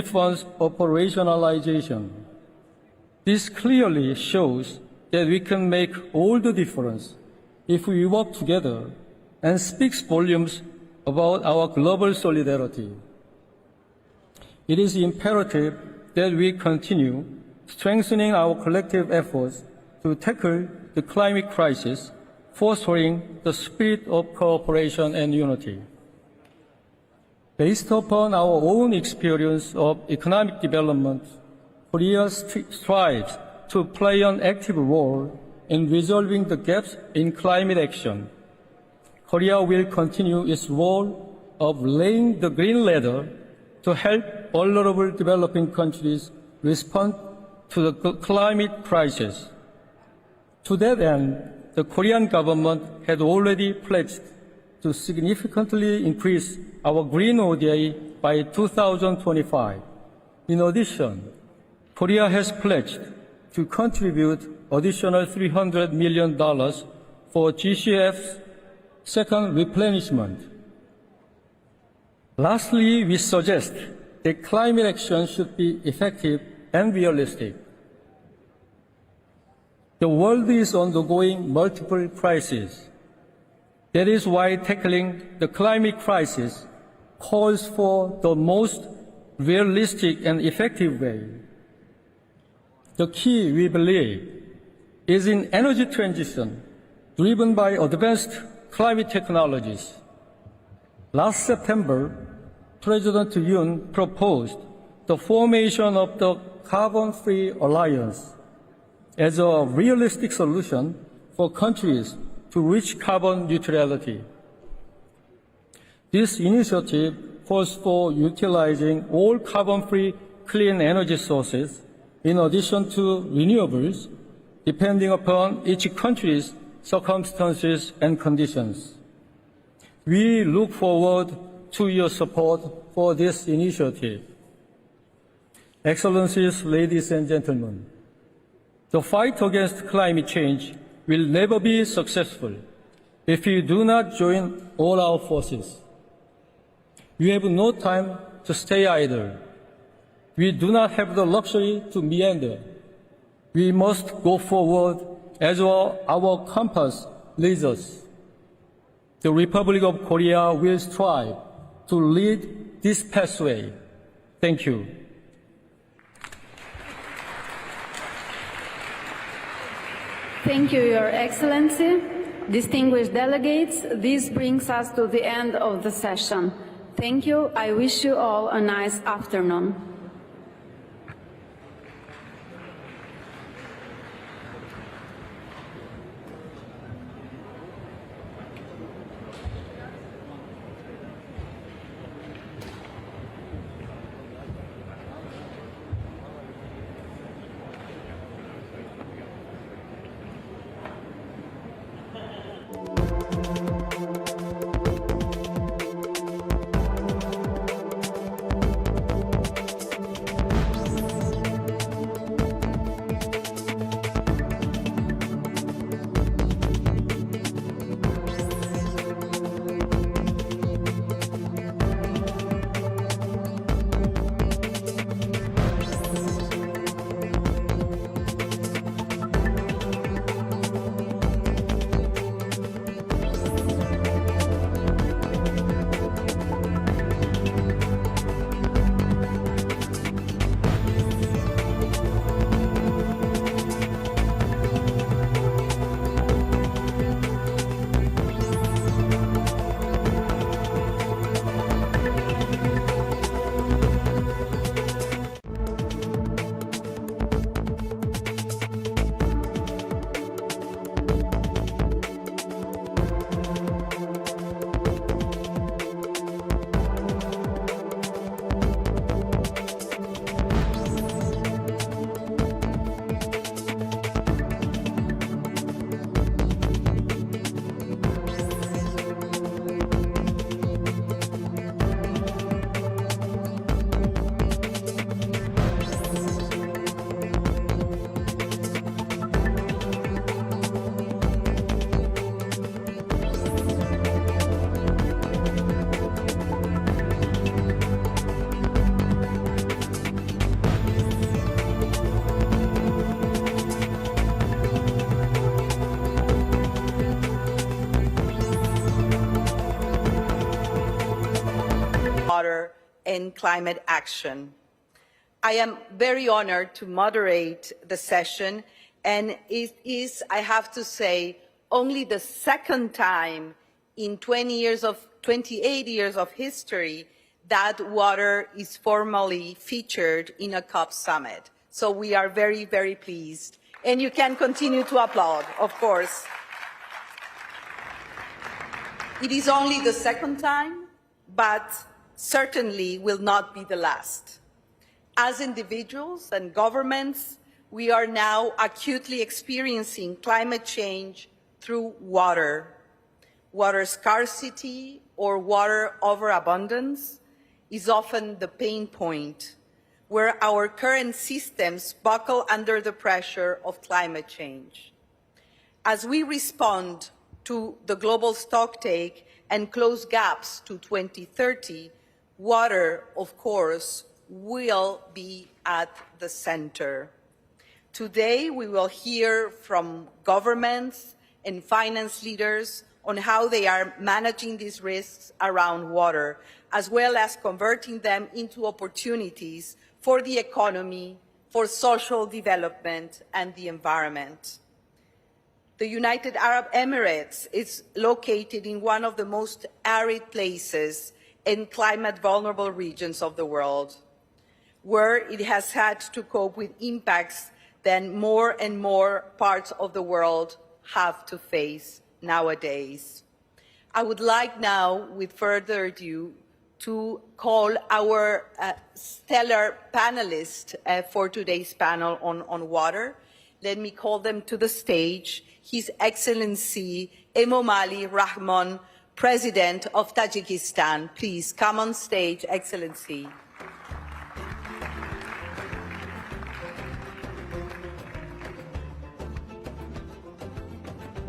Fund's operationalization. This clearly shows that we can make all the difference if we work together, and speaks volumes about our global solidarity. It is imperative that we continue strengthening our collective efforts to tackle the climate crisis, fostering the spirit of cooperation and unity. Based upon our own experience of economic development, Korea strives to play an active role in resolving the gaps in climate action. Korea will continue its role of laying the green ladder to help vulnerable developing countries respond to the climate crisis. To that end, the Korean government had already pledged to significantly increase our green ODA by 2025. In addition, Korea has pledged to contribute additional $300 million for GCF's second replenishment. Lastly, we suggest that climate action should be effective and realistic. The world is undergoing multiple crises. That is why tackling the climate crisis calls for the most realistic and effective way. The key, we believe, is in energy transition driven by advanced climate technologies. Last September, President Yoon proposed the formation of the Carbon-Free Alliance as a realistic solution for countries to reach carbon neutrality. This initiative calls for utilizing all carbon-free clean energy sources in addition to renewables, depending upon each country's circumstances and conditions. We look forward to your support for this initiative. Excellencies, ladies and gentlemen, the fight against climate change will never be successful if we do not join all our forces. We have no time to stay idle. We do not have the luxury to meander. We must go forward as our compass leads us. The Republic of Korea will strive to lead this pathway. Thank you. Thank you, Your Excellency. Distinguished delegates, this brings us to the end of the session. Thank you. I wish you all a nice afternoon. and climate action. I am very honored to moderate the session, and it is, I have to say, only the second time in 28 years of history that water is formally featured in a COP summit. So we are very, very pleased. And you can continue to applaud, of course. It is only the second time, but certainly will not be the last. As individuals and governments, we are now acutely experiencing climate change through water. Water scarcity or water overabundance is often the pain point where our current systems buckle under the pressure of climate change. As we respond to the global stocktake and close gaps to 2030, water, of course, will be at the center. Today, we will hear from governments and finance leaders on how they are managing these risks around water, as well as converting them into opportunities for the economy, for social development, and the environment. The United Arab Emirates is located in one of the most arid places in climate-vulnerable regions of the world, where it has had to cope with impacts that more and more parts of the world have to face nowadays. I would like now, with further ado, to call our stellar panelists for today's panel on water. Let me call them to the stage. His Excellency Emomali Rahmon, President of Tajikistan. Please come on stage, Excellency.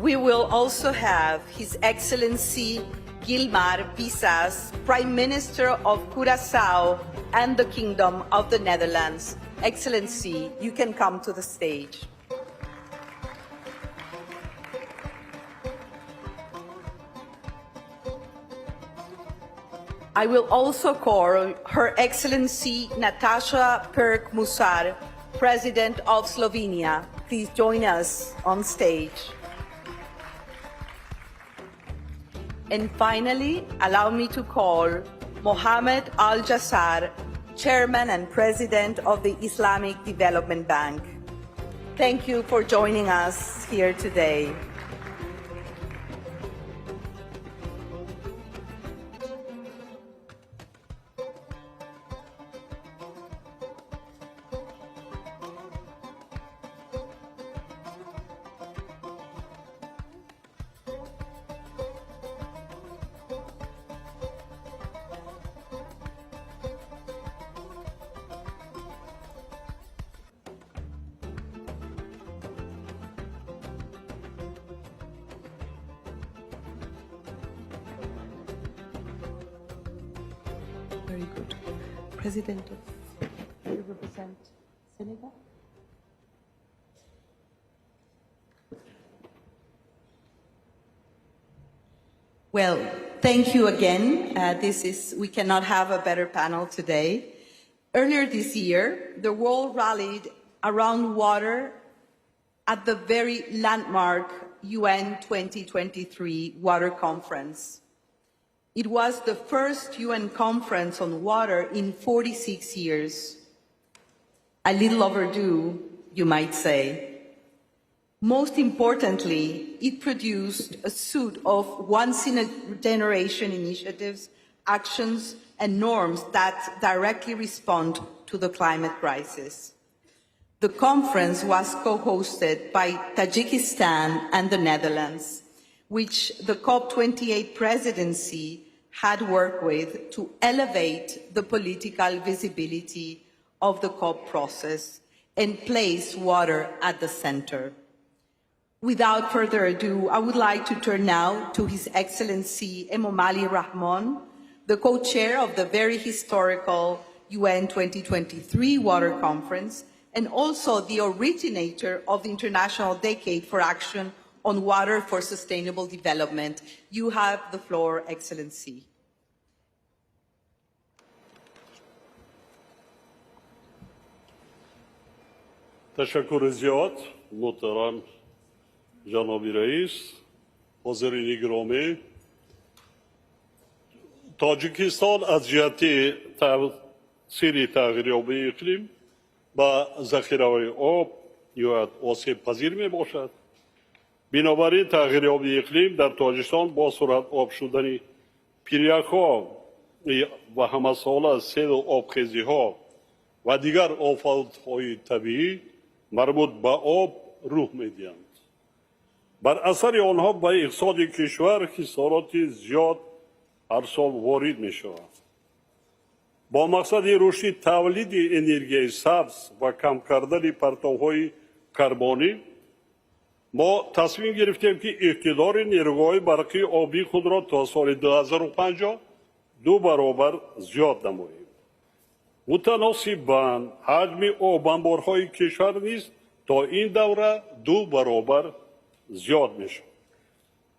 We will also have His Excellency Gilmar Bisas, Prime Minister of Curaçao and the Kingdom of the Netherlands. Excellency, you can come to the stage. I will also call Her Excellency Natasha Pirc-Musar, President of Slovenia. Please join us on stage. And finally, allow me to call Mohammed Al-Jassar, Chairman and President of the Islamic Development Bank. Thank you for joining us here today. Very good. President of, you represent Senegal? Well, thank you again. We cannot have a better panel today. Earlier this year, the world rallied around water at the very landmark UN 2023 Water Conference. It was the first UN conference on water in 46 years. A little overdue, you might say. Most importantly, it produced a suite of once-in-a-generation initiatives, actions, and norms that directly respond to the climate crisis. The conference was co-hosted by Tajikistan and the Netherlands, which the COP28 presidency had worked with to elevate the political visibility of the COP process and place water at the center. Without further ado, I would like to turn now to His Excellency Emomali Rahmon, the co-chair of the very historical UN 2023 Water Conference, and also the originator of the International Decade for Action on Water for Sustainable Development. You have the floor, Excellency. تشکر زیاد محترم جناب رئیس. حاضرین گرامی، تاجیکستان از جهت تأثیر تغییرآبی اقلیم با ذخیره‌های آب یا آسیب پذیر می باشد. بنابراین تغییرآبی اقلیم در تاجیکستان با سرعت آب شدن پیریک‌ها و همساله سیل و آبخیزی‌ها و دیگر آفات‌های طبیعی مربوط به آب رخ می‌دهند. بر اثر آنها به اقتصاد کشور خسارات زیاد هر سال وارد می‌شود. با مقصد رشد تولید انرژی سبز و کم کردن پرتوهای کربنی ما تصمیم گرفتیم که اقتدار نیروهای برقی آبی خود را تا سال 2050 دو برابر زیاد نماییم. متناسب با حجم آب انبارهای کشور نیز تا این دوره دو برابر زیاد میشه.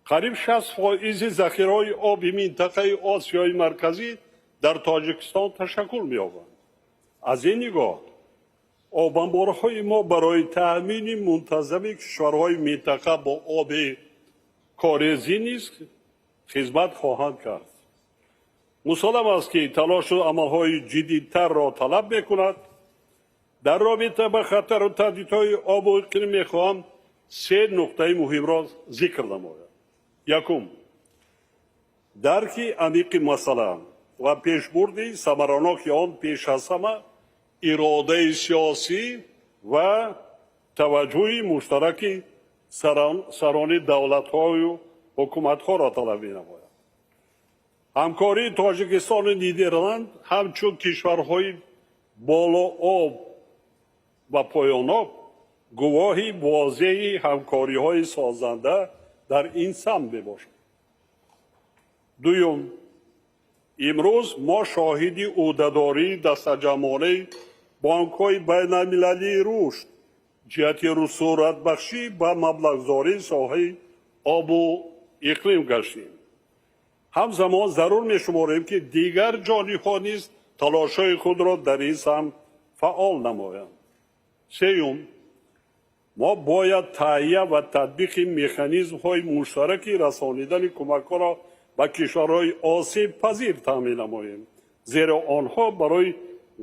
قریب 60% ذخیره‌های آب منطقه آسیای مرکزی در تاجیکستان تشکل می‌یابند. از این نگاه آب انبارهای ما برای تأمین منتظم کشورهای منطقه با آب کاریزی نیز خدمت خواهند کرد. مسلم است که تلاش و عملهای جدیدتر را طلب می‌کند. در رابطه با خطر و تهدیدهای آب و اقلیم می‌خواهم سه نکته مهم را ذکر نمایم. یکم، درک عمیق مسئله و پیشبرد ثمرناک آن پیش از همه اراده سیاسی و توجه مشترک سران دولت‌ها و حکومت‌ها را طلب می‌نماید. همکاری تاجیکستان و نیدرلند همچون کشورهای بالا آب و پایان آب گواهی واضح همکاری‌های سازنده در این سمت میباشد. دوم، امروز ما شاهد عهده‌داری دسته‌جمعانه بانک‌های بین‌المللی رشد جهت صورت بخشی به مبلغ‌زاری ساحه آب و اقلیم گشتیم. همزمان ضرور می‌شماریم که دیگر جانب‌ها نیز تلاش‌های خود را در این سمت فعال نمایند. سوم، ما باید تهیه و تطبیق مکانیزم‌های مشترک رسانیدن کمک‌ها را به کشورهای آسیب پذیر تامین نماییم، زیرا آنها برای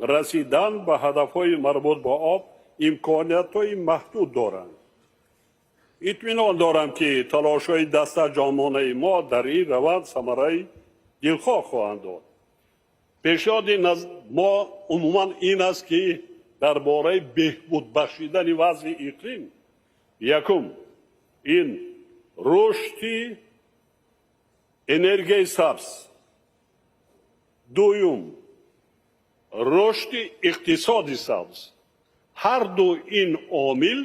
رسیدن به هدف‌های مربوط به آب امکانیت‌های محدود دارند. اطمینان دارم که تلاش‌های دسته جامعانه ما در این روند ثمره دلخواه خواهند داد. پیشنهاد ما عموماً این است که درباره بهبود بخشیدن وضع اقلیم، یکم، این رشد انرژی سبز، دوم، رشد اقتصادی سبز، هر دو این عامل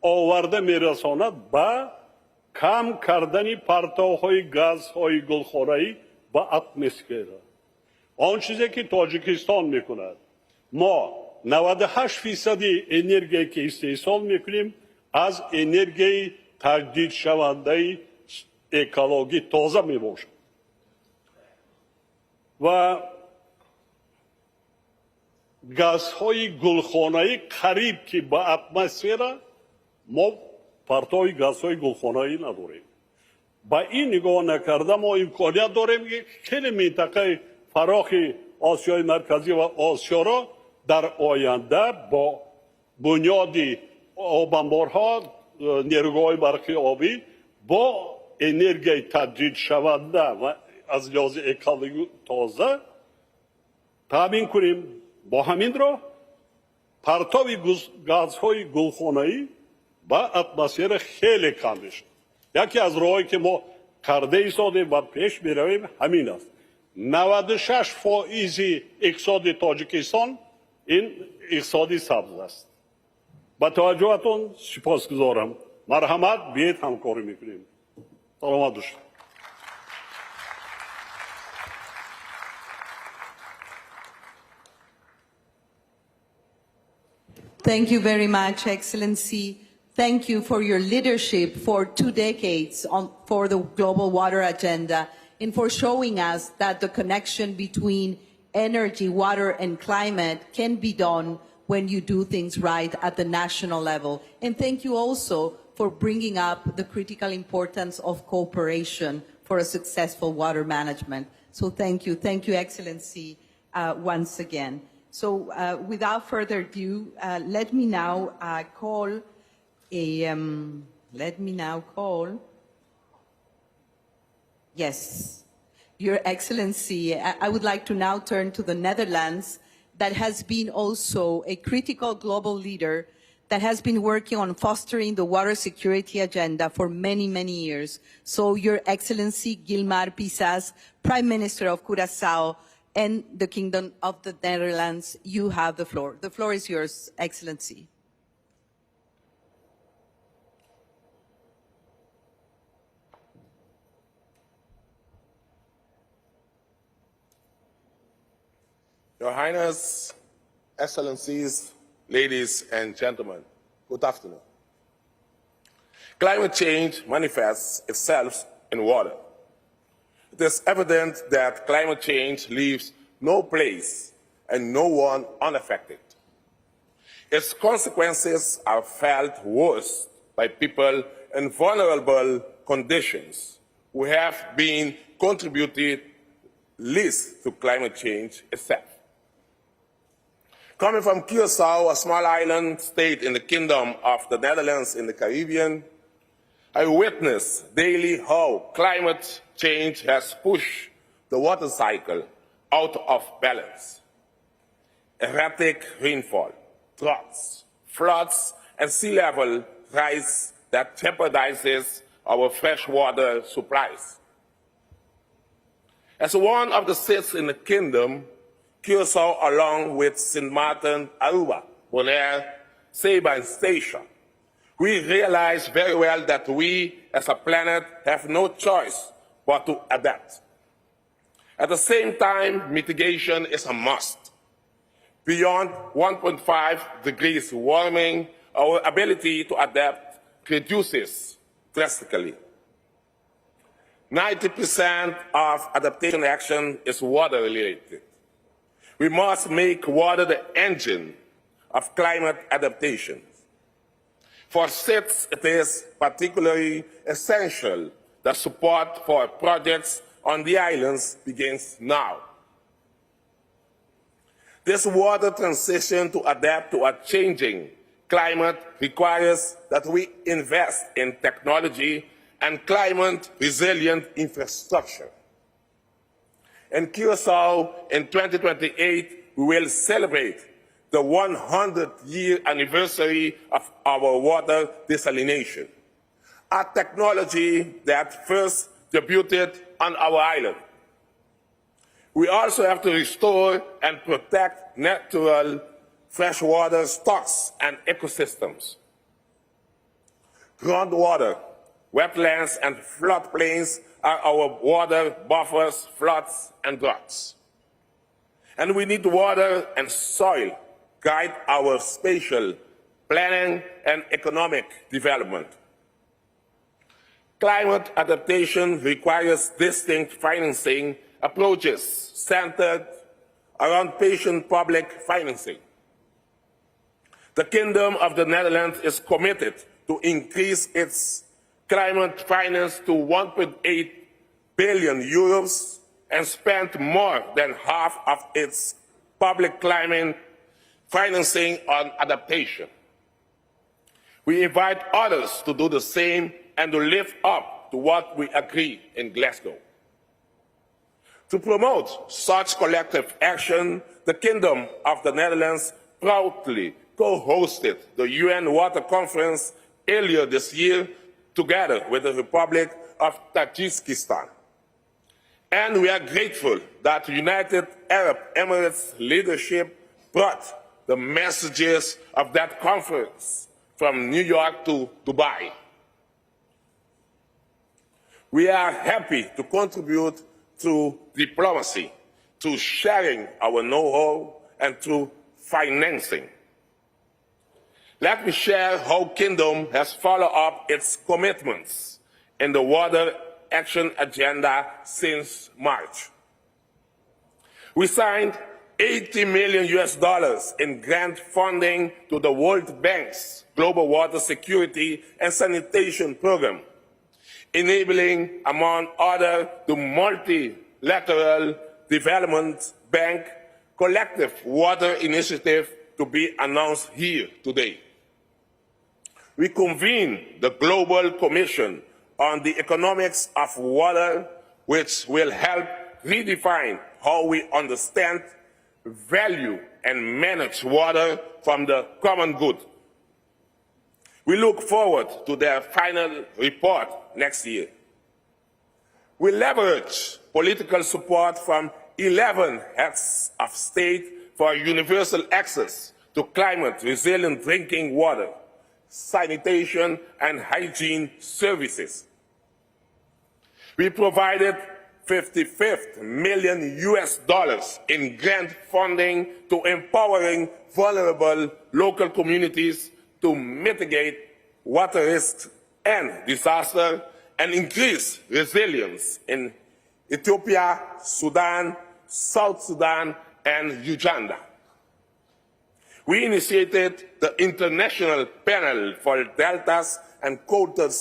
آورده میرساند به کم کردن پرتوهای گازهای گلخانه‌ای به اتمسفر. آن چیزی که تاجیکستان میکند، ما 98% انرژی که استحصال میکنیم از انرژی تجدید شونده اکولوژی تازه میباشد و گازهای گلخانه‌ای قریب که به اتمسفر ما پرتوی گازهای گلخانه‌ای نداریم. با این نگاه نکرده ما امکانیت داریم که خیلی منطقه فراخ آسیای مرکزی و آسیا را در آینده با بنیاد آب انبارها، نیروهای برقی آبی با انرژی تجدید شونده و از لحاظ اکولوژی تازه تامین کنیم. با همین راه پرتوی گازهای گلخانه‌ای با اتمسفر خیلی کم میشه. یکی از راهایی که ما کرده ایستادیم و پیش میرویم همین است. 96% اقتصاد تاجیکستان این اقتصادی سبز است. با توجهتون سپاسگزارم. مرحمت بیایید همکاری میکنیم. سلامت باشید. Thank you very much, Excellency. Thank you for your leadership for 2 decades for the global water agenda and for showing us that the connection between energy, water, and climate can be done when you do things right at the national level. And thank you also for bringing up the critical importance of cooperation for a successful water management. So thank you, Excellency, once again. So without further ado, let me now call yes, Your Excellency, I would like to now turn to the Netherlands, that has been also a critical global leader that has been working on fostering the water security agenda for many, many years. So Your Excellency Gilmar Pisas, Prime Minister of Curaçao and the Kingdom of the Netherlands, you have the floor. The floor is yours, Excellency. Your Highness, Excellencies, ladies and gentlemen, good afternoon. Climate change manifests itself in water. It is evident that climate change leaves no place and no one unaffected. Its consequences are felt worst by people in vulnerable conditions who have been contributed least to climate change itself. Coming from Curaçao, a small island state in the Kingdom of the Netherlands in the Caribbean, I witness daily how climate change has pushed the water cycle out of balance. Erratic rainfall, droughts, floods, and sea level rise that jeopardizes our freshwater supplies. As one of the states in the Kingdom, Curaçao, along with Sint Maarten, Aruba, Bonaire, Saba, and Statia, we realize very well that we, as a planet, have no choice but to adapt. At the same time, mitigation is a must. Beyond 1.5 degrees warming, our ability to adapt reduces drastically. 90% of adaptation action is water-related. We must make water the engine of climate adaptation. For states, it is particularly essential that support for projects on the islands begins now. This water transition to adapt to a changing climate requires that we invest in technology and climate-resilient infrastructure. In Curaçao, in 2028, we will celebrate the 100-year anniversary of our water desalination, a technology that first debuted on our island. We also have to restore and protect natural freshwater stocks and ecosystems. Groundwater, wetlands, and floodplains are our water buffers, floods, and droughts. And we need water and soil guide our spatial planning and economic development. Climate adaptation requires distinct financing approaches centered around patient-public financing. The Kingdom of the Netherlands is committed to increase its climate finance to 1.8 billion euros and spend more than half of its public climate financing on adaptation. We invite others to do the same and to live up to what we agree in Glasgow. To promote such collective action, the Kingdom of the Netherlands proudly co-hosted the UN Water Conference earlier this year together with the Republic of Tajikistan. And we are grateful that the United Arab Emirates leadership brought the messages of that conference from New York to Dubai. We are happy to contribute through diplomacy, through sharing our know-how, and through financing. Let me share how Kingdom has followed up its commitments in the Water Action Agenda since March. We signed $80 million in grant funding to the World Bank's Global Water Security and Sanitation Program, enabling, among others, the Multilateral Development Bank Collective Water Initiative to be announced here today. We convened the Global Commission on the Economics of Water, which will help redefine how we understand, value, and manage water from the common good. We look forward to their final report next year. We leverage political support from 11 heads of state for universal access to climate-resilient drinking water, sanitation, and hygiene services. We provided $55 million in grant funding to empowering vulnerable local communities to mitigate water risks and disaster and increase resilience in Ethiopia, Sudan, South Sudan, and Uganda. We initiated the International Panel for Deltas and Coastal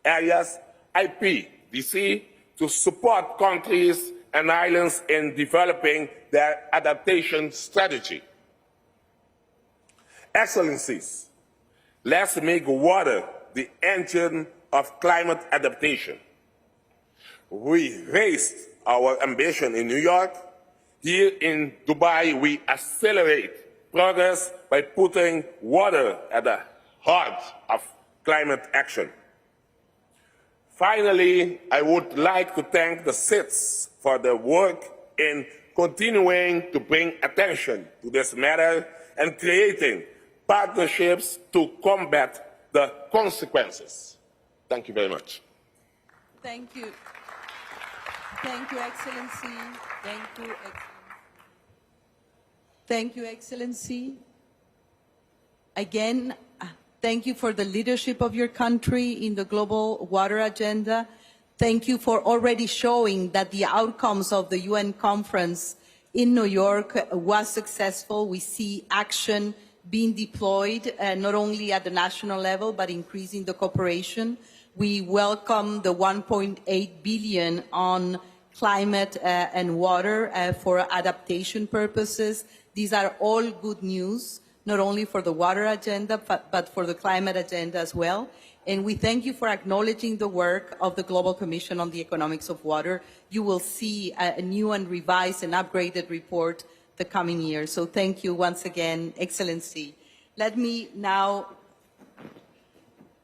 Areas, IPDC, to support countries and islands in developing their adaptation strategy. Excellencies, let's make water the engine of climate adaptation. We raised our ambition in New York. Here in Dubai, we accelerate progress by putting water at the heart of climate action. Finally, I would like to thank the SITs for their work in continuing to bring attention to this matter and creating partnerships to combat the consequences. Thank you very much. Thank you. Thank you, Excellency. Thank you, Excellency. Thank you, Excellency. Again, thank you for the leadership of your country in the global water agenda. Thank you for already showing that the outcomes of the UN conference in New York was successful. We see action being deployed, not only at the national level, but increasing the cooperation. We welcome the 1.8 billion on climate and water for adaptation purposes. These are all good news, not only for the water agenda, but for the climate agenda as well. And we thank you for acknowledging the work of the Global Commission on the Economics of Water. You will see a new and revised and upgraded report the coming year. So thank you once again, Excellency. Let me now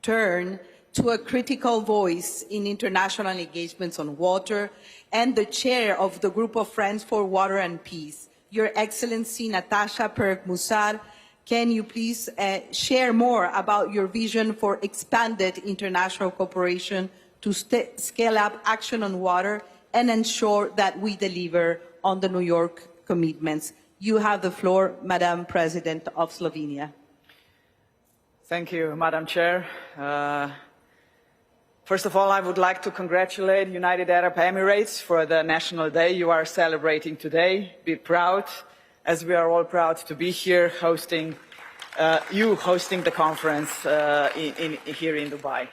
turn to a critical voice in international engagements on water and the chair of the Group of Friends for Water and Peace, Your Excellency Natasha Perk-Musar. Can you please share more about your vision for expanded international cooperation to scale up action on water and ensure that we deliver on the New York commitments? You have the floor, Madam President of Slovenia. Thank you, Madam Chair. First of all, I would like to congratulate United Arab Emirates for the National Day you are celebrating today. Be proud, as we are all proud to be here hosting the conference here in Dubai.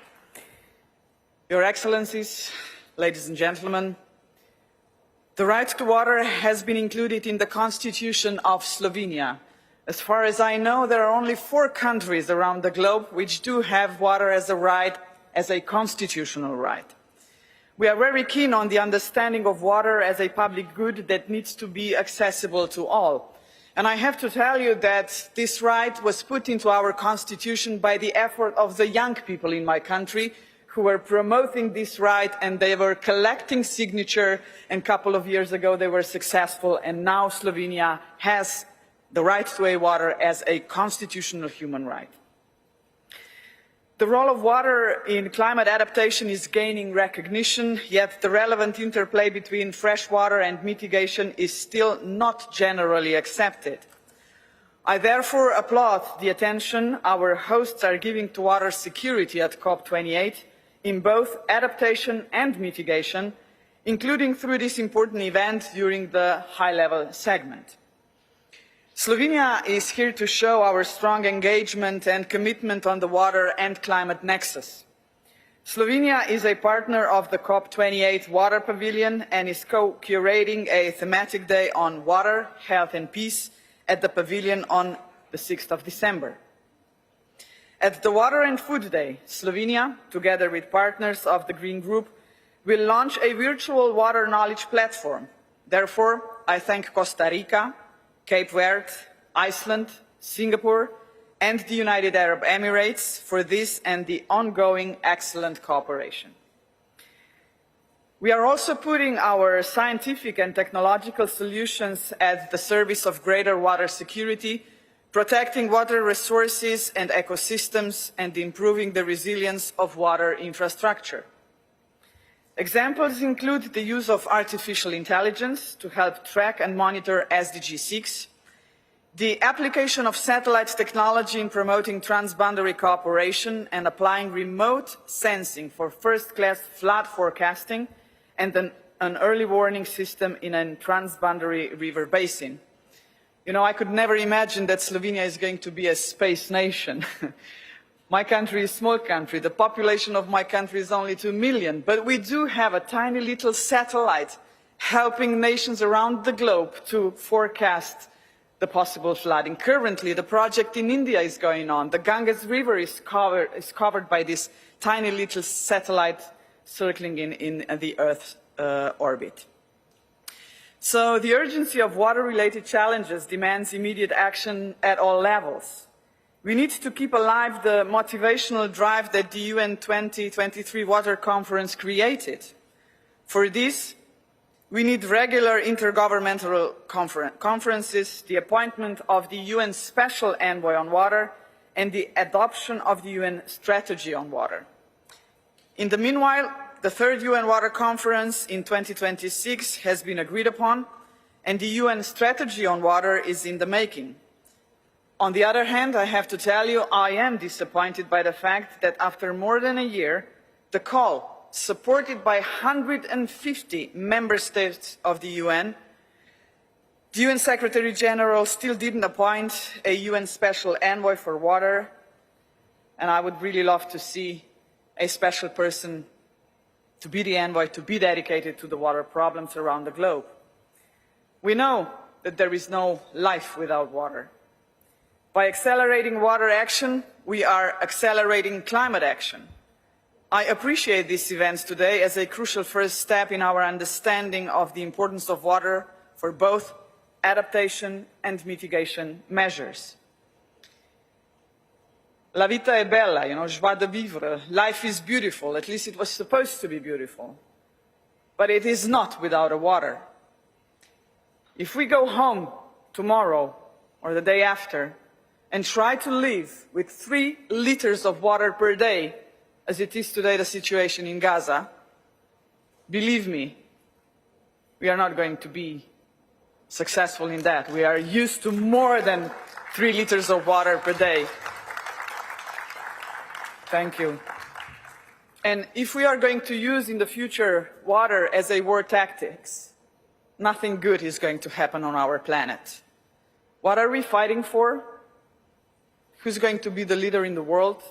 Your Excellencies, ladies and gentlemen, the right to water has been included in the Constitution of Slovenia. As far as I know, there are only 4 countries around the globe which do have water as a right, as a constitutional right. We are very keen on the understanding of water as a public good that needs to be accessible to all. And I have to tell you that this right was put into our constitution by the effort of the young people in my country who were promoting this right, and they were collecting signatures, and a couple of years ago they were successful, and now Slovenia has the right to water as a constitutional human right. The role of water in climate adaptation is gaining recognition, yet the relevant interplay between fresh water and mitigation is still not generally accepted. I therefore applaud the attention our hosts are giving to water security at COP28 in both adaptation and mitigation, including through this important event during the high-level segment. Slovenia is here to show our strong engagement and commitment on the water and climate nexus. Slovenia is a partner of the COP28 Water Pavilion and is co-curating a thematic day on water, health and peace at the pavilion on the 6th of December. At the Water and Food Day, Slovenia, together with partners of the Green Group, will launch a virtual water knowledge platform. Therefore, I thank Costa Rica, Cape Verde, Iceland, Singapore, and the United Arab Emirates for this and the ongoing excellent cooperation. We are also putting our scientific and technological solutions at the service of greater water security, protecting water resources and ecosystems, and improving the resilience of water infrastructure. Examples include the use of artificial intelligence to help track and monitor SDG 6, the application of satellite technology in promoting transboundary cooperation and applying remote sensing for first-class flood forecasting, and an early warning system in a transboundary river basin. You know, I could never imagine that Slovenia is going to be a space nation. My country is a small country. The population of my country is only 2 million, but we do have a tiny little satellite helping nations around the globe to forecast the possible flooding. Currently, the project in India is going on. The Ganges River is covered by this tiny little satellite circling in the Earth's orbit. So the urgency of water-related challenges demands immediate action at all levels. We need to keep alive the motivational drive that the UN 2023 Water Conference created. For this, we need regular intergovernmental conferences, the appointment of the UN Special Envoy on Water, and the adoption of the UN Strategy on Water. In the meanwhile, the third UN Water Conference in 2026 has been agreed upon, and the UN Strategy on Water is in the making. On the other hand, I have to tell you, I am disappointed by the fact that after more than a year, the call, supported by 150 member states of the UN Secretary General still didn't appoint a UN Special Envoy for Water, and I would really love to see a special person to be the envoy, to be dedicated to the water problems around the globe. We know that there is no life without water. By accelerating water action, we are accelerating climate action. I appreciate these events today as a crucial first step in our understanding of the importance of water for both adaptation and mitigation measures. La vita è bella, joie de vivre. Life is beautiful, at least it was supposed to be beautiful. But it is not without a water. If we go home tomorrow or the day after and try to live with 3 liters of water per day, as it is today the situation in Gaza, believe me, we are not going to be successful in that. We are used to more than 3 liters of water per day. Thank you. And if we are going to use in the future water as a war tactics, nothing good is going to happen on our planet. What are we fighting for? Who's going to be the leader in the world?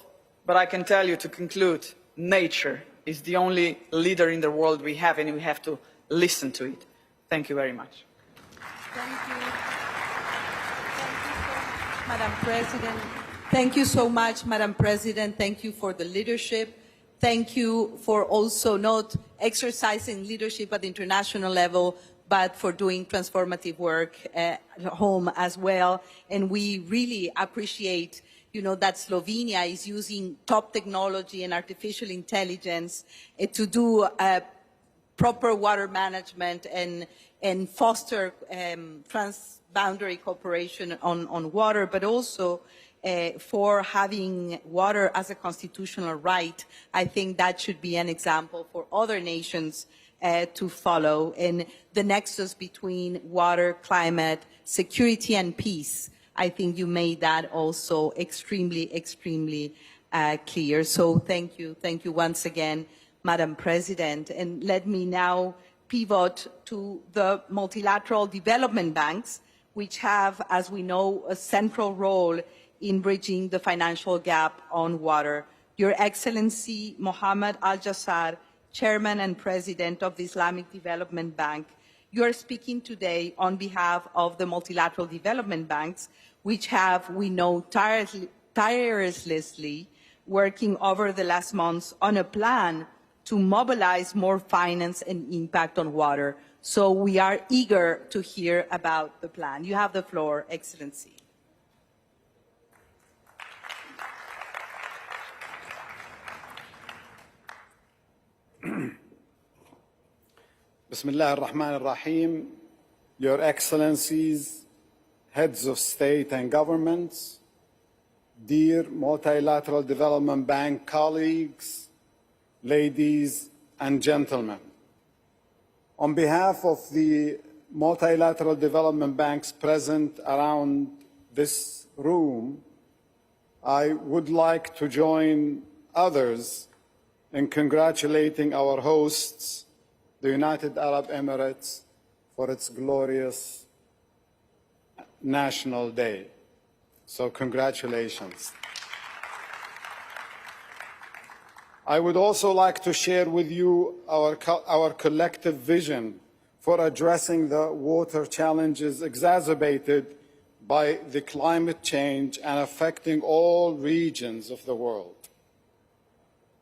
But I can tell you, to conclude, nature is the only leader in the world we have, and we have to listen to it. Thank you very much. Thank you. Madam President. Thank you so much, Madam President. Thank you for the leadership. Thank you for also not exercising leadership at the international level, but for doing transformative work at home as well. And we really appreciate, that Slovenia is using top technology and artificial intelligence to do proper water management and foster transboundary cooperation on water, but also for having water as a constitutional right. I think that should be an example for other nations to follow. And the nexus between water, climate, security, and peace, I think you made that also extremely, extremely clear. So thank you once again, Madam President. And let me now pivot to the multilateral development banks, which have, as we know, a central role in bridging the financial gap on water. Your Excellency Mohammed Al-Jassar, Chairman and President of the Islamic Development Bank, you are speaking today on behalf of the multilateral development banks, which have, we know, tirelessly working over the last months on a plan to mobilize more finance and impact on water. So we are eager to hear about the plan. You have the floor, Excellency. Bismillah ar-Rahman ar-Rahim, Your Excellencies, Heads of State and Governments, dear Multilateral Development Bank colleagues, ladies and gentlemen. On behalf of the Multilateral Development Banks present around this room, I would like to join others in congratulating our hosts, the United Arab Emirates, for its glorious National Day. So congratulations. I would also like to share with you our collective vision for addressing the water challenges exacerbated by the climate change and affecting all regions of the world.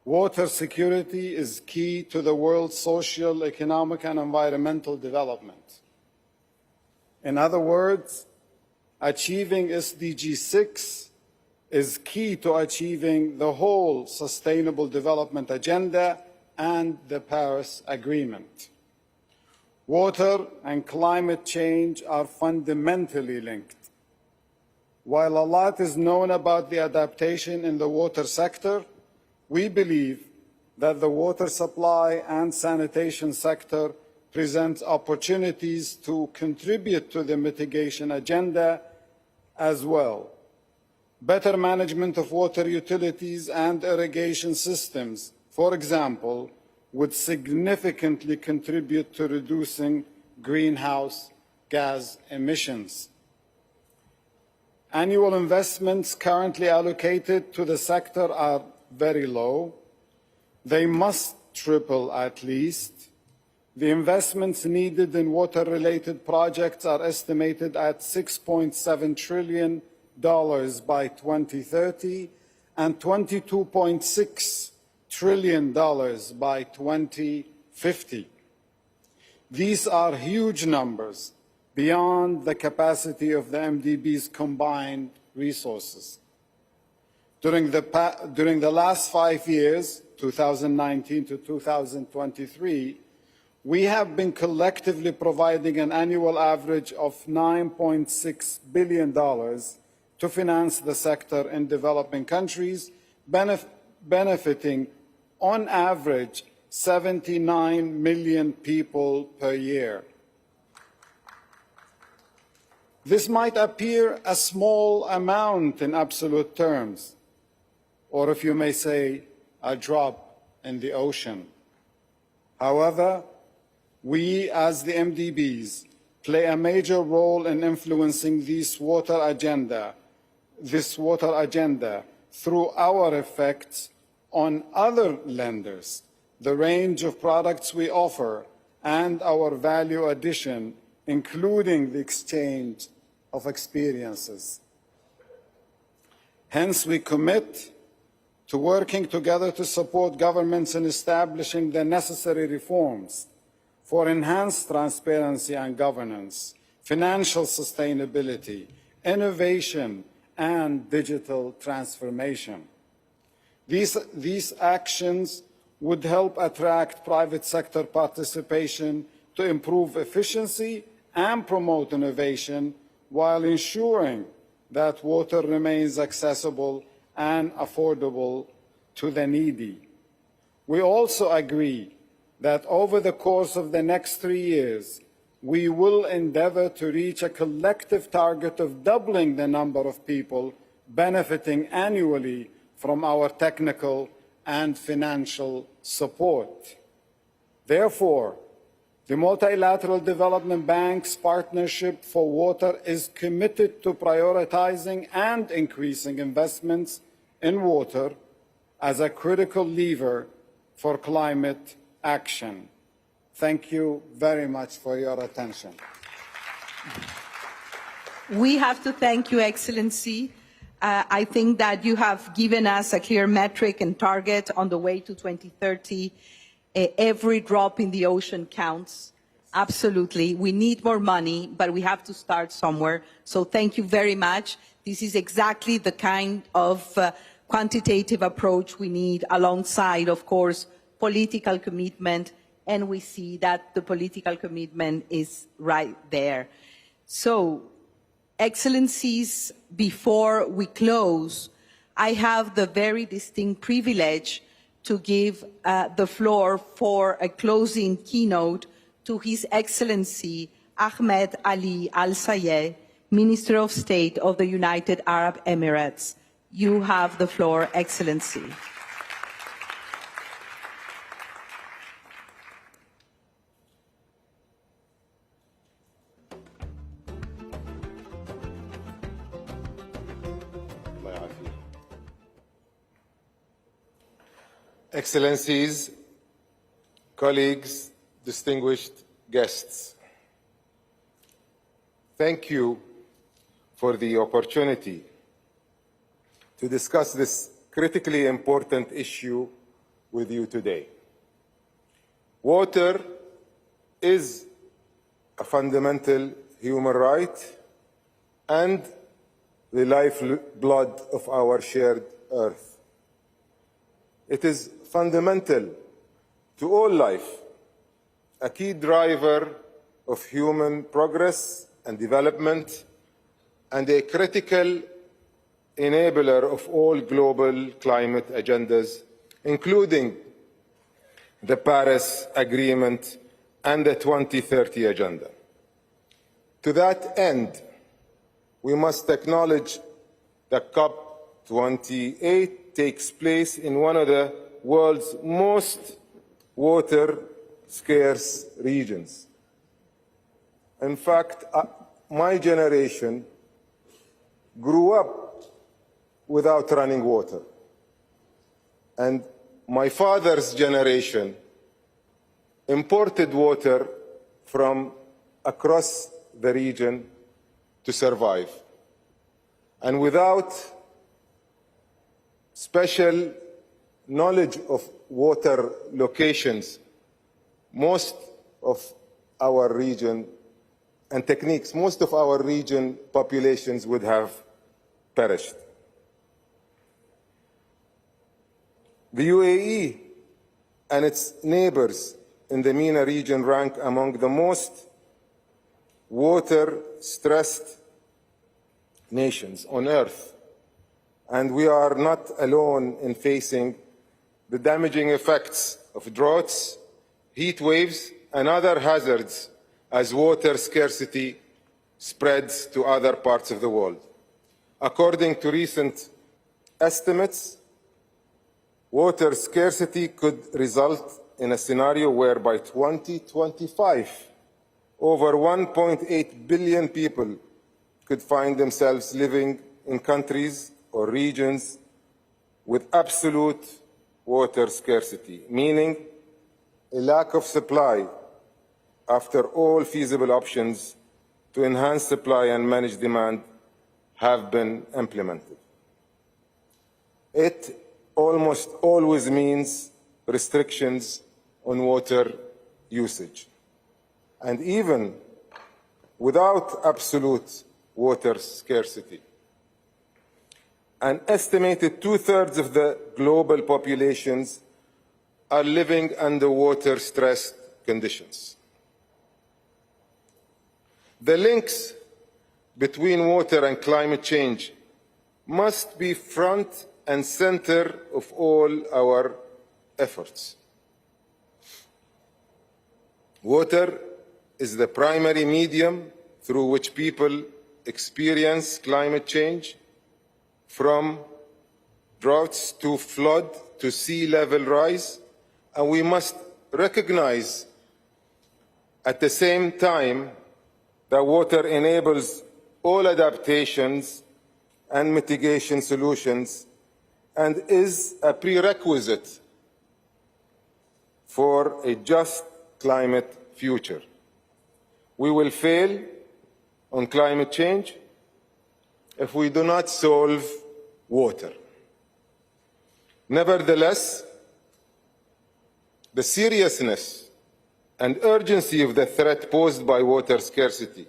Water security is key to the world's social, economic, and environmental development. In other words, achieving SDG 6 is key to achieving the whole Sustainable Development Agenda and the Paris Agreement. Water and climate change are fundamentally linked. While a lot is known about the adaptation in the water sector, we believe that the water supply and sanitation sector presents opportunities to contribute to the mitigation agenda as well. Better management of water utilities and irrigation systems, for example, would significantly contribute to reducing greenhouse gas emissions. Annual investments currently allocated to the sector are very low. They must triple at least. The investments needed in water-related projects are estimated at $6.7 trillion by 2030 and $22.6 trillion by 2050. These are huge numbers beyond the capacity of the MDB's combined resources. During the last 5 years, 2019 to 2023, we have been collectively providing an annual average of $9.6 billion to finance the sector in developing countries, benefiting on average 79 million people per year. This might appear a small amount in absolute terms, or if you may say, a drop in the ocean. However, we as the MDBs play a major role in influencing this water agenda through our effects on other lenders, the range of products we offer, and our value addition, including the exchange of experiences. Hence, we commit to working together to support governments in establishing the necessary reforms for enhanced transparency and governance, financial sustainability, innovation, and digital transformation. These actions would help attract private sector participation to improve efficiency and promote innovation while ensuring that water remains accessible and affordable to the needy. We also agree that over the course of the next 3 years, we will endeavor to reach a collective target of doubling the number of people benefiting annually from our technical and financial support. Therefore, The Multilateral Development Bank's Partnership for Water is committed to prioritizing and increasing investments in water as a critical lever for climate action. Thank you very much for your attention. We have to thank you, Excellency. I think that you have given us a clear metric and target on the way to 2030. Every drop in the ocean counts. Absolutely. We need more money, but we have to start somewhere. So thank you very much. This is exactly the kind of quantitative approach we need alongside, of course, political commitment. And we see that the political commitment is right there. So, Excellencies, before we close, I have the very distinct privilege to give the floor for a closing keynote to His Excellency Ahmed Ali Al-Sayed, Minister of State of the United Arab Emirates. You have the floor, Excellency. Excellencies, colleagues, distinguished guests, thank you for the opportunity to discuss this critically important issue with you today. Water is a fundamental human right and the lifeblood of our shared earth. It is fundamental to all life, a key driver of human progress and development, and a critical enabler of all global climate agendas, including the Paris Agreement and the 2030 Agenda. To that end, we must acknowledge that COP28 takes place in one of the world's most water-scarce regions. In fact, my generation grew up without running water. And my father's generation imported water from across the region to survive. And without special knowledge of water locations, most of our region and techniques, most of our region populations would have perished. The UAE and its neighbors in the MENA region rank among the most water-stressed nations on earth. And we are not alone in facing the damaging effects of droughts, heat waves, and other hazards as water scarcity spreads to other parts of the world. According to recent estimates, water scarcity could result in a scenario where by 2025, over 1.8 billion people could find themselves living in countries or regions with absolute water scarcity, meaning a lack of supply after all feasible options to enhance supply and manage demand have been implemented. It almost always means restrictions on water usage. And even without absolute water scarcity, an estimated 2/3 of the global populations are living under water-stressed conditions. The links between water and climate change must be front and center of all our efforts. Water is the primary medium through which people experience climate change, from droughts to flood to sea level rise, and we must recognize At the same time, the water enables all adaptations and mitigation solutions and is a prerequisite for a just climate future. We will fail on climate change if we do not solve water. Nevertheless, the seriousness and urgency of the threat posed by water scarcity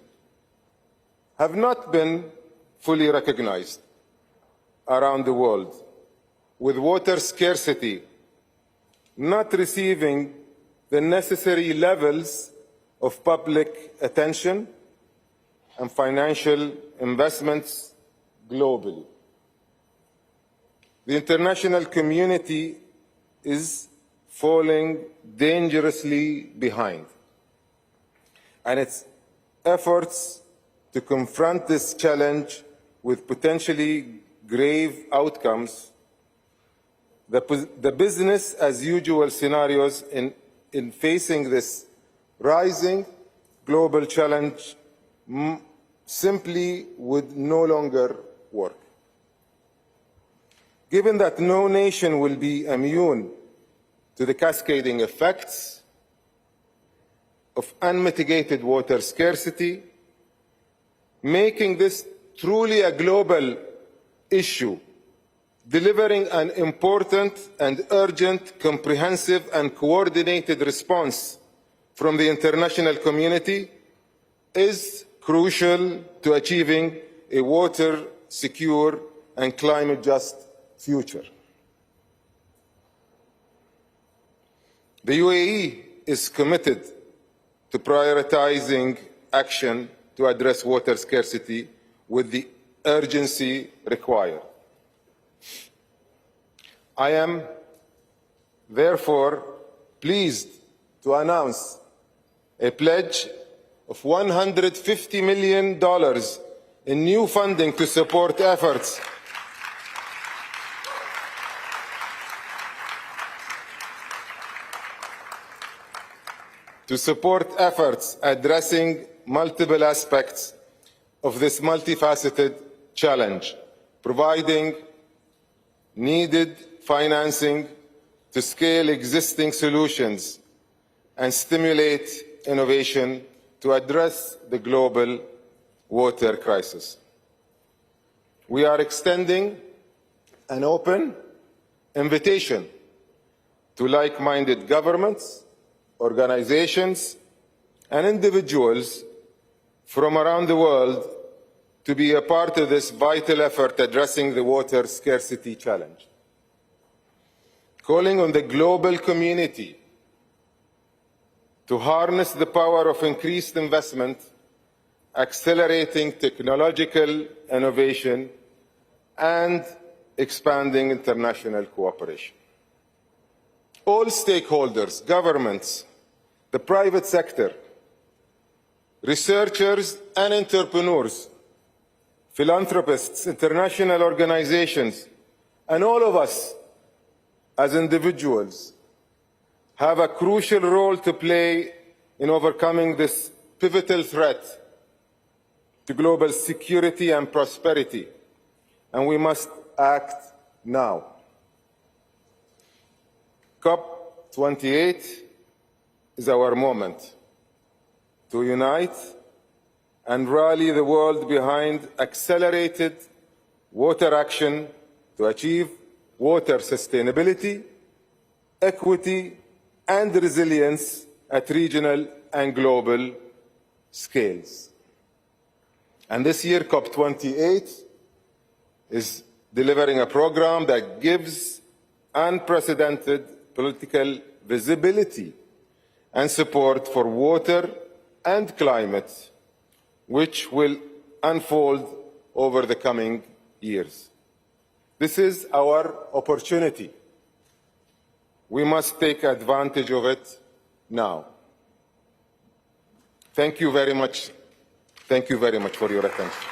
have not been fully recognized around the world, with water scarcity not receiving the necessary levels of public attention and financial investments globally. The international community is falling dangerously behind, and its efforts to confront this challenge with potentially grave outcomes, the business as usual scenarios in facing this rising global challenge simply would no longer work. Given that no nation will be immune to the cascading effects of unmitigated water scarcity, making this truly a global issue, delivering an important and urgent, comprehensive and coordinated response from the international community is crucial to achieving a water secure and climate just future. The UAE is committed to prioritizing action to address water scarcity with the urgency required. I am therefore pleased to announce a pledge of $150 million in new funding to support efforts addressing multiple aspects of this multifaceted challenge, providing needed financing to scale existing solutions and stimulate innovation to address the global water crisis. We are extending an open invitation to like-minded governments, organizations, and individuals from around the world to be a part of this vital effort addressing the water scarcity challenge. Calling on the global community to harness the power of increased investment, accelerating technological innovation, and expanding international cooperation. All stakeholders, governments, the private sector, researchers and entrepreneurs, philanthropists, international organizations, and all of us as individuals have a crucial role to play in overcoming this pivotal threat to global security and prosperity, and we must act now. COP28 is our moment to unite and rally the world behind accelerated water action to achieve water sustainability, equity, and resilience at regional and global scales. And this year, COP28 is delivering a program that gives unprecedented political visibility and support for water and climate, which will unfold over the coming years. This is our opportunity. We must take advantage of it now. Thank you very much. Thank you very much for your attention.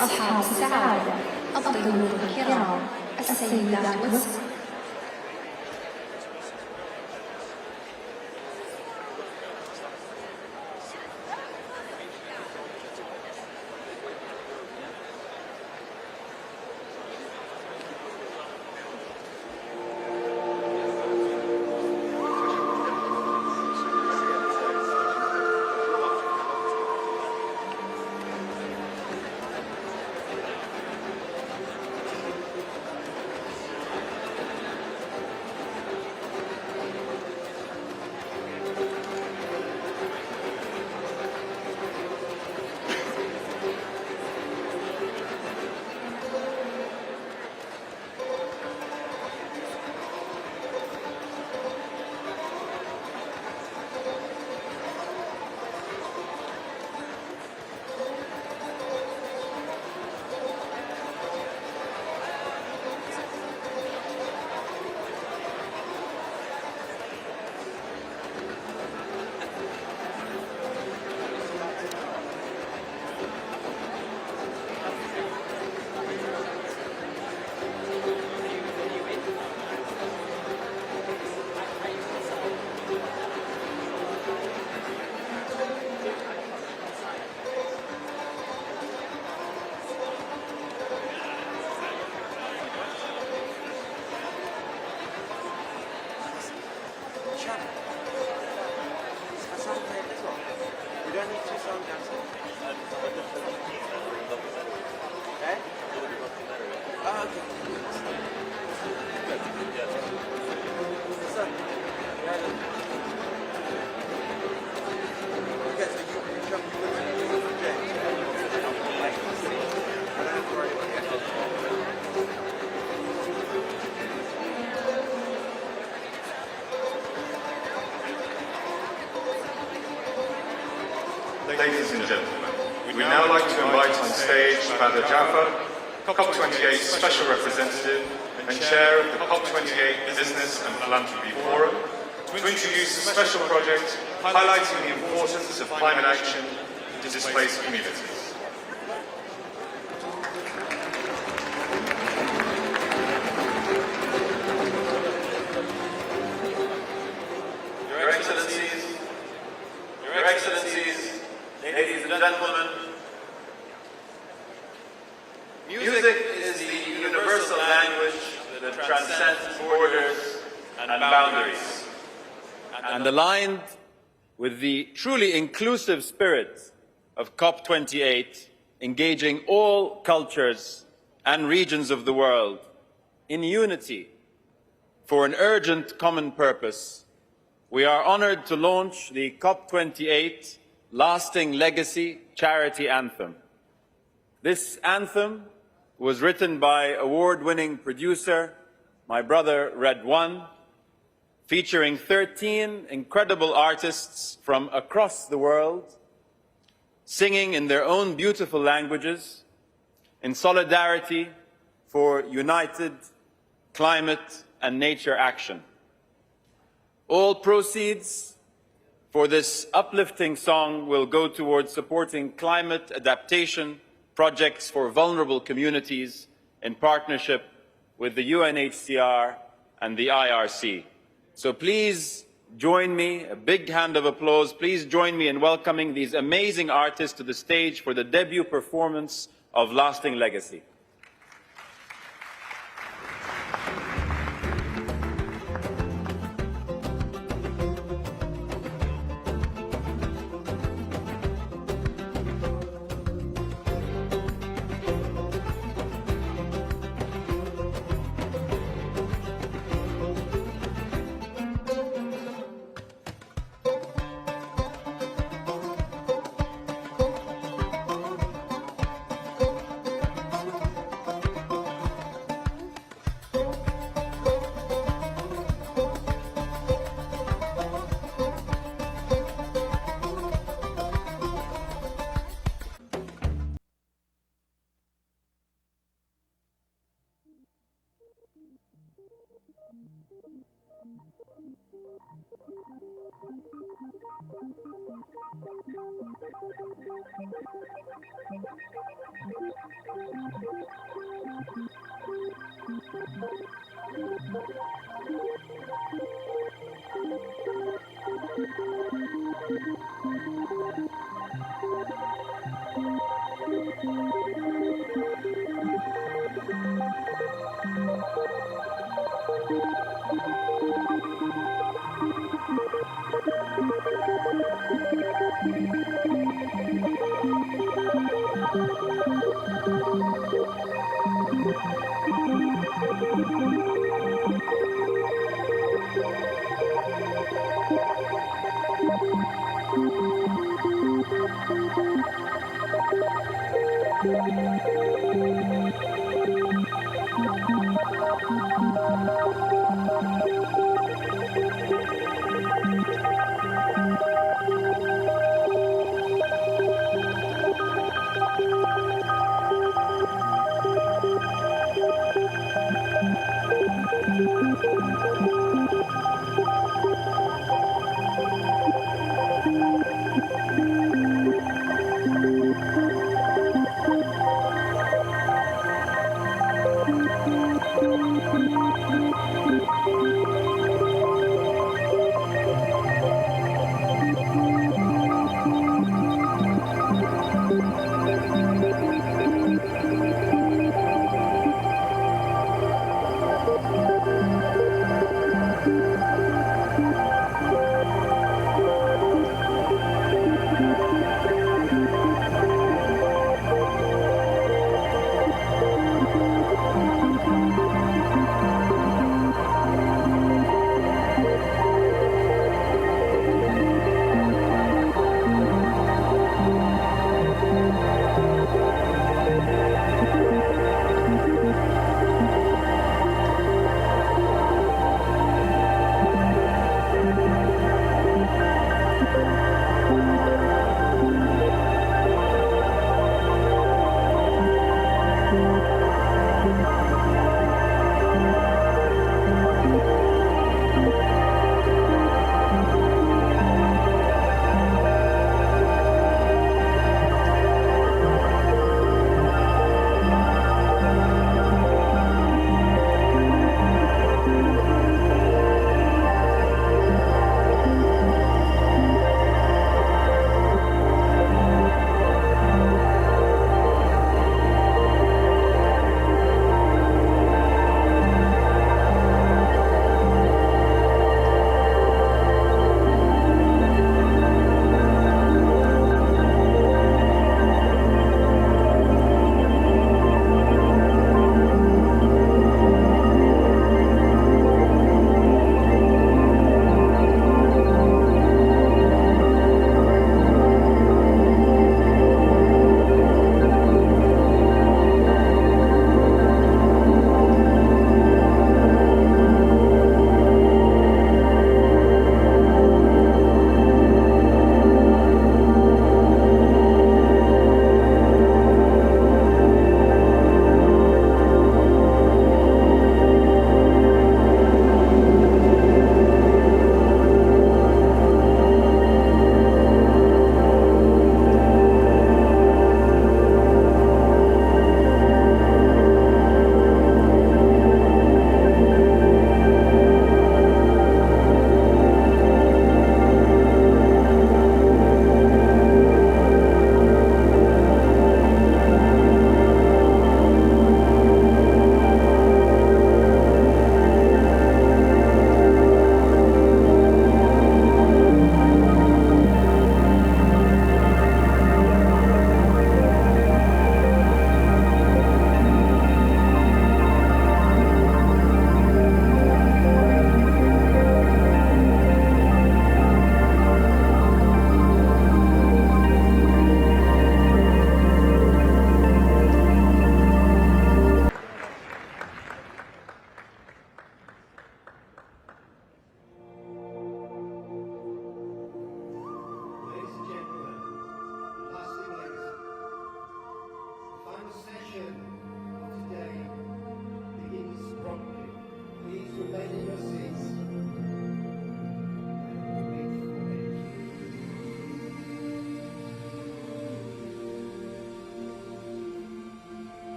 أصحاب السعادة، الضيوف الكرام، السيدات والسادة. Ladies and gentlemen, we'd now like to invite on stage Father Jaffa, COP28 Special Representative and Chair of the COP28 Business and Philanthropy Forum, to introduce a special project highlighting the importance of climate action to displaced communities. Your Excellencies, ladies and gentlemen, music is the universal language that transcends borders and boundaries. And aligned with the truly inclusive spirit of COP28, engaging all cultures and regions of the world in unity for an urgent common purpose, we are honored to launch the COP28 Lasting Legacy Charity Anthem. This anthem was written by award-winning producer, my brother Red One, featuring 13 incredible artists from across the world, singing in their own beautiful languages, in solidarity for united climate and nature action. All proceeds for this uplifting song will go towards supporting climate adaptation projects for vulnerable communities in partnership with the UNHCR and the IRC. So please join me, a big hand of applause, please join me in welcoming these amazing artists to the stage for the debut performance of Lasting Legacy.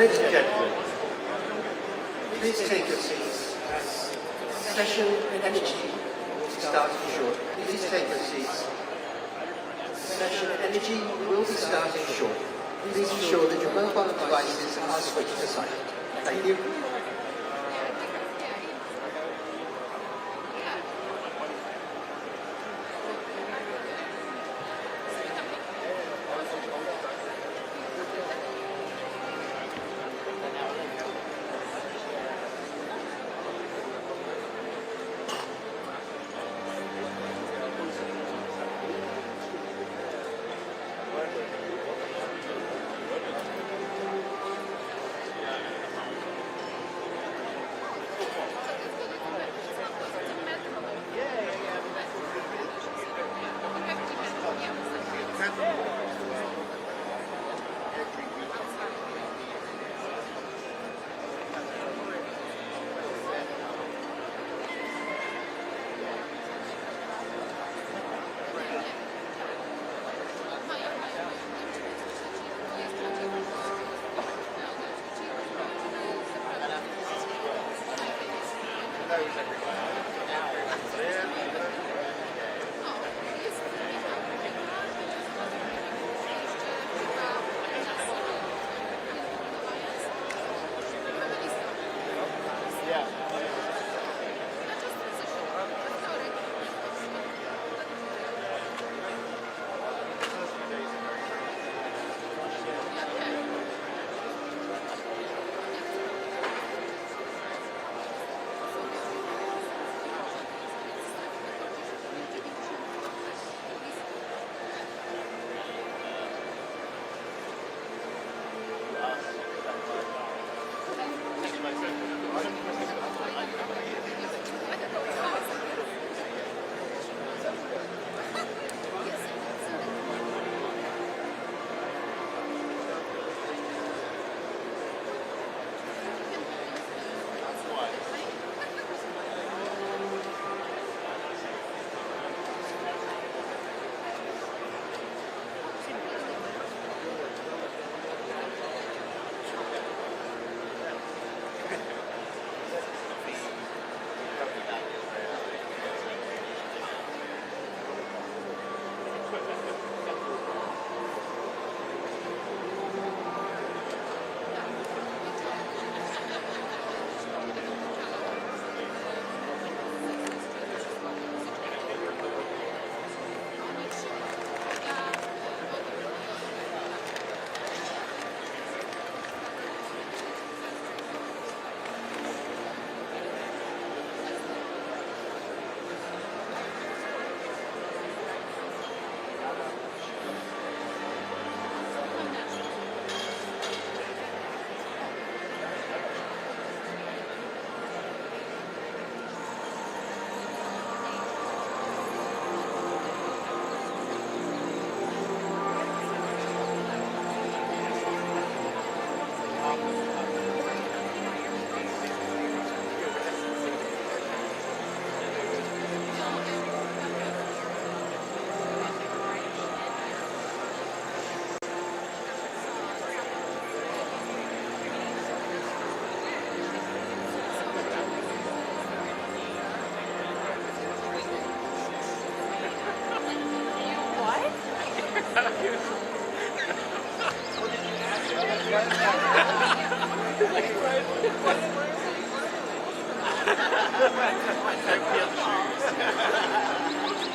Ladies and gentlemen, please take your seats as session energy will be starting shortly. Please take your seats. Session energy will be starting shortly. Please ensure that your mobile devices are switched to silent. Thank you.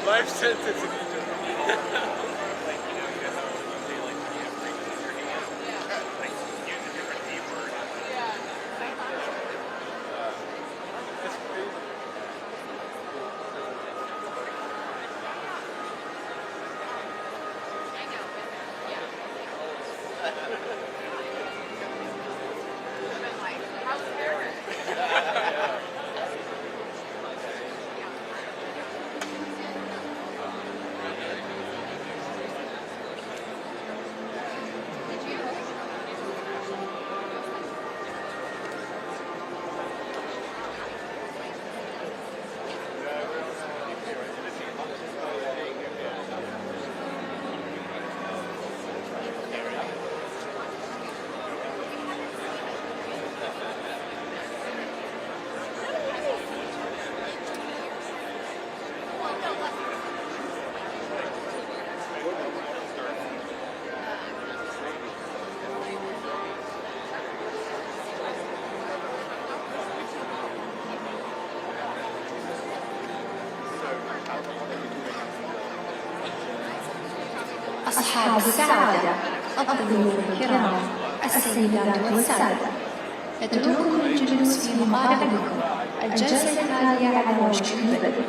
Life sentence in Egypt. أصحاب السعادة، الضيوف الكرام، السيدات والسادة، ندعوكم للجلوس في مقاعدكم. الجلسة التالية على وشك البدء.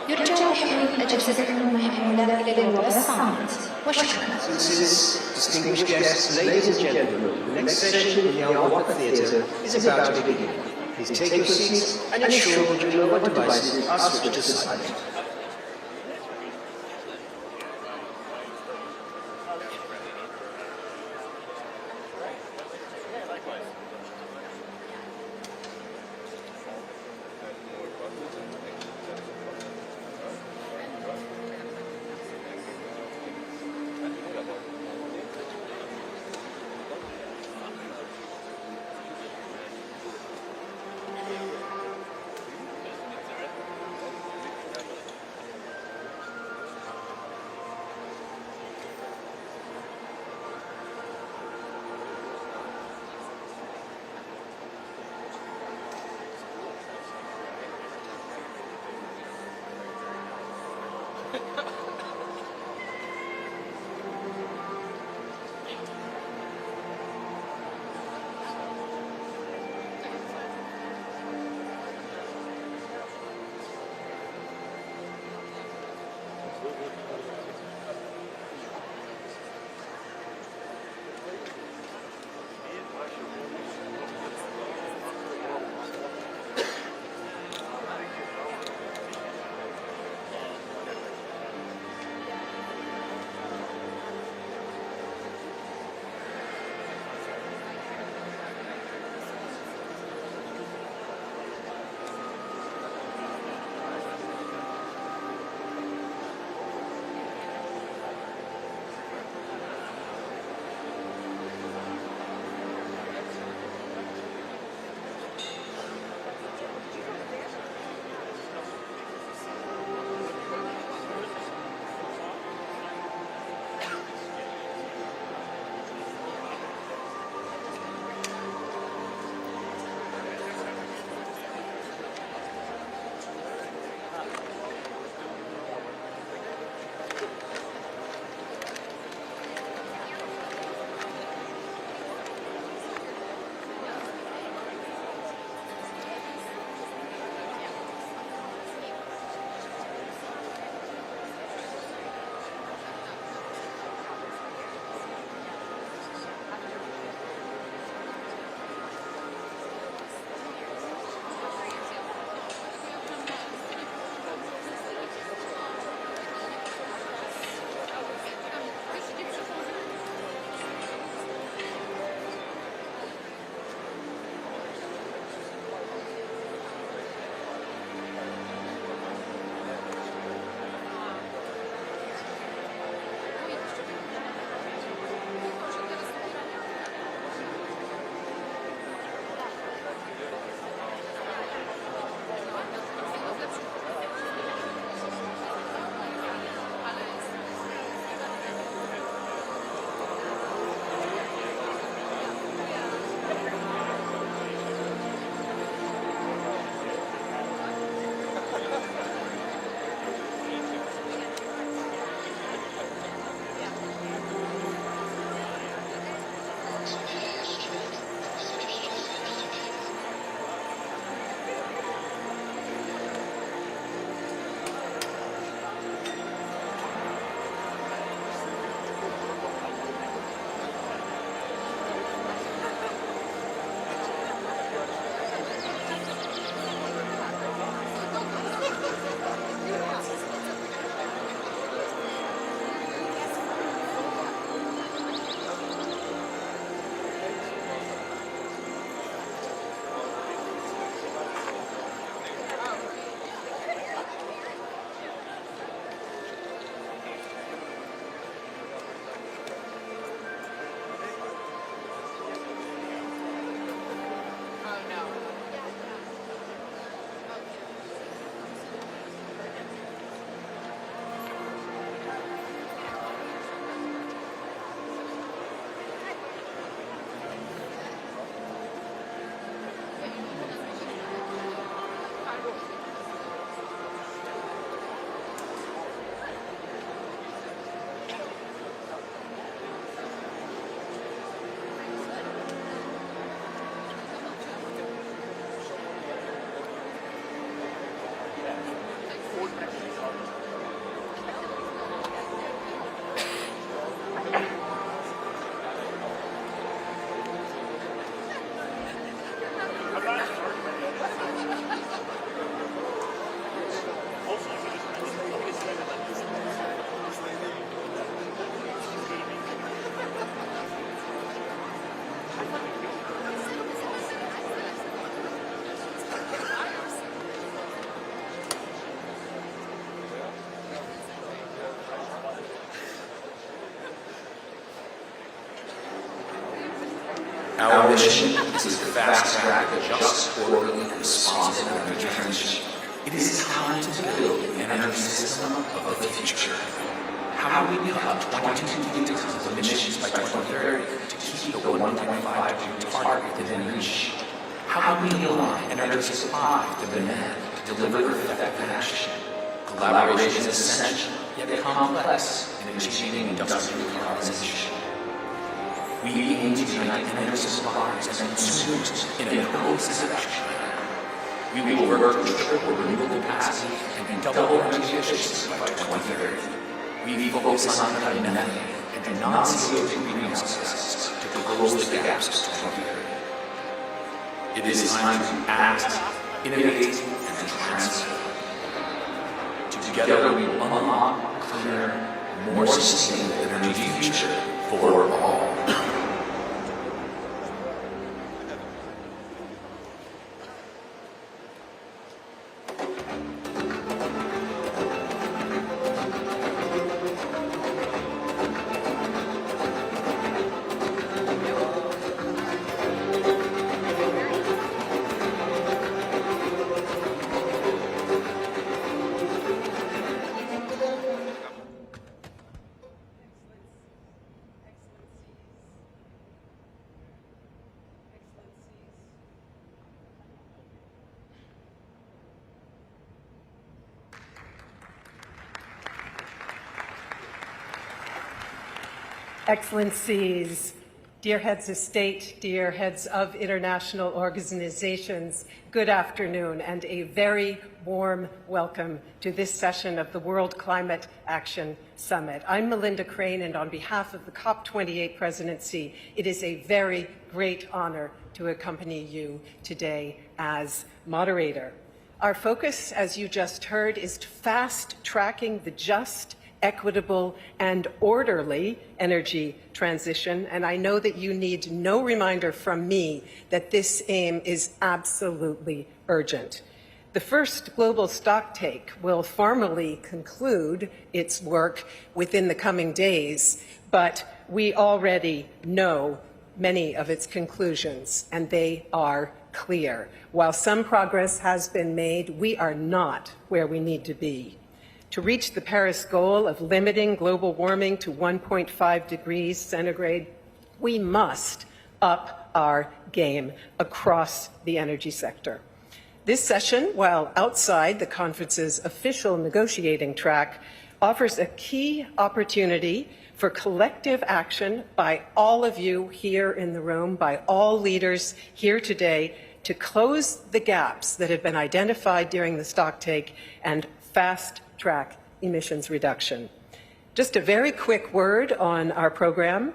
يرجى تحويل أجهزتكم المحمولة إلى الوضع الصامت. وشكرا. Distinguished guests, ladies and gentlemen, the next session in the Al-Waqt Theatre is about to begin. Please take your seats and ensure that your mobile devices are switched to silent. Our mission is to fast-track a just, orderly, and responsible energy transition. It is time to build the energy system of the future. How do we cut 22 gigawatts of emissions by 2030 to keep the 1.5 degree target within reach? How do we align energy supply with demand to deliver effective action? Collaboration is essential, yet complex, in achieving industrial decarbonization. We aim to unite energy suppliers and consumers in a cohesive action plan. We will work to triple renewable capacity and double energy efficiency by 2030. We focus on cutting methane and non-CO2 greenhouse gases to close the gaps to 2030. It is time to act, innovate, and transform. Together we will unlock a cleaner, more sustainable energy future for all. Excellencies, dear heads of state, dear heads of international organizations, good afternoon and a very warm welcome to this session of the World Climate Action Summit. I'm Melinda Crane, and on behalf of the COP28 presidency, it is a very great honor to accompany you today as moderator. Our focus, as you just heard, is fast-tracking the just, equitable, and orderly energy transition, and I know that you need no reminder from me that this aim is absolutely urgent. The first global stocktake will formally conclude its work within the coming days, but we already know many of its conclusions, and they are clear. While some progress has been made, we are not where we need to be. To reach the Paris goal of limiting global warming to 1.5 degrees centigrade, we must up our game across the energy sector. This session, while outside the conference's official negotiating track, offers a key opportunity for collective action by all of you here in the room, by all leaders here today, to close the gaps that have been identified during the stocktake and fast-track emissions reduction. Just a very quick word on our program.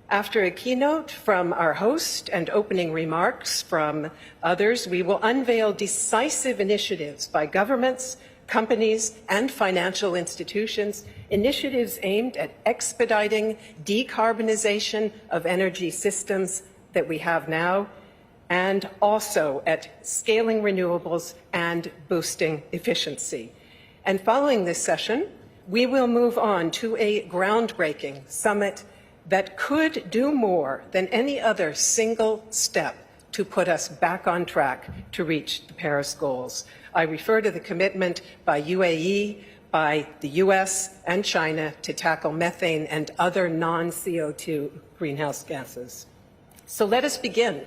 After a keynote from our host and opening remarks from others, we will unveil decisive initiatives by governments, companies, and financial institutions, initiatives aimed at expediting decarbonization of energy systems that we have now, and also at scaling renewables and boosting efficiency. And following this session, we will move on to a groundbreaking summit that could do more than any other single step to put us back on track to reach the Paris goals. I refer to the commitment by UAE, by the US and China to tackle methane and other non-CO2 greenhouse gases. So let us begin.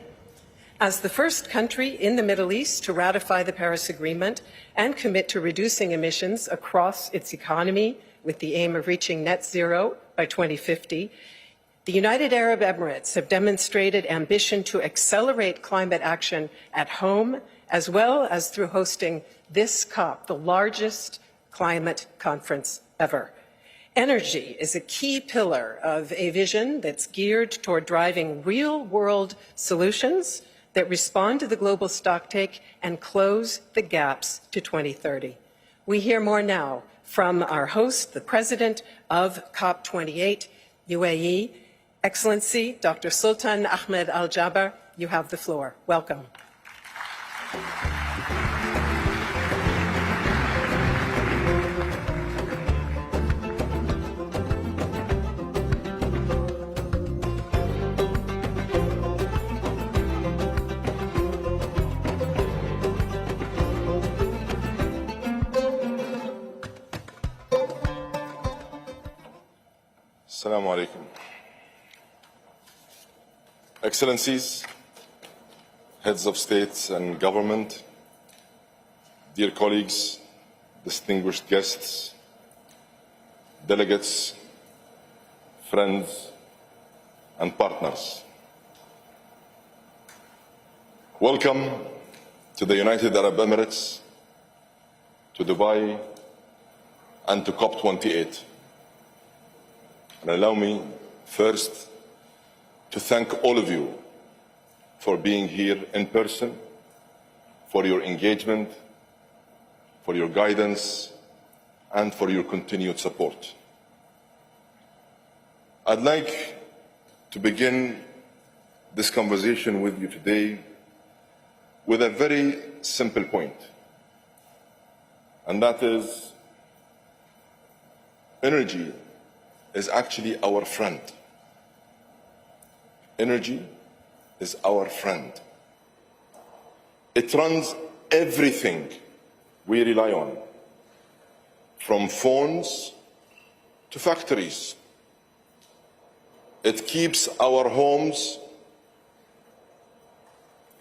As the first country in the Middle East to ratify the Paris Agreement and commit to reducing emissions across its economy with the aim of reaching net zero by 2050, the United Arab Emirates have demonstrated ambition to accelerate climate action at home, as well as through hosting this COP, the largest climate conference ever. Energy is a key pillar of a vision that's geared toward driving real-world solutions that respond to the global stocktake and close the gaps to 2030. We hear more now from our host, the president of COP28, UAE. Excellency, Dr. Sultan Ahmed Al Jaber, you have the floor. Welcome. Assalamu alaikum. Excellencies, heads of states and government, dear colleagues, distinguished guests, delegates, friends, and partners. Welcome to the United Arab Emirates, to Dubai, and to COP28. And allow me first to thank all of you for being here in person, for your engagement, for your guidance, and for your continued support. I'd like to begin this conversation with you today with a very simple point, and that is energy is actually our friend. Energy is our friend. It runs everything we rely on, from phones to factories. It keeps our homes,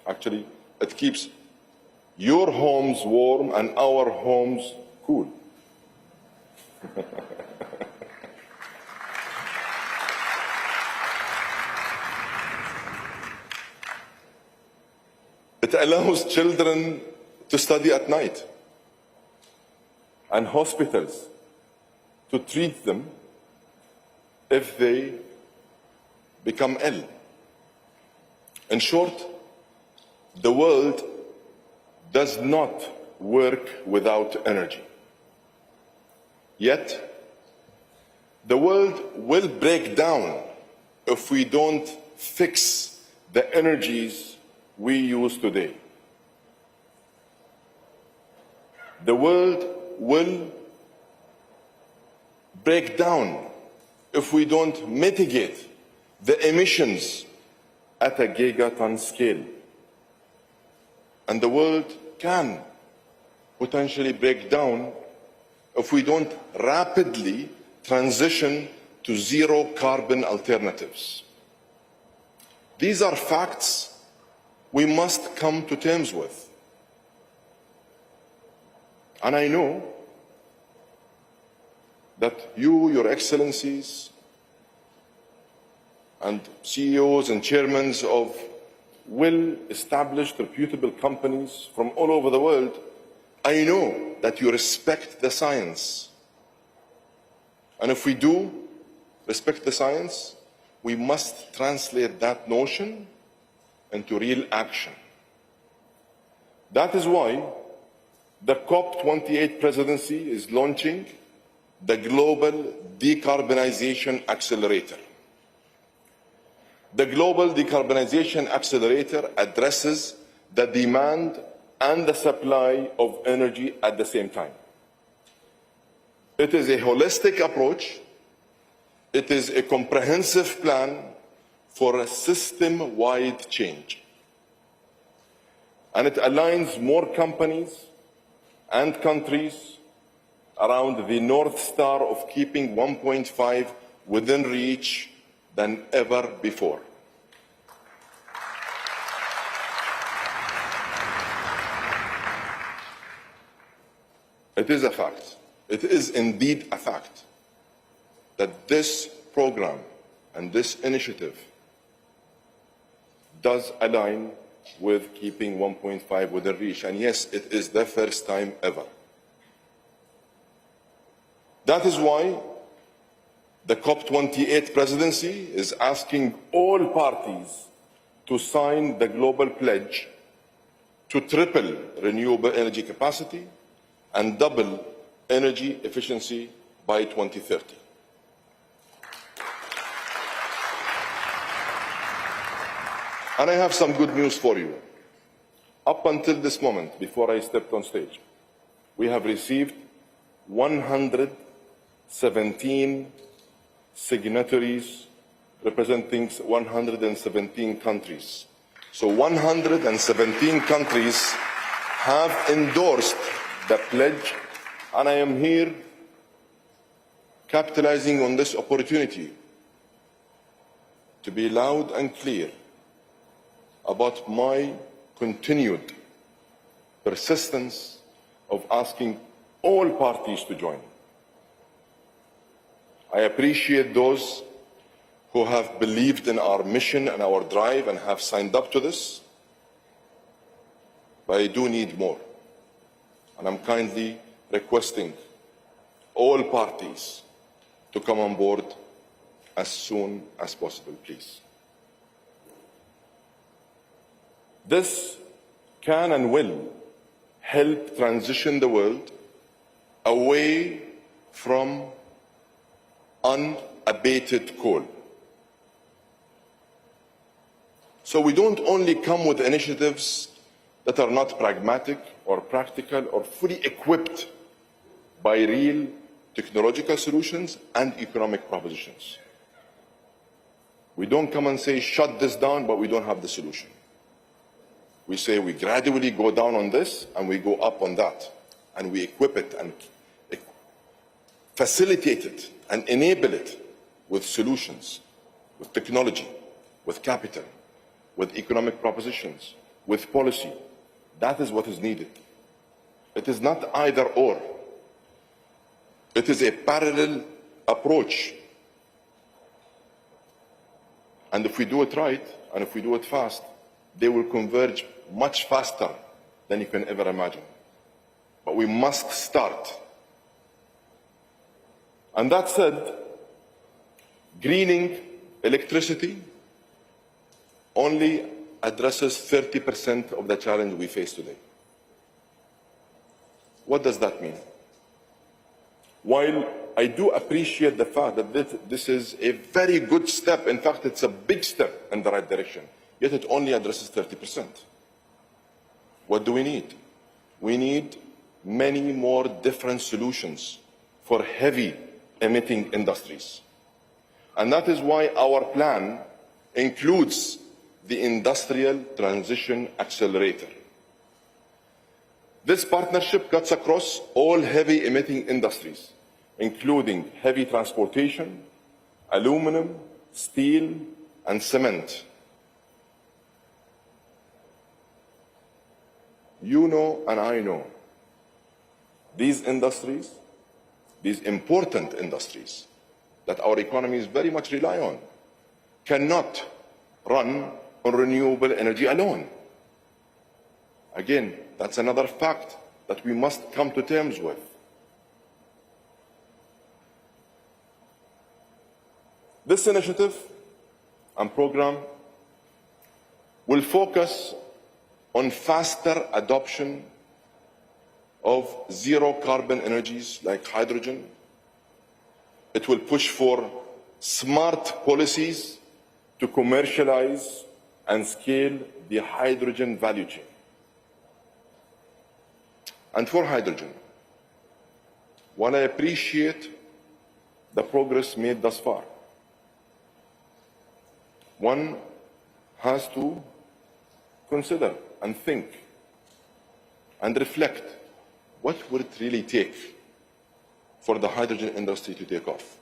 actually, it keeps your homes warm and our homes cool. It allows children to study at night and hospitals to treat them if they become ill. In short, the world does not work without energy. Yet, the world will break down if we don't fix the energies we use today. The world will break down if we don't mitigate the emissions at a gigaton scale. And the world can potentially break down if we don't rapidly transition to zero carbon alternatives. These are facts we must come to terms with. And I know that you, your excellencies, and CEOs and chairmen of well-established, reputable companies from all over the world, I know that you respect the science. And if we do respect the science, we must translate that notion into real action. That is why the COP28 presidency is launching the Global Decarbonization Accelerator. The Global Decarbonization Accelerator addresses the demand and the supply of energy at the same time. It is a holistic approach. It is a comprehensive plan for a system-wide change. And it aligns more companies and countries around the North Star of keeping 1.5 within reach than ever before. It is a fact. It is indeed a fact that this program and this initiative does align with keeping 1.5 within reach. And yes, it is the first time ever. That is why the COP28 presidency is asking all parties to sign the global pledge to triple renewable energy capacity and double energy efficiency by 2030. And I have some good news for you. Up until this moment, before I stepped on stage, we have received 117 signatories representing 117 countries. So 117 countries have endorsed the pledge, and I am here capitalizing on this opportunity to be loud and clear about my continued persistence of asking all parties to join. I appreciate those who have believed in our mission and our drive and have signed up to this, but I do need more. And I'm kindly requesting all parties to come on board as soon as possible, please. This can and will help transition the world away from unabated coal. So we don't only come with initiatives that are not pragmatic or practical or fully equipped by real technological solutions and economic propositions. We don't come and say, shut this down, but we don't have the solution. We say we gradually go down on this and we go up on that, and we equip it and facilitate it and enable it with solutions, with technology, with capital, with economic propositions, with policy. That is what is needed. It is not either or. It is a parallel approach. And if we do it right, and if we do it fast, they will converge much faster than you can ever imagine. But we must start. And that said, greening electricity only addresses 30% of the challenge we face today. What does that mean? While I do appreciate the fact that this is a very good step, in fact, it's a big step in the right direction, yet it only addresses 30%. What do we need? We need many more different solutions for heavy emitting industries. And that is why our plan includes the Industrial Transition Accelerator. This partnership cuts across all heavy emitting industries, including heavy transportation, aluminum, steel, and cement. You know and I know these industries, these important industries that our economies very much rely on, cannot run on renewable energy alone. Again, that's another fact that we must come to terms with. This initiative and program will focus on faster adoption of zero carbon energies like hydrogen. It will push for smart policies to commercialize and scale the hydrogen value chain. And for hydrogen, while I appreciate the progress made thus far, one has to consider and think and reflect, what would it really take for the hydrogen industry to take off?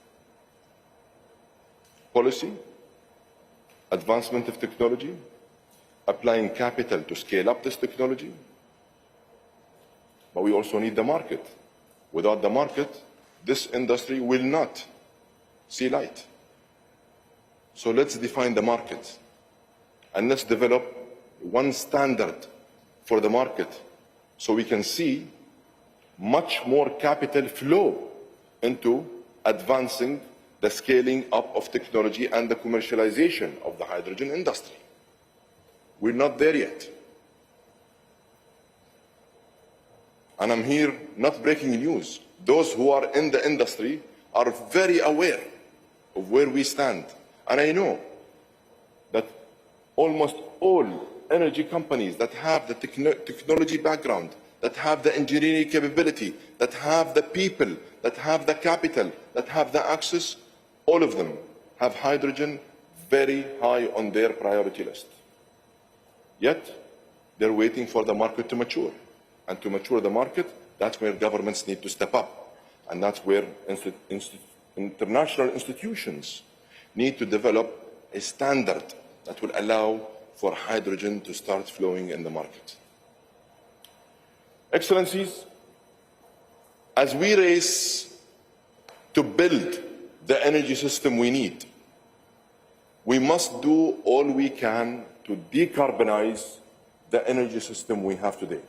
Policy, advancement of technology, applying capital to scale up this technology. But we also need the market. Without the market, this industry will not see light. So let's define the market, and let's develop one standard for the market so we can see much more capital flow into advancing the scaling up of technology and the commercialization of the hydrogen industry. We're not there yet. And I'm here not breaking news. Those who are in the industry are very aware of where we stand. And I know that almost all energy companies that have the technology background, that have the engineering capability, that have the people, that have the capital, that have the access, all of them have hydrogen very high on their priority list. Yet, they're waiting for the market to mature. And to mature the market, that's where governments need to step up. And that's where international institutions need to develop a standard that will allow for hydrogen to start flowing in the market. Excellencies, as we race to build the energy system we need, we must do all we can to decarbonize the energy system we have today.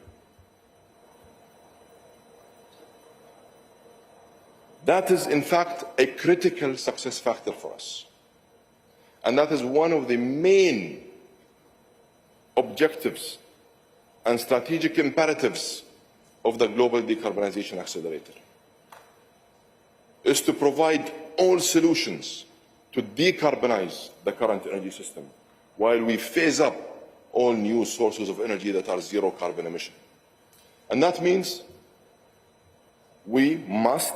That is, in fact, a critical success factor for us. And that is one of the main objectives and strategic imperatives of the Global Decarbonization Accelerator, is to provide all solutions to decarbonize the current energy system while we phase up all new sources of energy that are zero carbon emission. And that means we must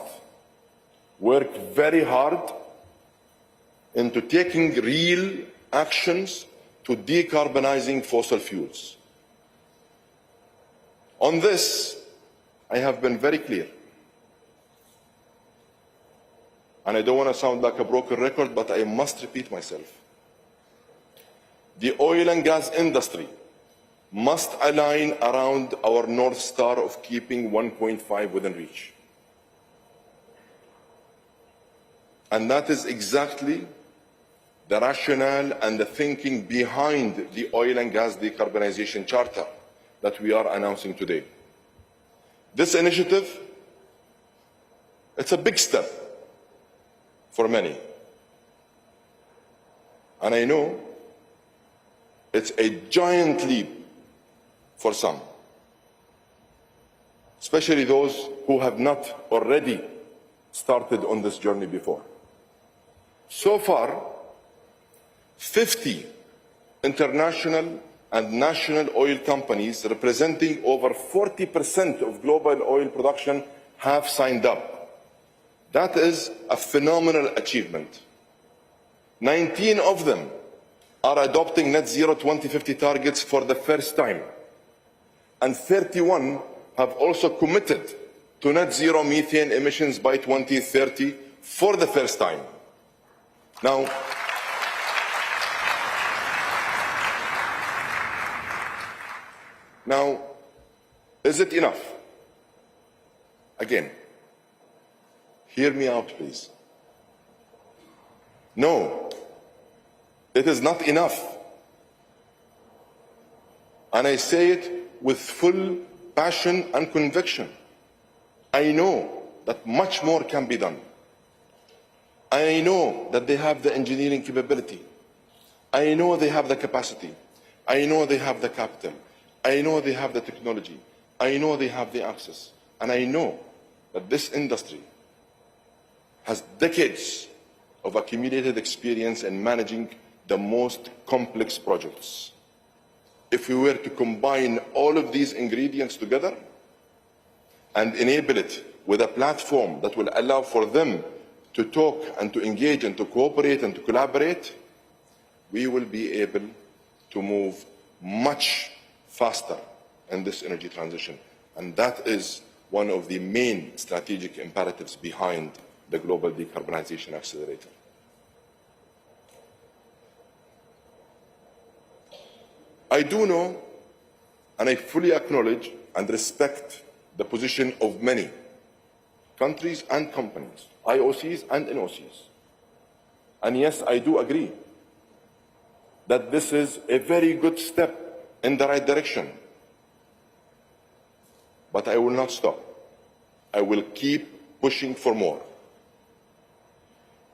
work very hard into taking real actions to decarbonizing fossil fuels. On this, I have been very clear. And I don't want to sound like a broken record, but I must repeat myself. The oil and gas industry must align around our North Star of keeping 1.5 within reach. And that is exactly the rationale and the thinking behind the Oil and Gas Decarbonization Charter that we are announcing today. This initiative, it's a big step for many. And I know it's a giant leap for some, especially those who have not already started on this journey before. So far, 50 international and national oil companies representing over 40% of global oil production have signed up. That is a phenomenal achievement. 19 of them are adopting net zero 2050 targets for the first time. And 31 have also committed to net zero methane emissions by 2030 for the first time. Now, is it enough? Again, hear me out, please. No, it is not enough. And I say it with full passion and conviction. I know that much more can be done. I know that they have the engineering capability. I know they have the capacity. I know they have the capital. I know they have the technology. I know they have the access. And I know that this industry has decades of accumulated experience in managing the most complex projects. If we were to combine all of these ingredients together and enable it with a platform that will allow for them to talk and to engage and to cooperate and to collaborate, we will be able to move much faster in this energy transition. And that is one of the main strategic imperatives behind the Global Decarbonization Accelerator. I do know, and I fully acknowledge and respect the position of many countries and companies, IOCs and NOCs. And yes, I do agree that this is a very good step in the right direction. But I will not stop. I will keep pushing for more.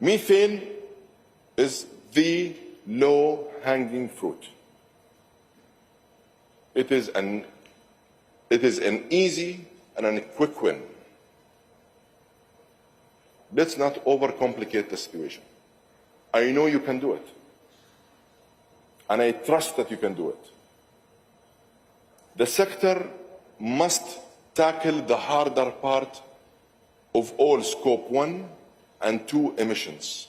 Methane is the low-hanging fruit. It is an easy and a quick win. Let's not overcomplicate the situation. I know you can do it. And I trust that you can do it. The sector must tackle the harder part of all Scope 1 and 2 emissions.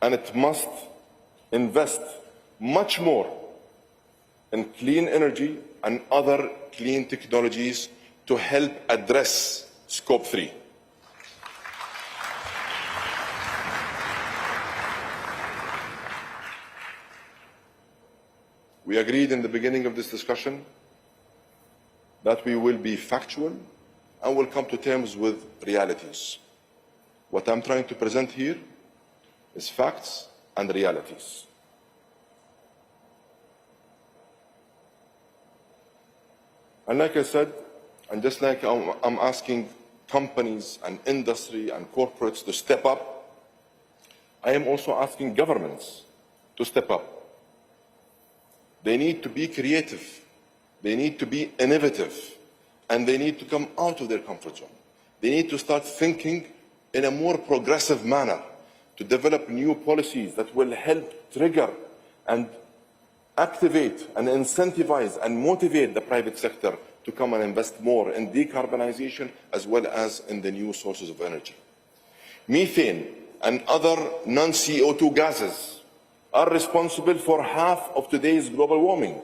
And it must invest much more in clean energy and other clean technologies to help address Scope 3. We agreed in the beginning of this discussion that we will be factual and will come to terms with realities. What I'm trying to present here is facts and realities. And like I said, and just like I'm asking companies and industry and corporates to step up, I am also asking governments to step up. They need to be creative, they need to be innovative, and they need to come out of their comfort zone. They need to start thinking in a more progressive manner to develop new policies that will help trigger and activate and incentivize and motivate the private sector to come and invest more in decarbonization as well as in the new sources of energy. Methane and other non-CO2 gases are responsible for half of today's global warming.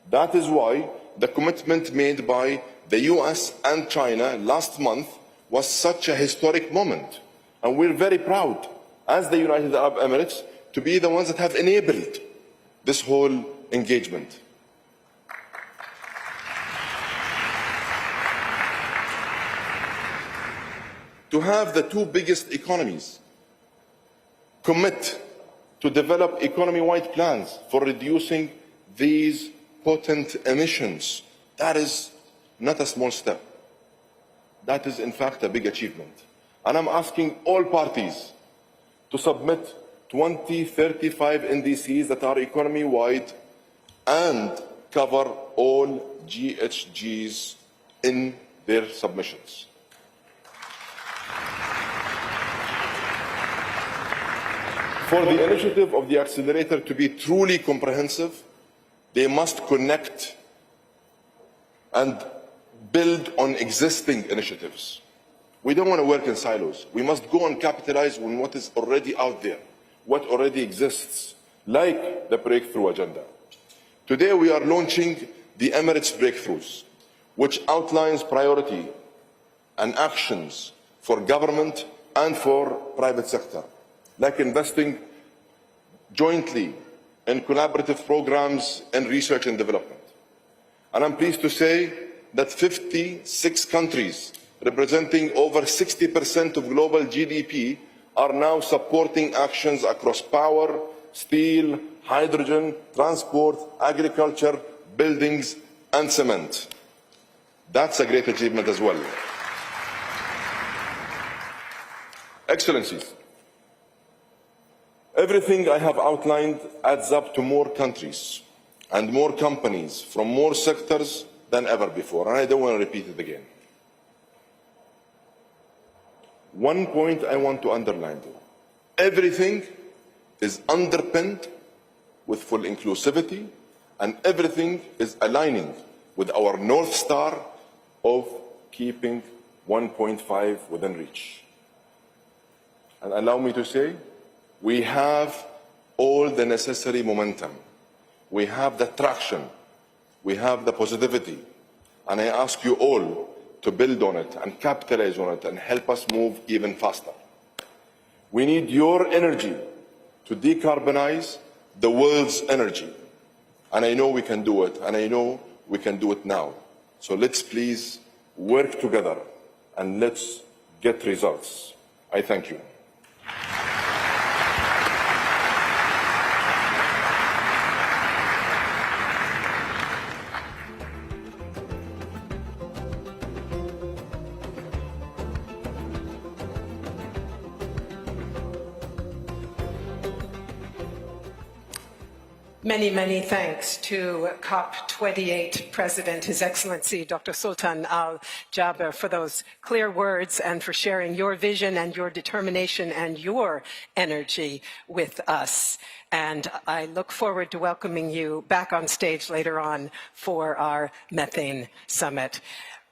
That is why the commitment made by the US and China last month was such a historic moment. And we're very proud, as the United Arab Emirates, to be the ones that have enabled this whole engagement. To have the two biggest economies commit to develop economy-wide plans for reducing these potent emissions, that is not a small step. That is, in fact, a big achievement. And I'm asking all parties to submit 2035 NDCs that are economy-wide and cover all GHGs in their submissions. For the initiative of the accelerator to be truly comprehensive, they must connect and build on existing initiatives. We don't want to work in silos. We must go and capitalize on what is already out there, what already exists, like the Breakthrough Agenda. Today we are launching the Emirates Breakthroughs, which outlines priority and actions for government and for private sector, like investing jointly in collaborative programs in research and development. And I'm pleased to say that 56 countries representing over 60% of global GDP are now supporting actions across power, steel, hydrogen, transport, agriculture, buildings, and cement. That's a great achievement as well. Excellencies, everything I have outlined adds up to more countries and more companies from more sectors than ever before, and I don't want to repeat it again. One point I want to underline though. Everything is underpinned with full inclusivity, and everything is aligning with our North Star of keeping 1.5 within reach. And allow me to say, we have all the necessary momentum. We have the traction. We have the positivity. And I ask you all to build on it and capitalize on it and help us move even faster. We need your energy to decarbonize the world's energy. And I know we can do it, and I know we can do it now. So let's please work together and let's get results. I thank you. Many, many thanks to COP28 President, His Excellency Dr. Sultan Al Jaber, for those clear words and for sharing your vision and your determination and your energy with us. And I look forward to welcoming you back on stage later on for our Methane Summit.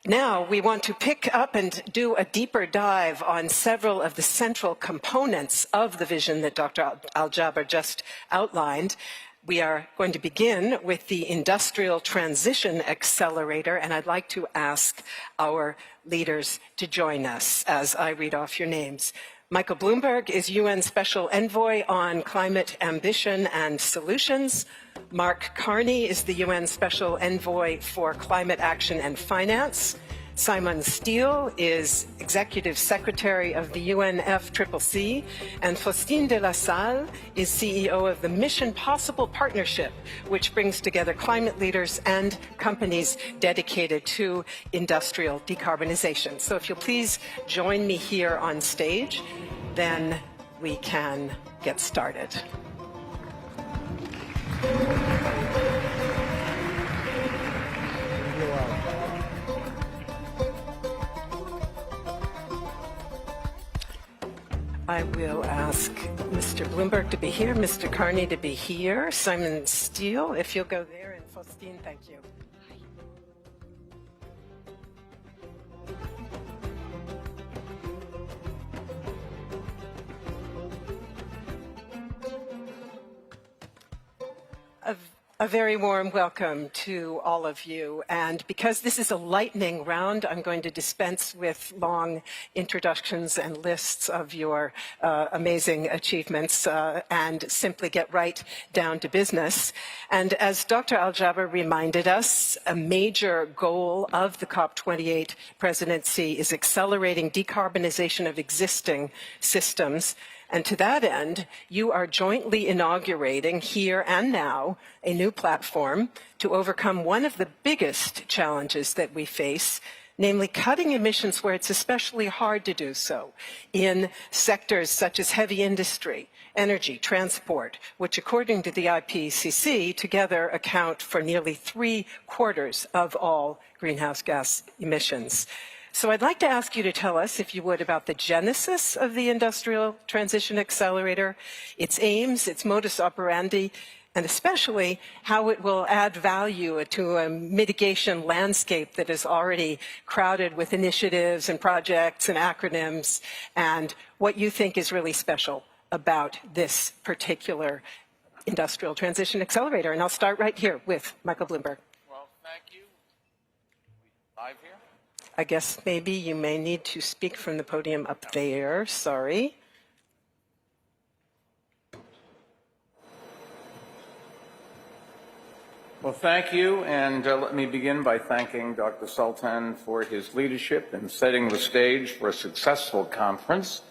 Now, we want to pick up and do a deeper dive on several of the central components of the vision that Dr. Al Jaber just outlined. We are going to begin with the Industrial Transition Accelerator, and I'd like to ask our leaders to join us as I read off your names. Michael Bloomberg is UN Special Envoy on Climate Ambition and Solutions. Mark Carney is the UN Special Envoy for Climate Action and Finance. Simon Steele is Executive Secretary of the UNFCCC, and Faustine de la Salle is CEO of the Mission Possible Partnership, which brings together climate leaders and companies dedicated to industrial decarbonization. So if you'll please join me here on stage, then we can get started. I will ask Mr. Bloomberg to be here, Mr. Carney to be here, Simon Steele, if you'll go there, and Faustine, thank you. A very warm welcome to all of you. And because this is a lightning round, I'm going to dispense with long introductions and lists of your amazing achievements and simply get right down to business. And as Dr. Al-Jaber reminded us, a major goal of the COP28 presidency is accelerating decarbonization of existing systems. And to that end, you are jointly inaugurating here and now a new platform to overcome one of the biggest challenges that we face, namely cutting emissions where it's especially hard to do so in sectors such as heavy industry, energy, transport, which according to the IPCC together account for nearly 3/4 of all greenhouse gas emissions. So I'd like to ask you to tell us, if you would, about the genesis of the Industrial Transition Accelerator, its aims, its modus operandi, and especially how it will add value to a mitigation landscape that is already crowded with initiatives and projects and acronyms, and what you think is really special about this particular Industrial Transition Accelerator. And I'll start right here with Michael Bloomberg. Well, thank you. Live here? I guess maybe you may need to speak from the podium up there. Sorry. Well, thank you, and let me begin by thanking Dr. Sultan for his leadership in setting the stage for a successful conference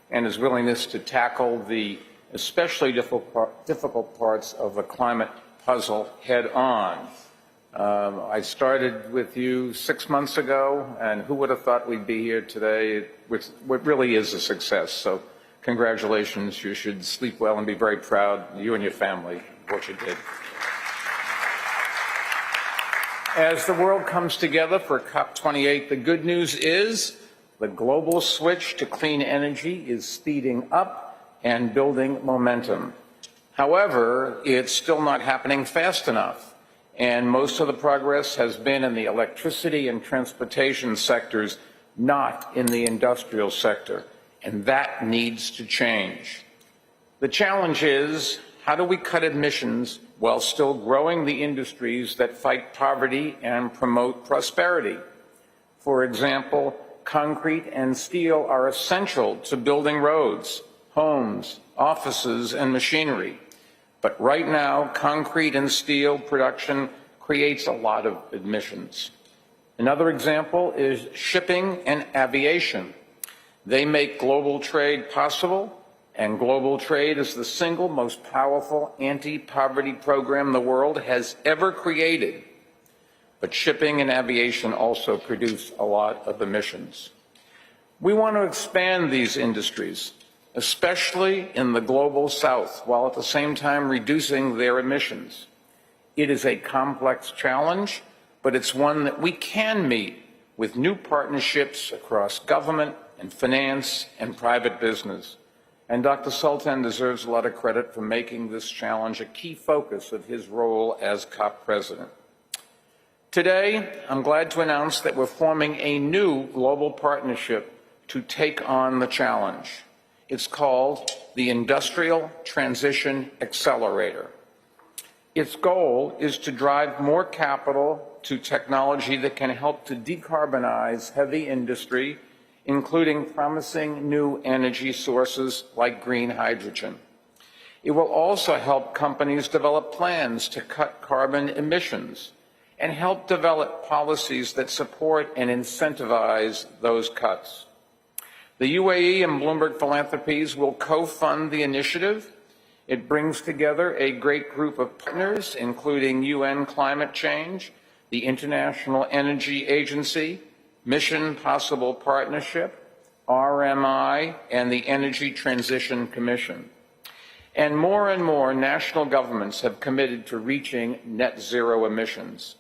and his willingness to tackle the especially difficult parts of the climate puzzle head on. I started with you 6 months ago, and who would have thought we'd be here today? What really is a success. So congratulations. You should sleep well and be very proud, you and your family, of what you did. As the world comes together for COP28, the good news is the global switch to clean energy is speeding up and building momentum. However, it's still not happening fast enough. And most of the progress has been in the electricity and transportation sectors, not in the industrial sector, and that needs to change. The challenge is, how do we cut emissions while still growing the industries that fight poverty and promote prosperity? For example, concrete and steel are essential to building roads, homes, offices, and machinery. But right now, concrete and steel production creates a lot of emissions. Another example is shipping and aviation. They make global trade possible, and global trade is the single most powerful anti-poverty program the world has ever created. But shipping and aviation also produce a lot of emissions. We want to expand these industries, especially in the global south, while at the same time reducing their emissions. It is a complex challenge, but it's one that we can meet with new partnerships across government and finance and private business. And Dr. Sultan deserves a lot of credit for making this challenge a key focus of his role as COP president. Today, I'm glad to announce that we're forming a new global partnership to take on the challenge. It's called the Industrial Transition Accelerator. Its goal is to drive more capital to technology that can help to decarbonize heavy industry including promising new energy sources like green hydrogen. It will also help companies develop plans to cut carbon emissions and help develop policies that support and incentivize those cuts. The UAE and Bloomberg Philanthropies will co-fund the initiative. It brings together a great group of partners, including UN Climate Change, the International Energy Agency, Mission Possible Partnership, RMI, and the Energy Transition Commission. And more national governments have committed to reaching net zero emissions.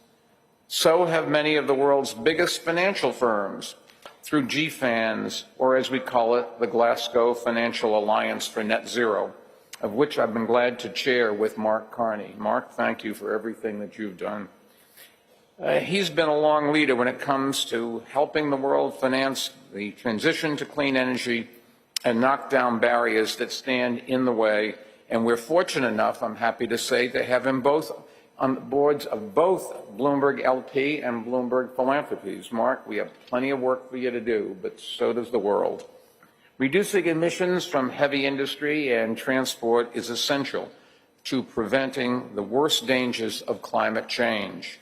So have many of the world's biggest financial firms through GFANZ, or as we call it, the Glasgow Financial Alliance for Net Zero, of which I've been glad to chair with Mark Carney. Mark, thank you for everything that you've done. He's been a long leader when it comes to helping the world finance the transition to clean energy and knock down barriers that stand in the way. And we're fortunate enough, I'm happy to say, to have him both on the boards of both Bloomberg LP and Bloomberg Philanthropies. Mark, we have plenty of work for you to do, but so does the world. Reducing emissions from heavy industry and transport is essential to preventing the worst dangers of climate change.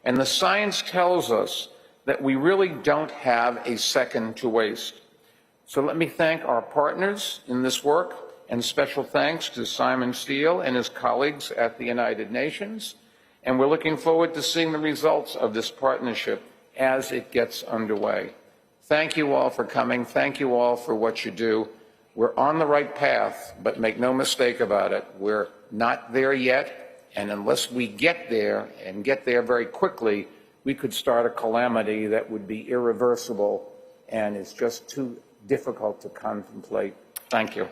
And the science tells us that we really don't have a second to waste. So let me thank our partners in this work, and special thanks to Simon Steele and his colleagues at the United Nations. And we're looking forward to seeing the results of this partnership as it gets underway. Thank you all for coming. Thank you all for what you do. We're on the right path, but make no mistake about it, we're not there yet. And unless we get there, and get there very quickly, we could start a calamity that would be irreversible and is just too difficult to contemplate. Thank you.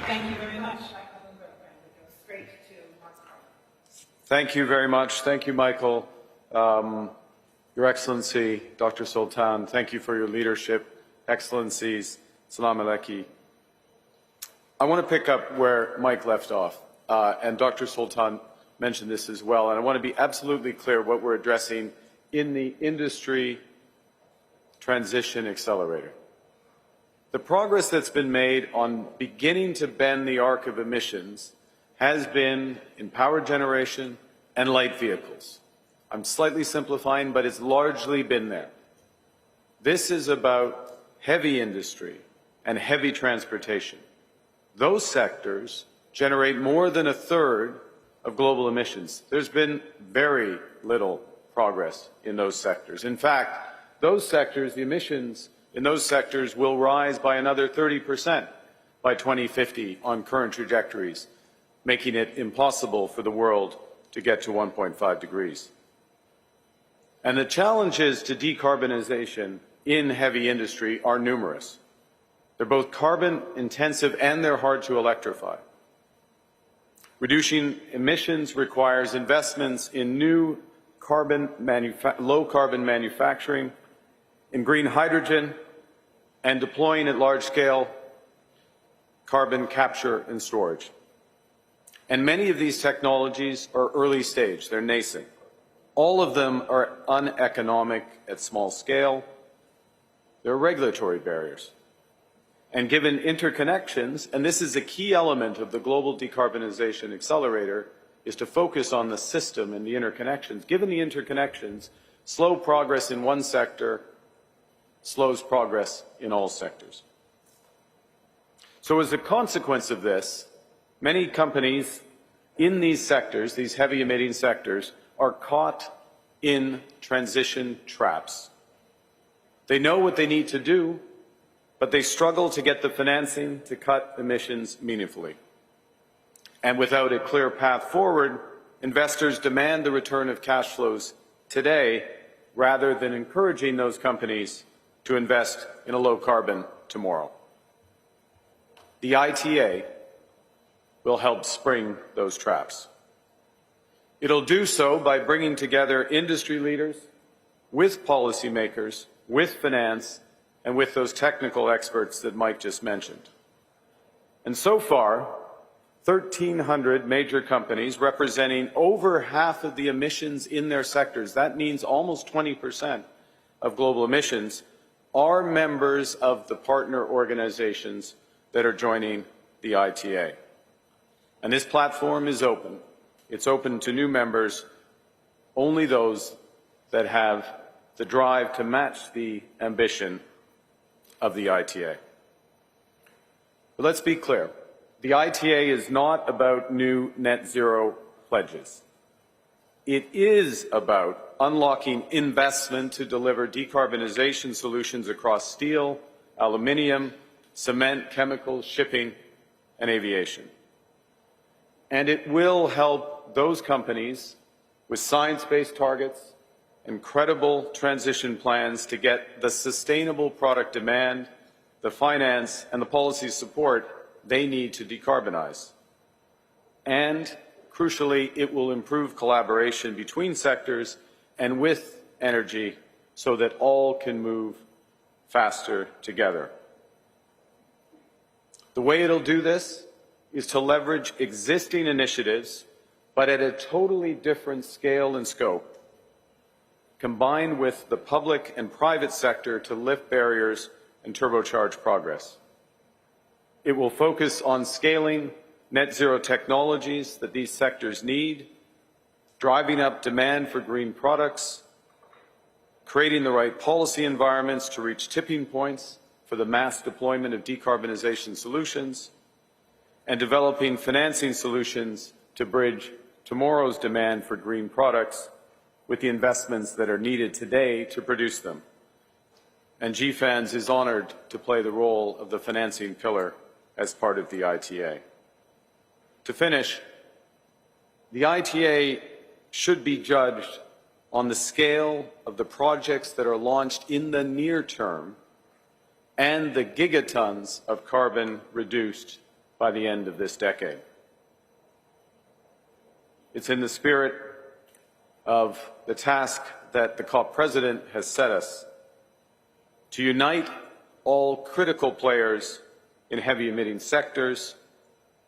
Thank you very much. Straight to Mark. Thank you very much. Thank you, Michael. Your Excellency, Dr. Sultan, thank you for your leadership. Excellencies, Salam Alaikum. I want to pick up where Mike left off, and Dr. Sultan mentioned this as well, and I want to be absolutely clear what we're addressing in the Industry Transition Accelerator. The progress that's been made on beginning to bend the arc of emissions has been in power generation and light vehicles. I'm slightly simplifying, but it's largely been there. This is about heavy industry and heavy transportation. Those sectors generate more than a third of global emissions. There's been very little progress in those sectors. In fact, those sectors, the emissions in those sectors will rise by another 30% by 2050 on current trajectories, making it impossible for the world to get to 1.5 degrees. And the challenges to decarbonization in heavy industry are numerous. They're both carbon intensive and they're hard to electrify. Reducing emissions requires investments in new low carbon manufacturing, in green hydrogen, and deploying at large scale carbon capture and storage. And many of these technologies are early stage, they're nascent. All of them are uneconomic at small scale. There are regulatory barriers. And given interconnections, and this is a key element of the Global Decarbonization Accelerator, is to focus on the system and the interconnections. Given the interconnections, slow progress in one sector slows progress in all sectors. So as a consequence of this, many companies in these sectors, these heavy emitting sectors, are caught in transition traps. They know what they need to do, but they struggle to get the financing to cut emissions meaningfully. And without a clear path forward, investors demand the return of cash flows today rather than encouraging those companies to invest in a low-carbon tomorrow. The ITA will help spring those traps. It'll do so by bringing together industry leaders with policymakers, with finance, and with those technical experts that Mike just mentioned. And so far, 1,300 major companies representing over half of the emissions in their sectors, that means almost 20% of global emissions, are members of the partner organizations that are joining the ITA. And this platform is open. It's open to new members, only those that have the drive to match the ambition of the ITA. But let's be clear. The ITA is not about new net zero pledges. It is about unlocking investment to deliver decarbonization solutions across steel, aluminium, cement, chemicals, shipping, and aviation. And it will help those companies with science-based targets and credible transition plans to get the sustainable product demand, the finance, and the policy support they need to decarbonize. And, crucially, it will improve collaboration between sectors and with energy so that all can move faster together. The way it'll do this is to leverage existing initiatives, but at a totally different scale and scope, combined with the public and private sector to lift barriers and turbocharge progress. It will focus on scaling net zero technologies that these sectors need, driving up demand for green products, creating the right policy environments to reach tipping points for the mass deployment of decarbonization solutions, and developing financing solutions to bridge tomorrow's demand for green products with the investments that are needed today to produce them. And GFANZ is honored to play the role of the financing pillar as part of the ITA. To finish, the ITA should be judged on the scale of the projects that are launched in the near term and the gigatons of carbon reduced by the end of this decade. It's in the spirit of the task that the COP President has set us to unite all critical players in heavy emitting sectors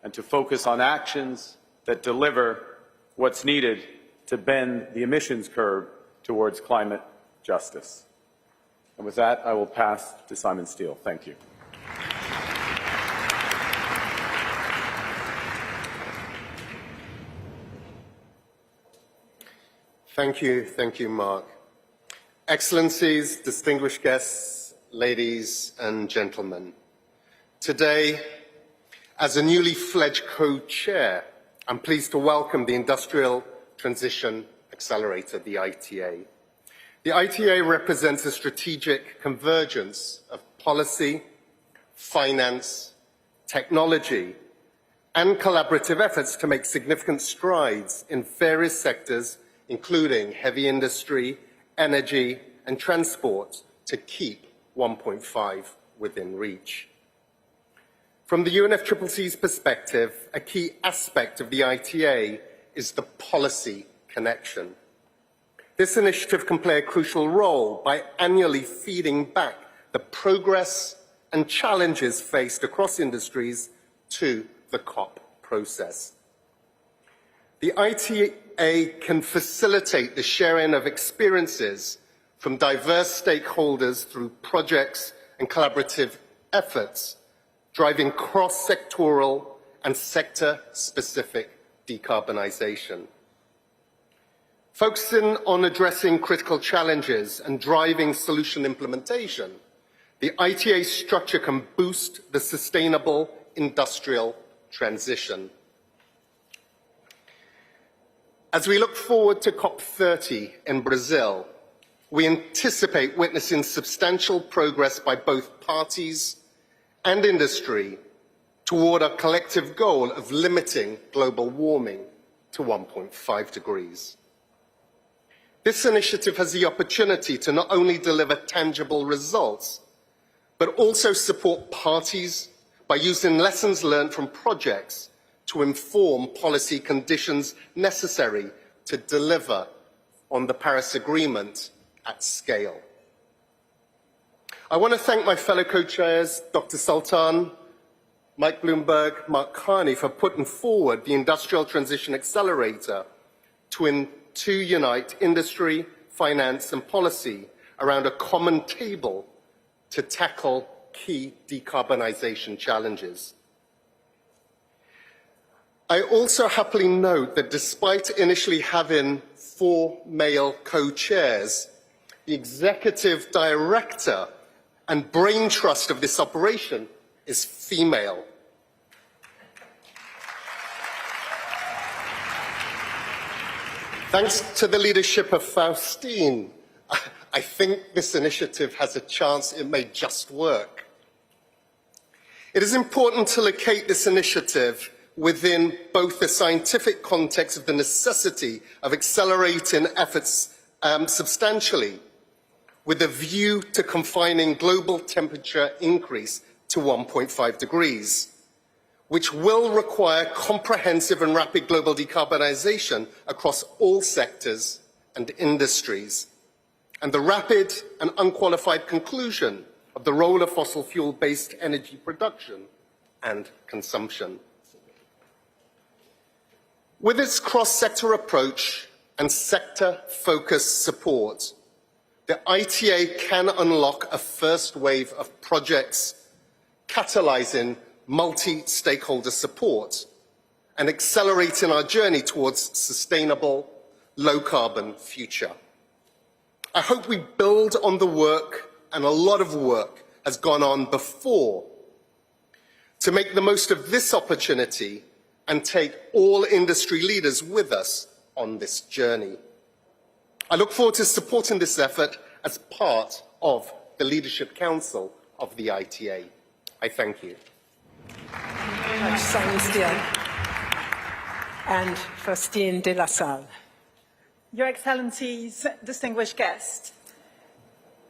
and to focus on actions that deliver what's needed to bend the emissions curve towards climate justice. And with that, I will pass to Simon Steele. Thank you. Thank you, Mark. Excellencies, distinguished guests, ladies and gentlemen. Today, as a newly fledged co-chair, I'm pleased to welcome the Industrial Transition Accelerator, the ITA. The ITA represents a strategic convergence of policy, finance, technology, and collaborative efforts to make significant strides in various sectors, including heavy industry, energy, and transport, to keep 1.5 within reach. From the UNFCCC's perspective, a key aspect of the ITA is the policy connection. This initiative can play a crucial role by annually feeding back the progress and challenges faced across industries to the COP process. The ITA can facilitate the sharing of experiences from diverse stakeholders through projects and collaborative efforts, driving cross-sectoral and sector-specific decarbonization. Focusing on addressing critical challenges and driving solution implementation, the ITA structure can boost the sustainable industrial transition. As we look forward to COP30 in Brazil, we anticipate witnessing substantial progress by both parties and industry toward our collective goal of limiting global warming to 1.5 degrees. This initiative has the opportunity to not only deliver tangible results, but also support parties by using lessons learned from projects to inform policy conditions necessary to deliver on the Paris Agreement at scale. I want to thank my fellow co-chairs, Dr. Sultan, Mike Bloomberg, Mark Carney, for putting forward the Industrial Transition Accelerator to unite industry, finance and policy around a common table to tackle key decarbonisation challenges. I also happily note that despite initially having 4 male co-chairs, the executive director and brain trust of this operation is female. Thanks to the leadership of Faustine, I think this initiative has a chance it may just work. It is important to locate this initiative within both the scientific context of the necessity of accelerating efforts substantially, with a view to confining global temperature increase to 1.5 degrees, which will require comprehensive and rapid global decarbonisation across all sectors and industries, and the rapid and unqualified conclusion of the role of fossil fuel-based energy production and consumption. With its cross-sector approach and sector-focused support, the ITA can unlock a first wave of projects catalysing multi-stakeholder support and accelerating our journey towards sustainable, low-carbon future. I hope we build on the work, and a lot of work has gone on before, to make the most of this opportunity and take all industry leaders with us on this journey. I look forward to supporting this effort as part of the Leadership Council of the ITA. I thank you. Very much, Simon Steele. And Faustine de la Salle. Your Excellencies, distinguished guests,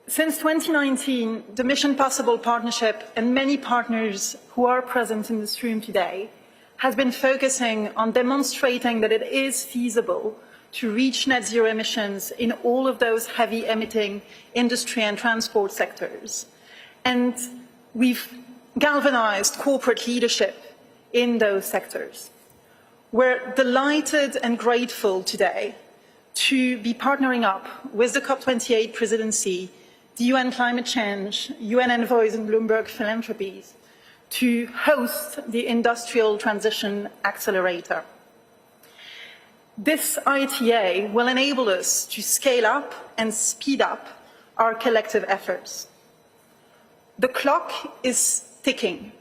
since 2019, the Mission Possible Partnership and many partners who are present in this room today has been focusing on demonstrating that it is feasible to reach net zero emissions in all of those heavy emitting industry and transport sectors. And we've galvanized corporate leadership in those sectors. We're delighted and grateful today to be partnering up with the COP28 presidency, the UN Climate Change, UN Envoys and Bloomberg Philanthropies to host the Industrial Transition Accelerator. This ITA will enable us to scale up and speed up our collective efforts. The clock is ticking.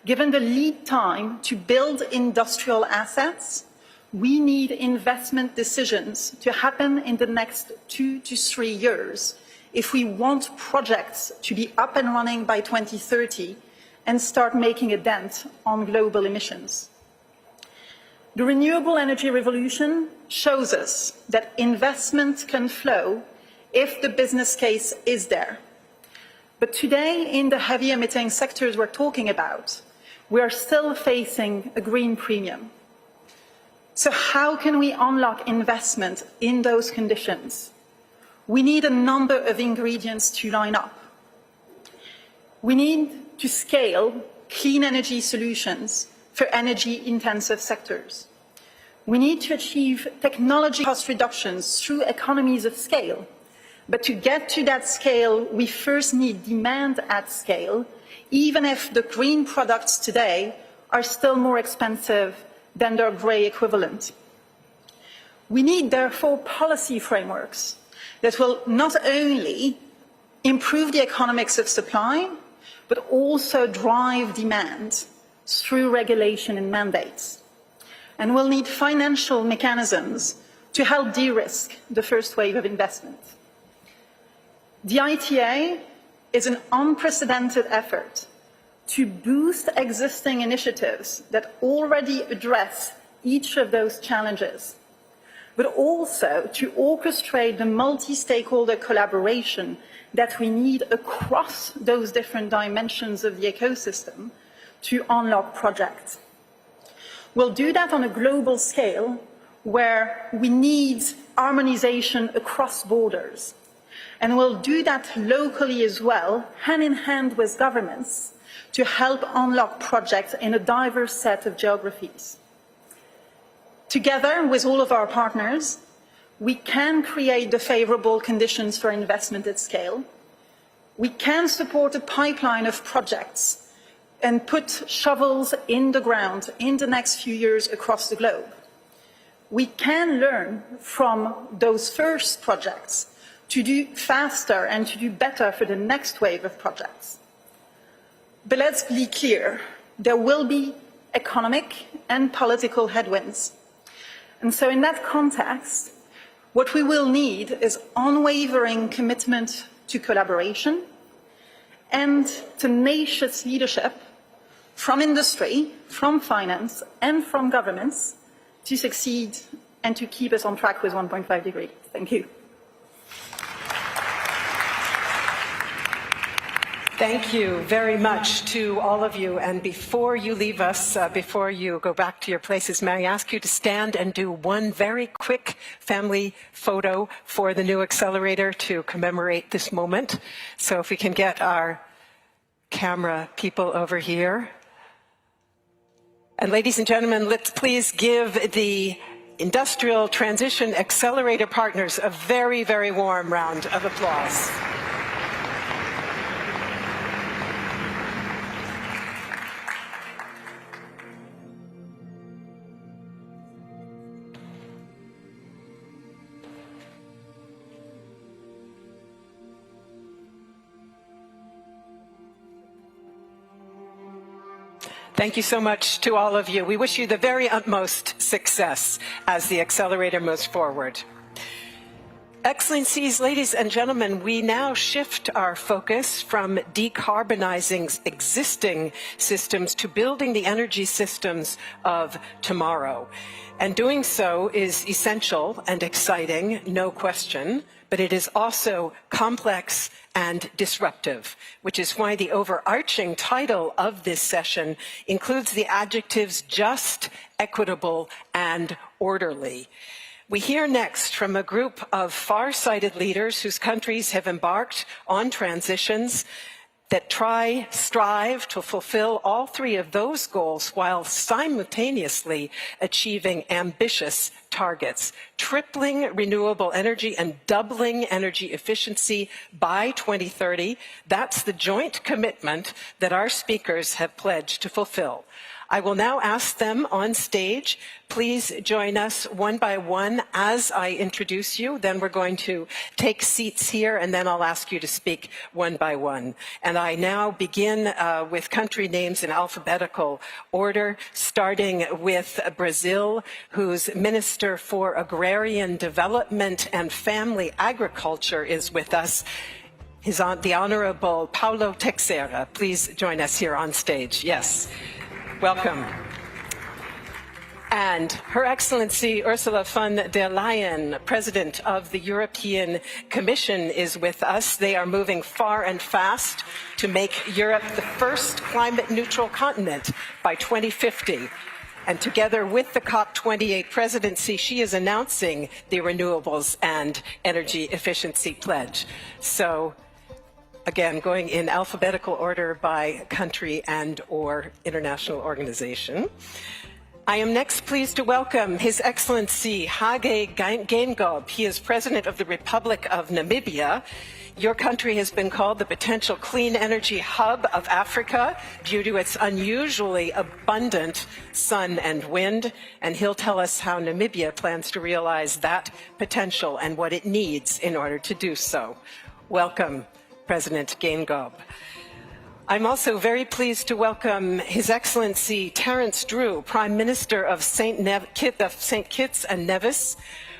Given the lead time to build industrial assets, we need investment decisions to happen in the next 2 to 3 years if we want projects to be up and running by 2030 and start making a dent on global emissions. The renewable energy revolution shows us that investment can flow if the business case is there. But today, in the heavy emitting sectors we're talking about, we are still facing a green premium. So how can we unlock investment in those conditions? We need a number of ingredients to line up. We need to scale clean energy solutions for energy-intensive sectors. We need to achieve technology cost reductions through economies of scale. But to get to that scale, we first need demand at scale, even if the green products today are still more expensive than their grey equivalent. We need, therefore, policy frameworks that will not only improve the economics of supply, but also drive demand through regulation and mandates. And we'll need financial mechanisms to help de-risk the first wave of investment. The ITA is an unprecedented effort to boost existing initiatives that already address each of those challenges, but also to orchestrate the multi-stakeholder collaboration that we need across those different dimensions of the ecosystem to unlock projects. We'll do that on a global scale where we need harmonization across borders. And we'll do that locally as well, hand in hand with governments, to help unlock projects in a diverse set of geographies. Together with all of our partners, we can create the favorable conditions for investment at scale. We can support a pipeline of projects and put shovels in the ground in the next few years across the globe. We can learn from those first projects to do faster and to do better for the next wave of projects. But let's be clear, there will be economic and political headwinds. And so in that context, what we will need is unwavering commitment to collaboration and tenacious leadership from industry, from finance, and from governments to succeed and to keep us on track with 1.5 degrees. Thank you. Thank you very much to all of you. And before you leave us, before you go back to your places, may I ask you to stand and do one very quick family photo for the new accelerator to commemorate this moment. So if we can get our camera people over here. And ladies and gentlemen, let's please give the Industrial Transition Accelerator partners a very, very warm round of applause. Thank you so much to all of you. We wish you the very utmost success as the accelerator moves forward. Excellencies, ladies and gentlemen, we now shift our focus from decarbonizing existing systems to building the energy systems of tomorrow. And doing so is essential and exciting, no question, but it is also complex and disruptive, which is why the overarching title of this session includes the adjectives just, equitable, and orderly. We hear next from a group of far-sighted leaders whose countries have embarked on transitions that strive to fulfill all three of those goals while simultaneously achieving ambitious targets, tripling renewable energy and doubling energy efficiency by 2030. That's the joint commitment that our speakers have pledged to fulfill. I will now ask them on stage. Please join us one by one as I introduce you. Then we're going to take seats here, and then I'll ask you to speak one by one. And I now begin with country names in alphabetical order, starting with Brazil, whose Minister for Agrarian Development and Family Agriculture is with us. The Honorable Paulo Teixeira. Please join us here on stage. Yes. Welcome. And Her Excellency Ursula von der Leyen, President of the European Commission, is with us. They are moving far and fast to make Europe the first climate-neutral continent by 2050. And together with the COP28 presidency, she is announcing the Renewables and Energy Efficiency Pledge. So, again, going in alphabetical order by country and or international organization. I am next pleased to welcome His Excellency Hage Geingob. He is President of the Republic of Namibia. Your country has been called the potential clean energy hub of Africa due to its unusually abundant sun and wind, and he'll tell us how Namibia plans to realize that potential and what it needs in order to do so. Welcome, President Geingob. I'm also very pleased to welcome His Excellency Terence Drew, Prime Minister of St. Kitts and Nevis,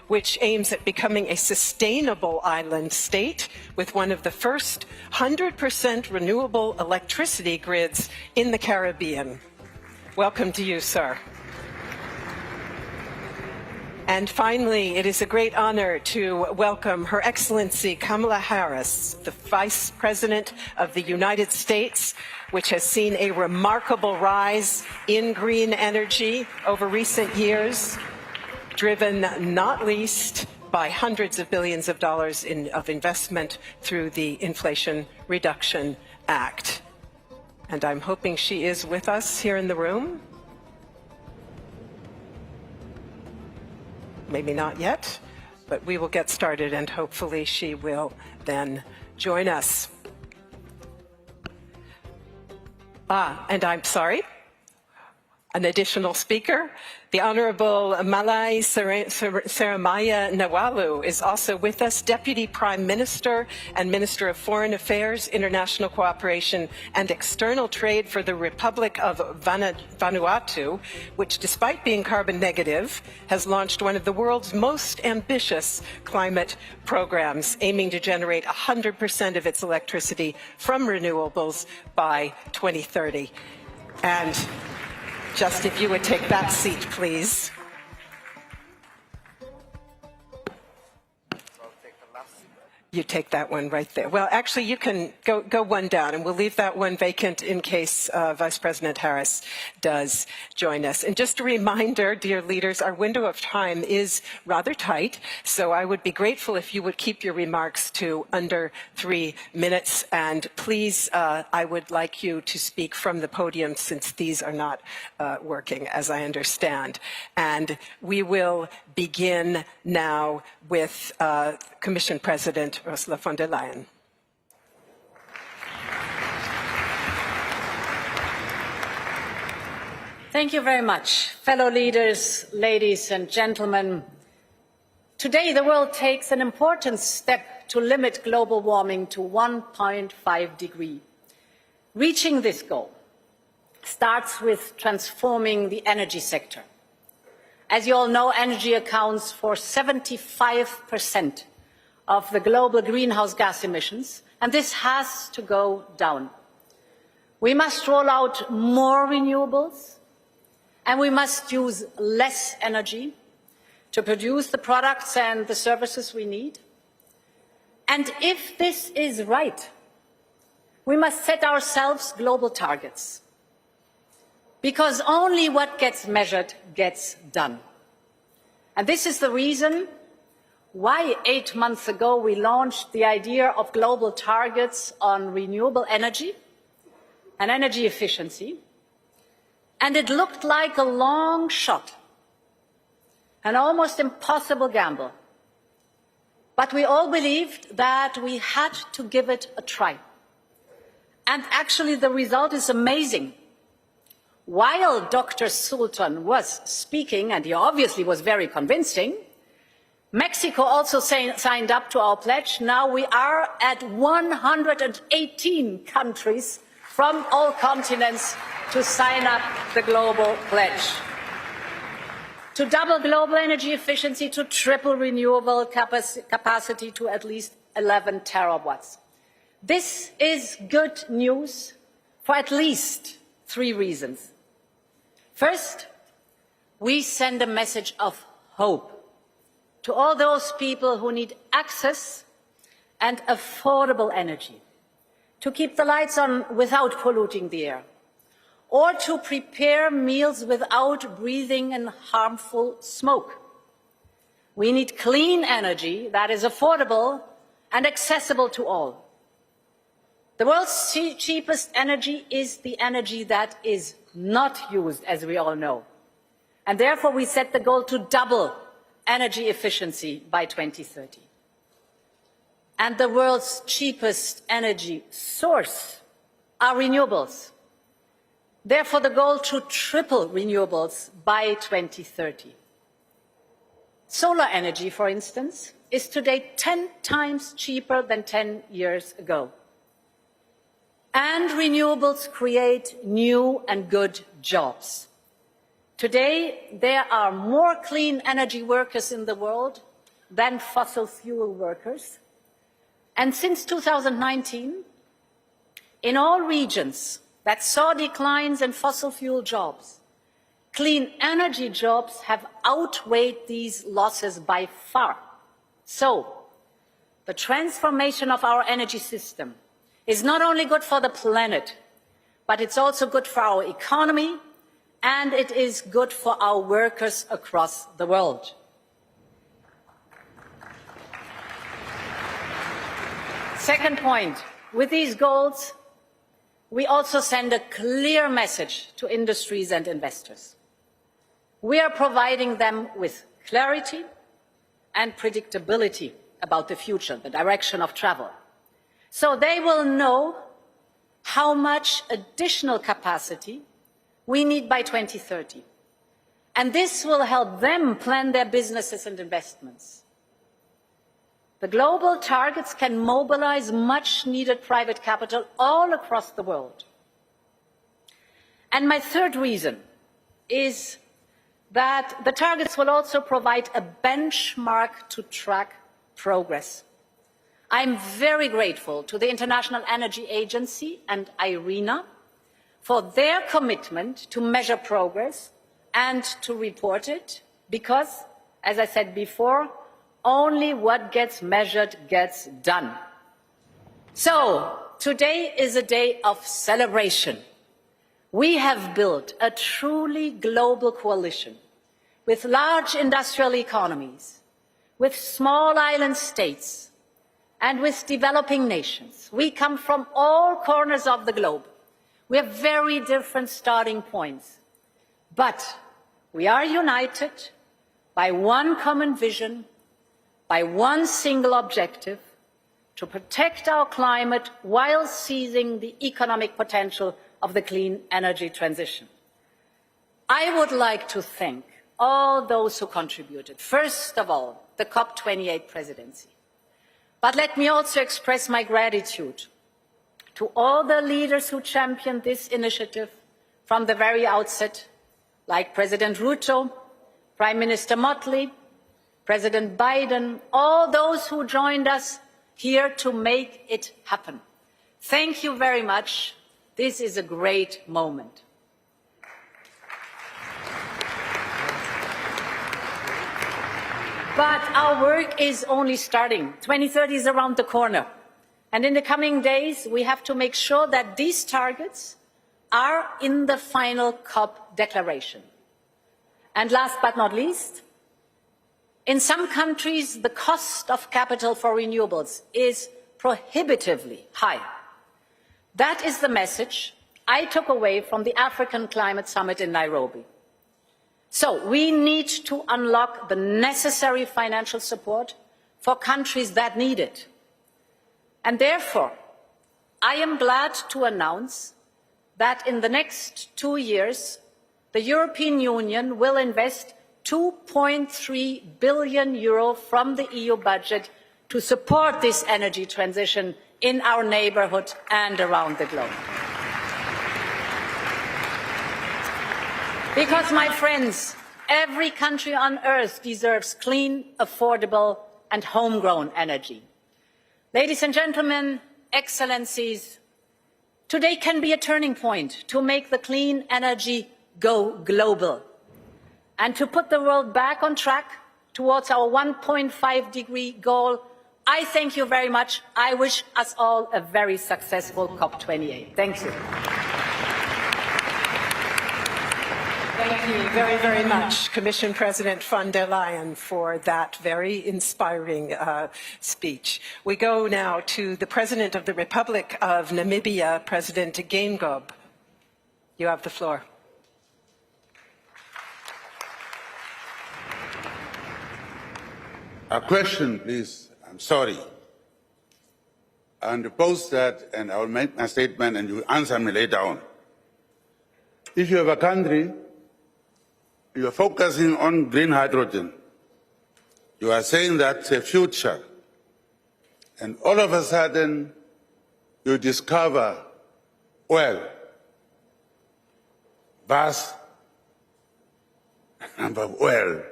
which aims at becoming a sustainable island state with one of the first 100% renewable electricity grids in the Caribbean. Welcome to you, sir. And finally, it is a great honor to welcome Her Excellency Kamala Harris, the Vice President of the United States, which has seen a remarkable rise in green energy over recent years, driven not least by hundreds of billions of dollars of investment through the Inflation Reduction Act. And I'm hoping she is with us here in the room. Maybe not yet, but we will get started and hopefully she will then join us. And I'm sorry, an additional speaker. The Honorable Malai Saramaya Nawalu is also with us, Deputy Prime Minister and Minister of Foreign Affairs, International Cooperation and External Trade for the Republic of Vanuatu, which, despite being carbon negative, has launched one of the world's most ambitious climate programs, aiming to generate 100% of its electricity from renewables by 2030. And just if you would take that seat, please. You take that one right there. Well, actually, you can go one down, and we'll leave that one vacant in case Vice President Harris does join us. And just a reminder, dear leaders, our window of time is rather tight, so I would be grateful if you would keep your remarks to under 3 minutes. And please, I would like you to speak from the podium since these are not working, as I understand. And we will begin now with Commission President Ursula von der Leyen. Thank you very much, fellow leaders, ladies and gentlemen. Today, the world takes an important step to limit global warming to 1.5 degrees. Reaching this goal starts with transforming the energy sector. As you all know, energy accounts for 75% of the global greenhouse gas emissions, and this has to go down. We must roll out more renewables, and we must use less energy to produce the products and the services we need. And if this is right, we must set ourselves global targets, because only what gets measured gets done. And this is the reason why 8 months ago we launched the idea of global targets on renewable energy and energy efficiency. And it looked like a long shot, an almost impossible gamble. But we all believed that we had to give it a try. And actually the result is amazing. While Dr. Sultan was speaking, and he obviously was very convincing, Mexico also signed up to our pledge. Now we are at 118 countries from all continents to sign up the global pledge. To double global energy efficiency, to triple renewable capacity to at least 11 terawatts. This is good news for at least 3 reasons. First, we send a message of hope to all those people who need access and affordable energy, to keep the lights on without polluting the air, or to prepare meals without breathing in harmful smoke. We need clean energy that is affordable and accessible to all. The world's cheapest energy is the energy that is not used, as we all know. And therefore, we set the goal to double energy efficiency by 2030. And the world's cheapest energy source are renewables. Therefore, the goal to triple renewables by 2030. Solar energy, for instance, is today 10 times cheaper than 10 years ago. And renewables create new and good jobs. Today, there are more clean energy workers in the world than fossil fuel workers. And since 2019, in all regions that saw declines in fossil fuel jobs, clean energy jobs have outweighed these losses by far. So, the transformation of our energy system is not only good for the planet, but it's also good for our economy, and it is good for our workers across the world. Second point, with these goals, we also send a clear message to industries and investors. We are providing them with clarity and predictability about the future, the direction of travel. So they will know how much additional capacity we need by 2030. And this will help them plan their businesses and investments. The global targets can mobilize much needed private capital all across the world. And my third reason is that the targets will also provide a benchmark to track progress. I'm very grateful to the International Energy Agency and IRENA for their commitment to measure progress and to report it, because, as I said before, only what gets measured gets done. So, today is a day of celebration. We have built a truly global coalition with large industrial economies, with small island states, and with developing nations. We come from all corners of the globe. We have very different starting points, but we are united by one common vision, by one single objective, to protect our climate while seizing the economic potential of the clean energy transition. I would like to thank all those who contributed. First of all, the COP28 presidency. But let me also express my gratitude to all the leaders who championed this initiative from the very outset, like President Ruto, Prime Minister Motley, President Biden, all those who joined us here to make it happen. Thank you very much. This is a great moment. But our work is only starting. 2030 is around the corner. And in the coming days, we have to make sure that these targets are in the final COP declaration. And last but not least, in some countries, the cost of capital for renewables is prohibitively high. That is the message I took away from the African Climate Summit in Nairobi. So we need to unlock the necessary financial support for countries that need it. And therefore, I am glad to announce that in the next 2 years, the European Union will invest €2.3 billion from the EU budget to support this energy transition in our neighborhood and around the globe. Because, my friends, every country on earth deserves clean, affordable, and homegrown energy. Ladies and gentlemen, excellencies, today can be a turning point to make the clean energy go global and to put the world back on track towards our 1.5-degree goal. I thank you very much. I wish us all a very successful COP28. Thank you. Thank you very, very much, Commission President von der Leyen, for that very inspiring speech. We go now to the President of the Republic of Namibia, President Geingob. You have the floor. A question, please. I'm sorry. I want to post that, and I will make my statement, and you answer me later on. If you have a country, you are focusing on green hydrogen. You are saying that's a future. And all of a sudden, you discover oil. Vast number of oil.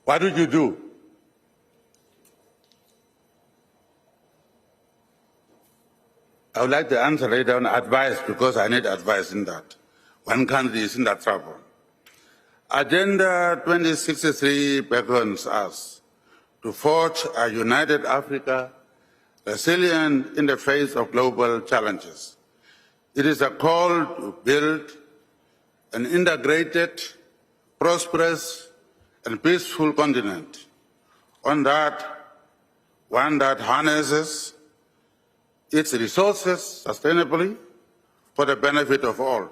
What would you do? I would like to answer later on advice, because I need advice in that. One country is in that trouble. Agenda 2063 beckons us to forge a united Africa, resilient in the face of global challenges. It is a call to build an integrated, prosperous, and peaceful continent, one that harnesses its resources sustainably for the benefit of all.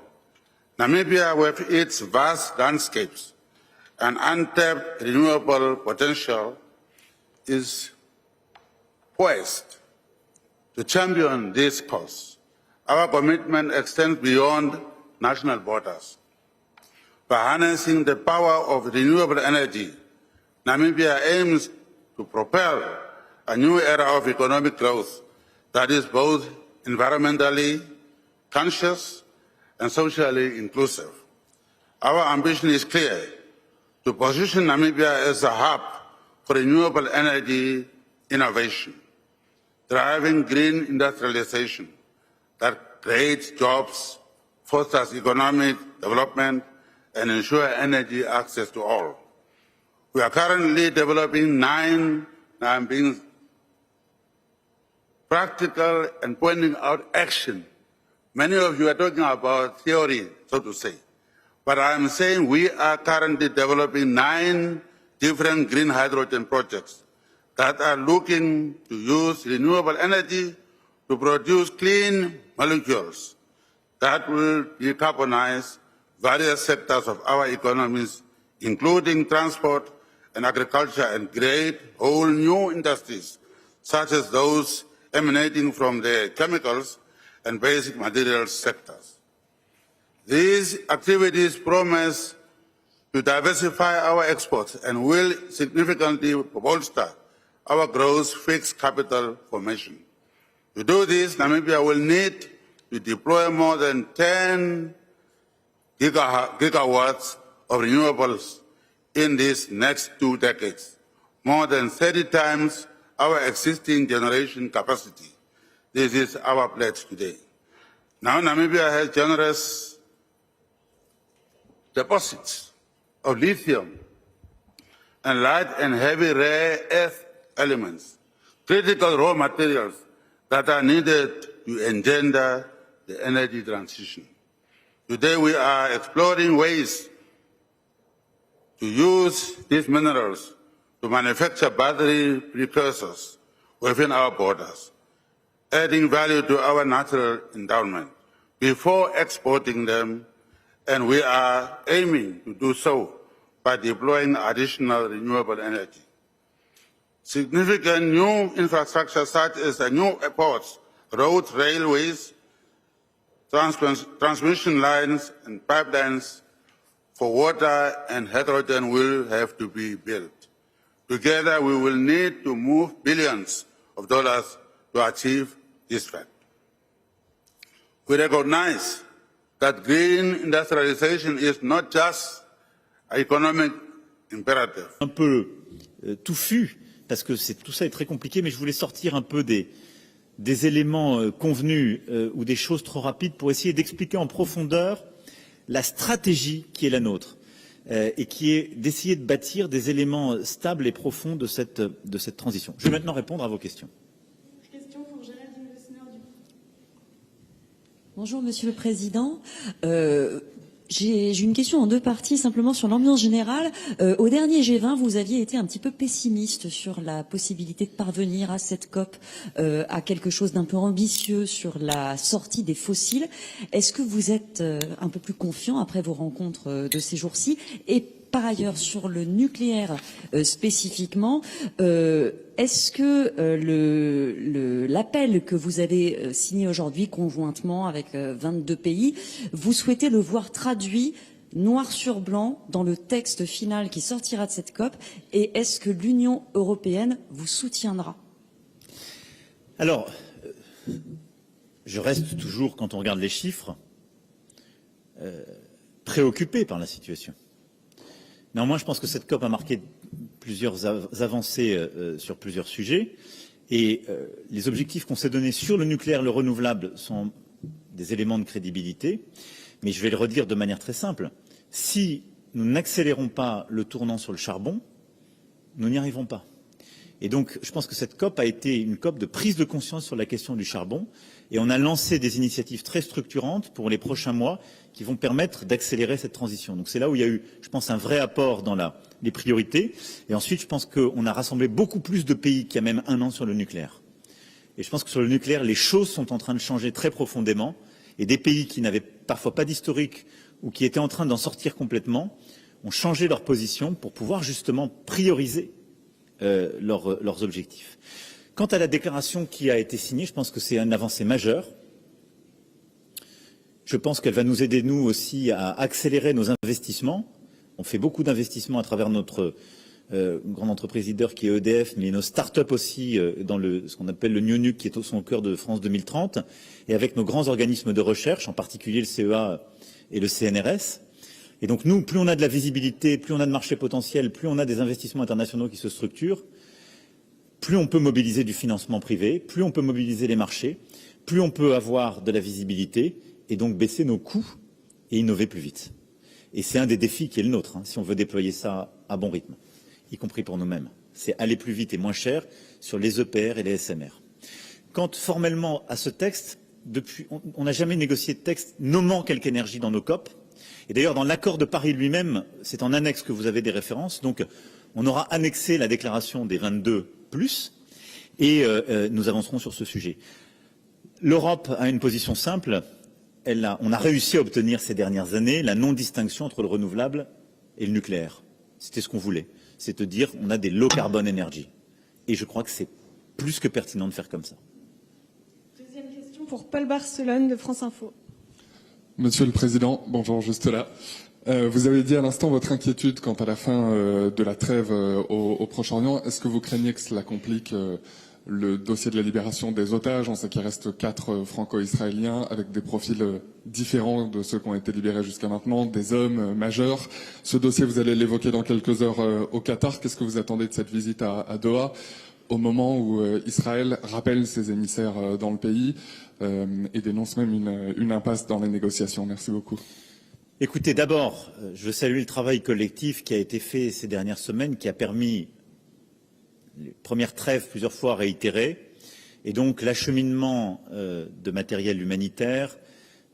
Namibia, with its vast landscapes and untapped renewable potential, is poised to champion this cause. Our commitment extends beyond national borders. By harnessing the power of renewable energy, Namibia aims to propel a new era of economic growth that is both environmentally conscious and socially inclusive. Our ambition is clear: to position Namibia as a hub for renewable energy innovation, driving green industrialization that creates jobs, fosters economic development, and ensures energy access to all. We are currently developing 9, now I'm being practical and pointing out action. Many of you are talking about theory, so to say. But I am saying we are currently developing 9 different green hydrogen projects that are looking to use renewable energy to produce clean molecules that will decarbonize various sectors of our economies, including transport and agriculture, and create whole new industries, such as those emanating from the chemicals and basic materials sectors. These activities promise to diversify our exports and will significantly bolster our gross fixed capital formation. To do this, Namibia will need to deploy more than 10 gigawatts of renewables in these next 2 decades, more than 30 times our existing generation capacity. This is our pledge today. Now Namibia has generous deposits of lithium and light and heavy rare earth elements, critical raw materials that are needed to engender the energy transition. Today we are exploring ways to use these minerals to manufacture battery precursors within our borders, adding value to our natural endowment before exporting them, and we are aiming to do so by deploying additional renewable energy. Significant new infrastructure such as the new airports, roads, railways, transmission lines and pipelines for water and hydrogen will have to be built. Together we will need to move billions of dollars to achieve this fact. We recognize that green industrialization is not just an economic imperative. Un peu touffu, parce que tout ça est très compliqué, mais je voulais sortir un peu des éléments convenus ou des choses trop rapides pour essayer d'expliquer en profondeur la stratégie qui est la nôtre et qui est d'essayer de bâtir des éléments stables et profonds de cette transition. Je vais maintenant répondre à vos questions. Bonjour Monsieur le Président. J'ai une question en 2 parties, simplement sur l'ambiance générale. Au dernier G20, vous aviez été un petit peu pessimiste sur la possibilité de parvenir à cette COP, à quelque chose d'un peu ambitieux sur la sortie des fossiles. Est-ce que vous êtes un peu plus confiant après vos rencontres de ces jours-ci? Et par ailleurs, sur le nucléaire spécifiquement, est-ce que l'appel que vous avez signé aujourd'hui conjointement avec 22 pays, vous souhaitez le voir traduit noir sur blanc dans le texte final qui sortira de cette COP? Et est-ce que l'Union européenne vous soutiendra? Alors, je reste toujours, quand on regarde les chiffres, préoccupé par la situation. Néanmoins, je pense que cette COP a marqué plusieurs avancées sur plusieurs sujets et les objectifs qu'on s'est donnés sur le nucléaire, le renouvelable sont des éléments de crédibilité. Mais je vais le redire de manière très simple. Si nous n'accélérons pas le tournant sur le charbon, nous n'y arriverons pas. Et donc, je pense que cette COP a été une COP de prise de conscience sur la question du charbon et on a lancé des initiatives très structurantes pour les prochains mois qui vont permettre d'accélérer cette transition. Donc c'est là où il y a eu, je pense, un vrai apport dans les priorités. Et ensuite, je pense qu'on a rassemblé beaucoup plus de pays qu'il y a même 1 an sur le nucléaire. Et je pense que sur le nucléaire, les choses sont en train de changer très profondément. Et des pays qui n'avaient parfois pas d'historique ou qui étaient en train d'en sortir complètement ont changé leur position pour pouvoir justement prioriser leurs objectifs. Quant à la déclaration qui a été signée, je pense que c'est une avancée majeure. Je pense qu'elle va nous aider, nous aussi, à accélérer nos investissements. On fait beaucoup d'investissements à travers notre grande entreprise leader qui est EDF, mais nos start-up aussi dans ce qu'on appelle le New Nuc, qui est au cœur de France 2030, et avec nos grands organismes de recherche, en particulier le CEA et le CNRS. Et donc nous, plus on a de la visibilité, plus on a de marché potentiel, plus on a des investissements internationaux qui se structurent, plus on peut mobiliser du financement privé, plus on peut mobiliser les marchés, plus on peut avoir de la visibilité et donc baisser nos coûts et innover plus vite. Et c'est un des défis qui est le nôtre, si on veut déployer ça à bon rythme, y compris pour nous-mêmes. C'est aller plus vite et moins cher sur les EPR et les SMR. Quant formellement à ce texte, on n'a jamais négocié de texte nommant quelque énergie dans nos COP. Et d'ailleurs, dans l'accord de Paris lui-même, c'est en annexe que vous avez des références. Donc, on aura annexé la déclaration des 22 plus et nous avancerons sur ce sujet. L'Europe a une position simple. On a réussi à obtenir ces dernières années la non-distinction entre le renouvelable et le nucléaire. C'était ce qu'on voulait. C'est de dire on a des low carbon energy. Et je crois que c'est plus que pertinent de faire comme ça. Deuxième question pour Paul Barcelone de France Info. Monsieur le Président, bonjour, juste là. Vous avez dit à l'instant votre inquiétude quant à la fin de la trêve au Proche-Orient. Est-ce que vous craignez que cela complique le dossier de la libération des otages? On sait qu'il reste 4 franco-israéliens avec des profils différents de ceux qui ont été libérés jusqu'à maintenant, des hommes majeurs. Ce dossier, vous allez l'évoquer dans quelques heures au Qatar. Qu'est-ce que vous attendez de cette visite à Doha, au moment où Israël rappelle ses émissaires dans le pays et dénonce même une impasse dans les négociations? Merci beaucoup. Écoutez, d'abord, je veux saluer le travail collectif qui a été fait ces dernières semaines, qui a permis les premières trêves plusieurs fois réitérées, et donc l'acheminement de matériel humanitaire,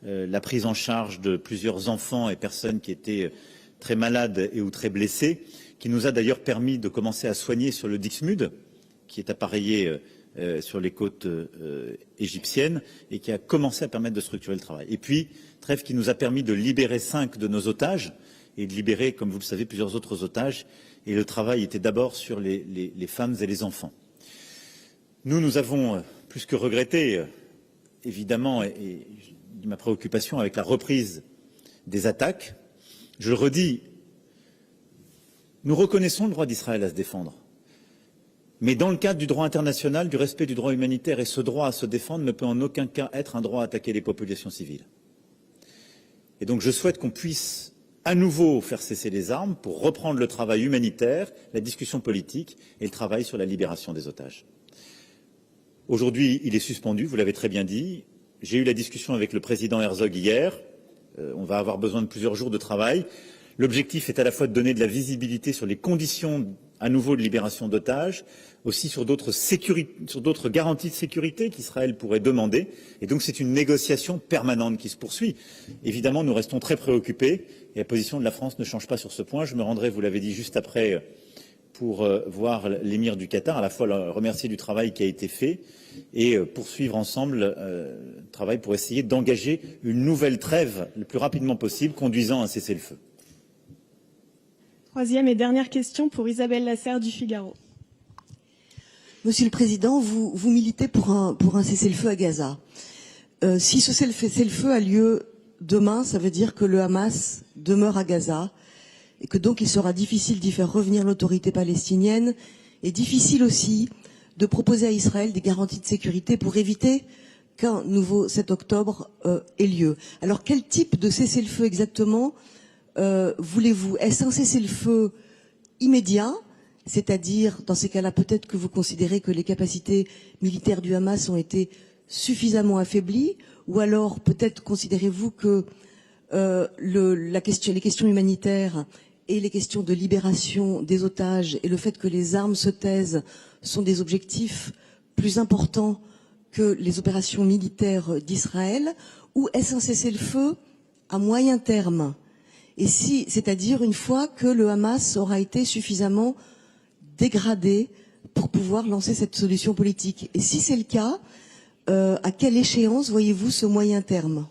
la prise en charge de plusieurs enfants et personnes qui étaient très malades et ou très blessés, qui nous a d'ailleurs permis de commencer à soigner sur le Dixmude, qui est appareillé sur les côtes égyptiennes et qui a commencé à permettre de structurer le travail. Et puis, trêve qui nous a permis de libérer 5 de nos otages et de libérer, comme vous le savez, plusieurs autres otages. Et le travail était d'abord sur les femmes et les enfants. Nous avons plus que regretté, évidemment, et ma préoccupation avec la reprise des attaques. Je le redis, nous reconnaissons le droit d'Israël à se défendre. Mais dans le cadre du droit international, du respect du droit humanitaire, et ce droit à se défendre ne peut en aucun cas être un droit à attaquer les populations civiles. Et donc je souhaite qu'on puisse à nouveau faire cesser les armes pour reprendre le travail humanitaire, la discussion politique et le travail sur la libération des otages. Aujourd'hui, il est suspendu, vous l'avez très bien dit. J'ai eu la discussion avec le président Herzog hier. On va avoir besoin de plusieurs jours de travail. L'objectif est à la fois de donner de la visibilité sur les conditions à nouveau de libération d'otages, aussi sur d'autres garanties de sécurité qu'Israël pourrait demander. Et donc c'est une négociation permanente qui se poursuit. Évidemment, nous restons très préoccupés et la position de la France ne change pas sur ce point. Je me rendrai, vous l'avez dit, juste après pour voir l'émir du Qatar, à la fois le remercier du travail qui a été fait et poursuivre ensemble le travail pour essayer d'engager une nouvelle trêve le plus rapidement possible, conduisant à un cessez-le-feu. Troisième et dernière question pour Isabelle Lasserre du Figaro. Monsieur le Président, vous militez pour un cessez-le-feu à Gaza. Si ce cessez-le-feu a lieu demain, ça veut dire que le Hamas demeure à Gaza et que donc il sera difficile d'y faire revenir l'autorité palestinienne et difficile aussi de proposer à Israël des garanties de sécurité pour éviter qu'un nouveau 7 octobre ait lieu. Alors quel type de cessez-le-feu exactement voulez-vous? Est-ce un cessez-le-feu immédiat, c'est-à-dire, dans ces cas-là, peut-être que vous considérez que les capacités militaires du Hamas ont été suffisamment affaiblies, ou alors peut-être considérez-vous que les questions humanitaires et les questions de libération des otages et le fait que les armes se taisent sont des objectifs plus importants que les opérations militaires d'Israël, ou est-ce un cessez-le-feu à moyen terme? Et si, c'est-à-dire une fois que le Hamas aura été suffisamment dégradé pour pouvoir lancer cette solution politique? Et si c'est le cas, à quelle échéance voyez-vous ce moyen terme?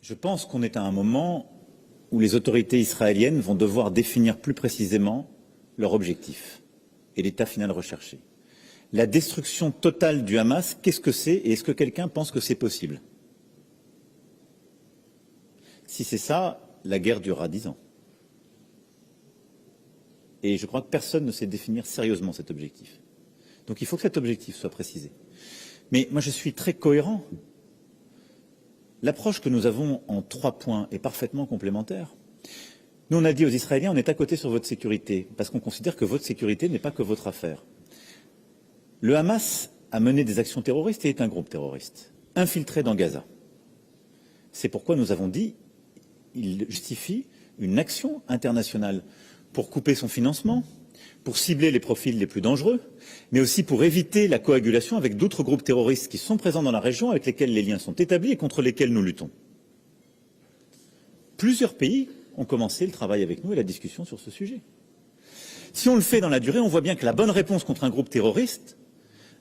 Je pense qu'on est à un moment où les autorités israéliennes vont devoir définir plus précisément leur objectif et l'état final recherché. La destruction totale du Hamas, qu'est-ce que c'est et est-ce que quelqu'un pense que c'est possible? Si c'est ça, la guerre durera 10 ans. Et je crois que personne ne sait définir sérieusement cet objectif. Donc il faut que cet objectif soit précisé. Mais moi je suis très cohérent. L'approche que nous avons en 3 points est parfaitement complémentaire. Nous on a dit aux Israéliens, on est à côté sur votre sécurité, parce qu'on considère que votre sécurité n'est pas que votre affaire. Le Hamas a mené des actions terroristes et est un groupe terroriste, infiltré dans Gaza. C'est pourquoi nous avons dit il justifie une action internationale pour couper son financement, pour cibler les profils les plus dangereux, mais aussi pour éviter la coagulation avec d'autres groupes terroristes qui sont présents dans la région, avec lesquels les liens sont établis et contre lesquels nous luttons. Plusieurs pays ont commencé le travail avec nous et la discussion sur ce sujet. Si on le fait dans la durée, on voit bien que la bonne réponse contre un groupe terroriste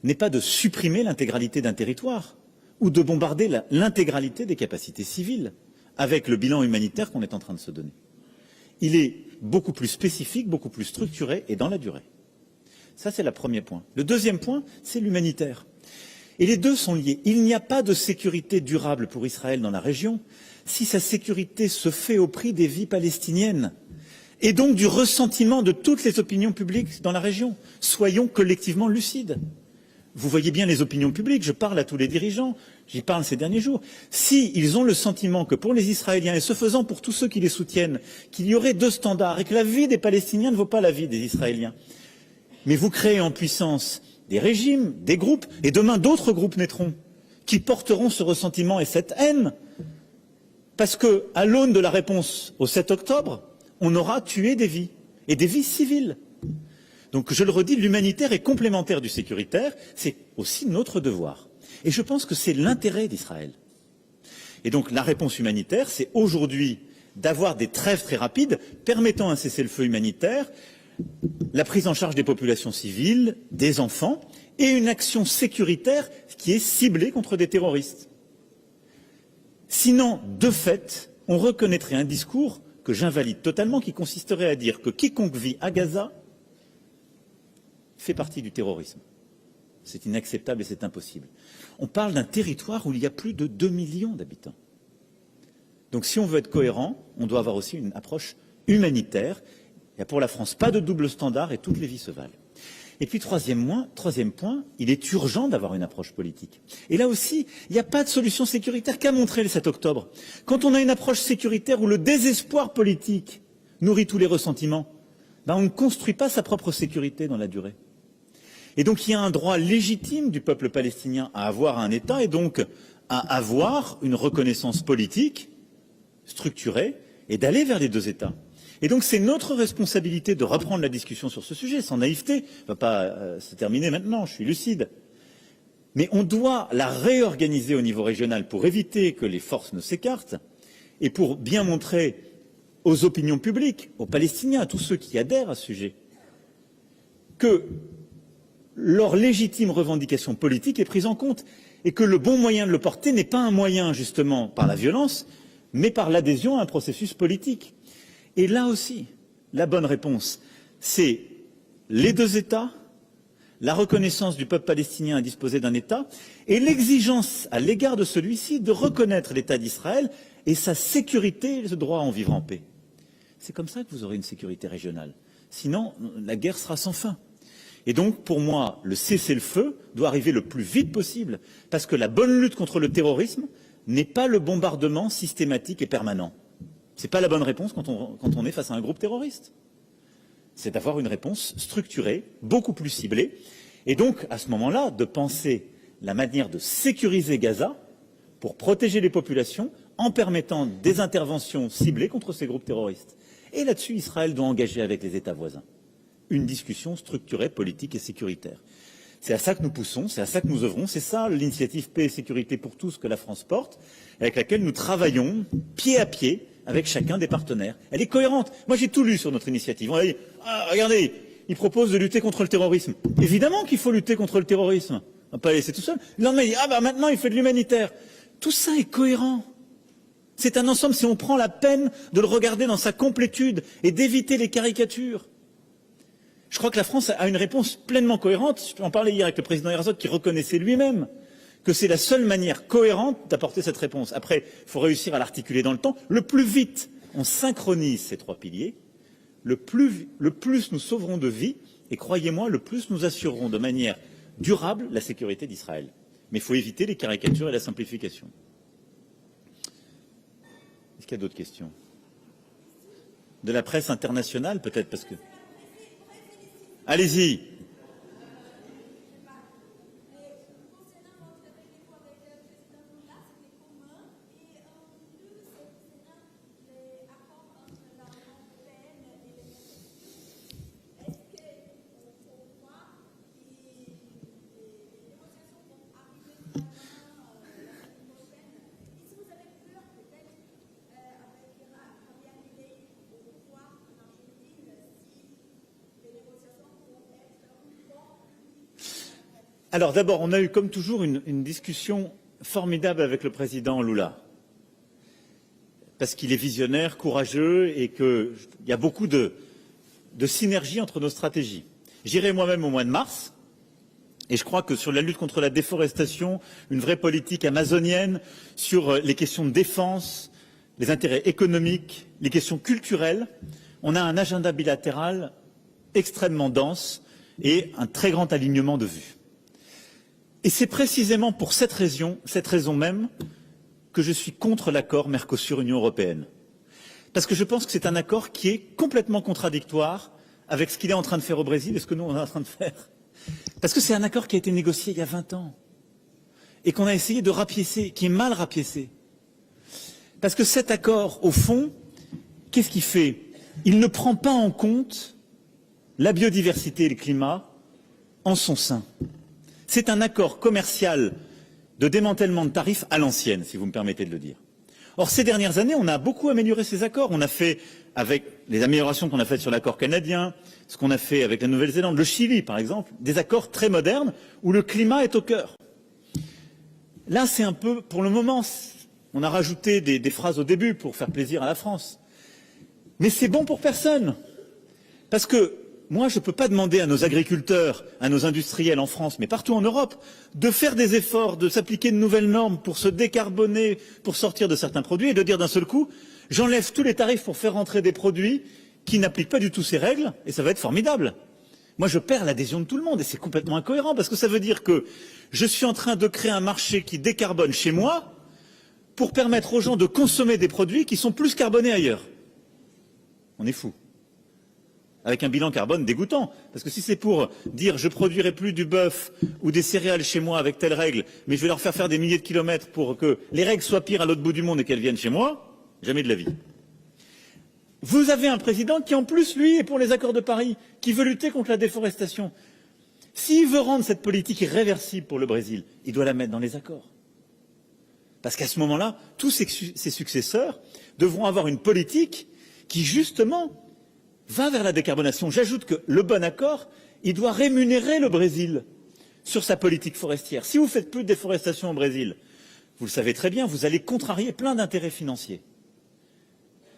n'est pas de supprimer l'intégralité d'un territoire ou de bombarder l'intégralité des capacités civiles avec le bilan humanitaire qu'on est en train de se donner. Il est beaucoup plus spécifique, beaucoup plus structuré et dans la durée. Ça, c'est le premier point. Le deuxième point, c'est l'humanitaire. Et les deux sont liés. Il n'y a pas de sécurité durable pour Israël dans la région si sa sécurité se fait au prix des vies palestiniennes et donc du ressentiment de toutes les opinions publiques dans la région. Soyons collectivement lucides. Vous voyez bien les opinions publiques, je parle à tous les dirigeants, j'y parle ces derniers jours. S'ils ont le sentiment que pour les Israéliens, et ce faisant pour tous ceux qui les soutiennent, qu'il y aurait 2 standards et que la vie des Palestiniens ne vaut pas la vie des Israéliens, mais vous créez en puissance des régimes, des groupes, et demain d'autres groupes naîtront, qui porteront ce ressentiment et cette haine, parce que, à l'aune de la réponse au 7 octobre, on aura tué des vies, et des vies civiles. Donc, je le redis, l'humanitaire est complémentaire du sécuritaire, c'est aussi notre devoir. Et je pense que c'est l'intérêt d'Israël. Et donc, la réponse humanitaire, c'est aujourd'hui d'avoir des trêves très rapides permettant un cessez-le-feu humanitaire, la prise en charge des populations civiles, des enfants, et une action sécuritaire qui est ciblée contre des terroristes. Sinon, de fait, on reconnaîtrait un discours que j'invalide totalement, qui consisterait à dire que quiconque vit à Gaza fait partie du terrorisme. C'est inacceptable et c'est impossible. On parle d'un territoire où il y a plus de 2 millions d'habitants. Donc si on veut être cohérent, on doit avoir aussi une approche humanitaire. Il n'y a pour la France pas de double standard et toutes les vies se valent. Et puis troisième point, il est urgent d'avoir une approche politique. Et là aussi, il n'y a pas de solution sécuritaire qu'a montré le 7 octobre. Quand on a une approche sécuritaire où le désespoir politique nourrit tous les ressentiments, on ne construit pas sa propre sécurité dans la durée. Et donc il y a un droit légitime du peuple palestinien à avoir un État et donc à avoir une reconnaissance politique structurée et d'aller vers les 2 États. Et donc c'est notre responsabilité de reprendre la discussion sur ce sujet, sans naïveté. Ça ne va pas se terminer maintenant, je suis lucide. Mais on doit la réorganiser au niveau régional pour éviter que les forces ne s'écartent et pour bien montrer aux opinions publiques, aux Palestiniens, à tous ceux qui adhèrent à ce sujet, que leur légitime revendication politique est prise en compte et que le bon moyen de le porter n'est pas un moyen justement par la violence, mais par l'adhésion à un processus politique. Et là aussi, la bonne réponse, c'est les 2 États, la reconnaissance du peuple palestinien à disposer d'un État et l'exigence à l'égard de celui-ci de reconnaître l'État d'Israël et sa sécurité et le droit à en vivre en paix. C'est comme ça que vous aurez une sécurité régionale. Sinon, la guerre sera sans fin. Et donc, pour moi, le cessez-le-feu doit arriver le plus vite possible, parce que la bonne lutte contre le terrorisme n'est pas le bombardement systématique et permanent. Ce n'est pas la bonne réponse quand on est face à un groupe terroriste. C'est d'avoir une réponse structurée, beaucoup plus ciblée, et donc, à ce moment-là, de penser la manière de sécuriser Gaza pour protéger les populations en permettant des interventions ciblées contre ces groupes terroristes. Et là-dessus, Israël doit engager avec les États voisins une discussion structurée, politique et sécuritaire. C'est à ça que nous poussons, c'est à ça que nous œuvrons, c'est ça l'initiative Paix et Sécurité pour tous que la France porte, avec laquelle nous travaillons pied à pied avec chacun des partenaires. Elle est cohérente. Moi j'ai tout lu sur notre initiative. On a dit, regardez, il propose de lutter contre le terrorisme. Évidemment qu'il faut lutter contre le terrorisme. On va pas laisser tout seul. Le lendemain, il dit, ah bah maintenant il fait de l'humanitaire. Tout ça est cohérent. C'est un ensemble si on prend la peine de le regarder dans sa complétude et d'éviter les caricatures. Je crois que la France a une réponse pleinement cohérente. J'en parlais hier avec le président Herzog qui reconnaissait lui-même que c'est la seule manière cohérente d'apporter cette réponse. Après, il faut réussir à l'articuler dans le temps. Le plus vite on synchronise ces trois piliers, le plus nous sauverons de vies et croyez-moi, le plus nous assurerons de manière durable la sécurité d'Israël. Mais il faut éviter les caricatures et la simplification. Est-ce qu'il y a d'autres questions? De la presse internationale, peut-être, parce que... Allez-y. Alors d'abord, on a eu comme toujours une discussion formidable avec le président Lula. Parce qu'il est visionnaire, courageux et qu'il y a beaucoup de synergie entre nos stratégies. J'irai moi-même au mois de mars et je crois que sur la lutte contre la déforestation, une vraie politique amazonienne, sur les questions de défense, les intérêts économiques, les questions culturelles, on a un agenda bilatéral extrêmement dense et un très grand alignement de vues. Et c'est précisément pour cette raison même, que je suis contre l'accord Mercosur-Union européenne. Parce que je pense que c'est un accord qui est complètement contradictoire avec ce qu'il est en train de faire au Brésil et ce que nous on est en train de faire. Parce que c'est un accord qui a été négocié il y a 20 ans et qu'on a essayé de rapiécer, qui est mal rapiécé. Parce que cet accord, au fond, qu'est-ce qu'il fait? Il ne prend pas en compte la biodiversité et le climat en son sein. C'est un accord commercial de démantèlement de tarifs à l'ancienne, si vous me permettez de le dire. Or, ces dernières années, on a beaucoup amélioré ces accords. On a fait, avec les améliorations qu'on a faites sur l'accord canadien, ce qu'on a fait avec la Nouvelle-Zélande, le Chili, par exemple, des accords très modernes où le climat est au cœur. Là, c'est un peu, pour le moment, on a rajouté des phrases au début pour faire plaisir à la France. Mais c'est bon pour personne. Parce que moi, je ne peux pas demander à nos agriculteurs, à nos industriels en France, mais partout en Europe, de faire des efforts, de s'appliquer de nouvelles normes pour se décarboner, pour sortir de certains produits et de dire d'un seul coup, j'enlève tous les tarifs pour faire rentrer des produits qui n'appliquent pas du tout ces règles et ça va être formidable. Moi, je perds l'adhésion de tout le monde et c'est complètement incohérent parce que ça veut dire que je suis en train de créer un marché qui décarbone chez moi pour permettre aux gens de consommer des produits qui sont plus carbonés ailleurs. On est fou. Avec un bilan carbone dégoûtant. Parce que si c'est pour dire je produirai plus du bœuf ou des céréales chez moi avec telle règle, mais je vais leur faire des milliers de kilomètres pour que les règles soient pires à l'autre bout du monde et qu'elles viennent chez moi, jamais de la vie. Vous avez un président qui en plus, lui, est pour les accords de Paris, qui veut lutter contre la déforestation. S'il veut rendre cette politique irréversible pour le Brésil, il doit la mettre dans les accords. Parce qu'à ce moment-là, tous ses successeurs devront avoir une politique qui, justement, va vers la décarbonation. J'ajoute que le bon accord, il doit rémunérer le Brésil sur sa politique forestière. Si vous faites plus de déforestation au Brésil, vous le savez très bien, vous allez contrarier plein d'intérêts financiers.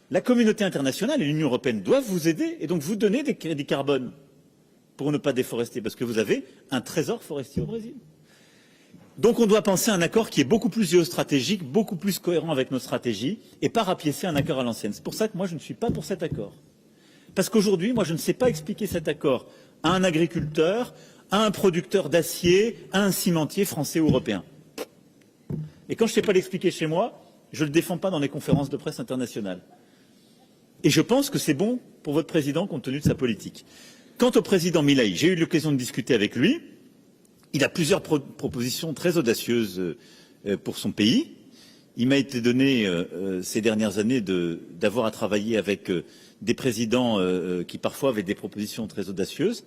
La communauté internationale et l'Union européenne doivent vous aider et donc vous donner des crédits carbone pour ne pas déforester, parce que vous avez un trésor forestier au Brésil. Donc on doit penser à un accord qui est beaucoup plus géostratégique, beaucoup plus cohérent avec nos stratégies, et pas rapiécer un accord à l'ancienne. C'est pour ça que moi je ne suis pas pour cet accord. Parce qu'aujourd'hui, moi, je ne sais pas expliquer cet accord à un agriculteur, à un producteur d'acier, à un cimentier français ou européen. Et quand je ne sais pas l'expliquer chez moi, je ne le défends pas dans les conférences de presse internationales. Et je pense que c'est bon pour votre président compte tenu de sa politique. Quant au président Milei, j'ai eu l'occasion de discuter avec lui. Il a plusieurs propositions très audacieuses pour son pays. Il m'a été donné ces dernières années d'avoir à travailler avec des présidents qui parfois avaient des propositions très audacieuses.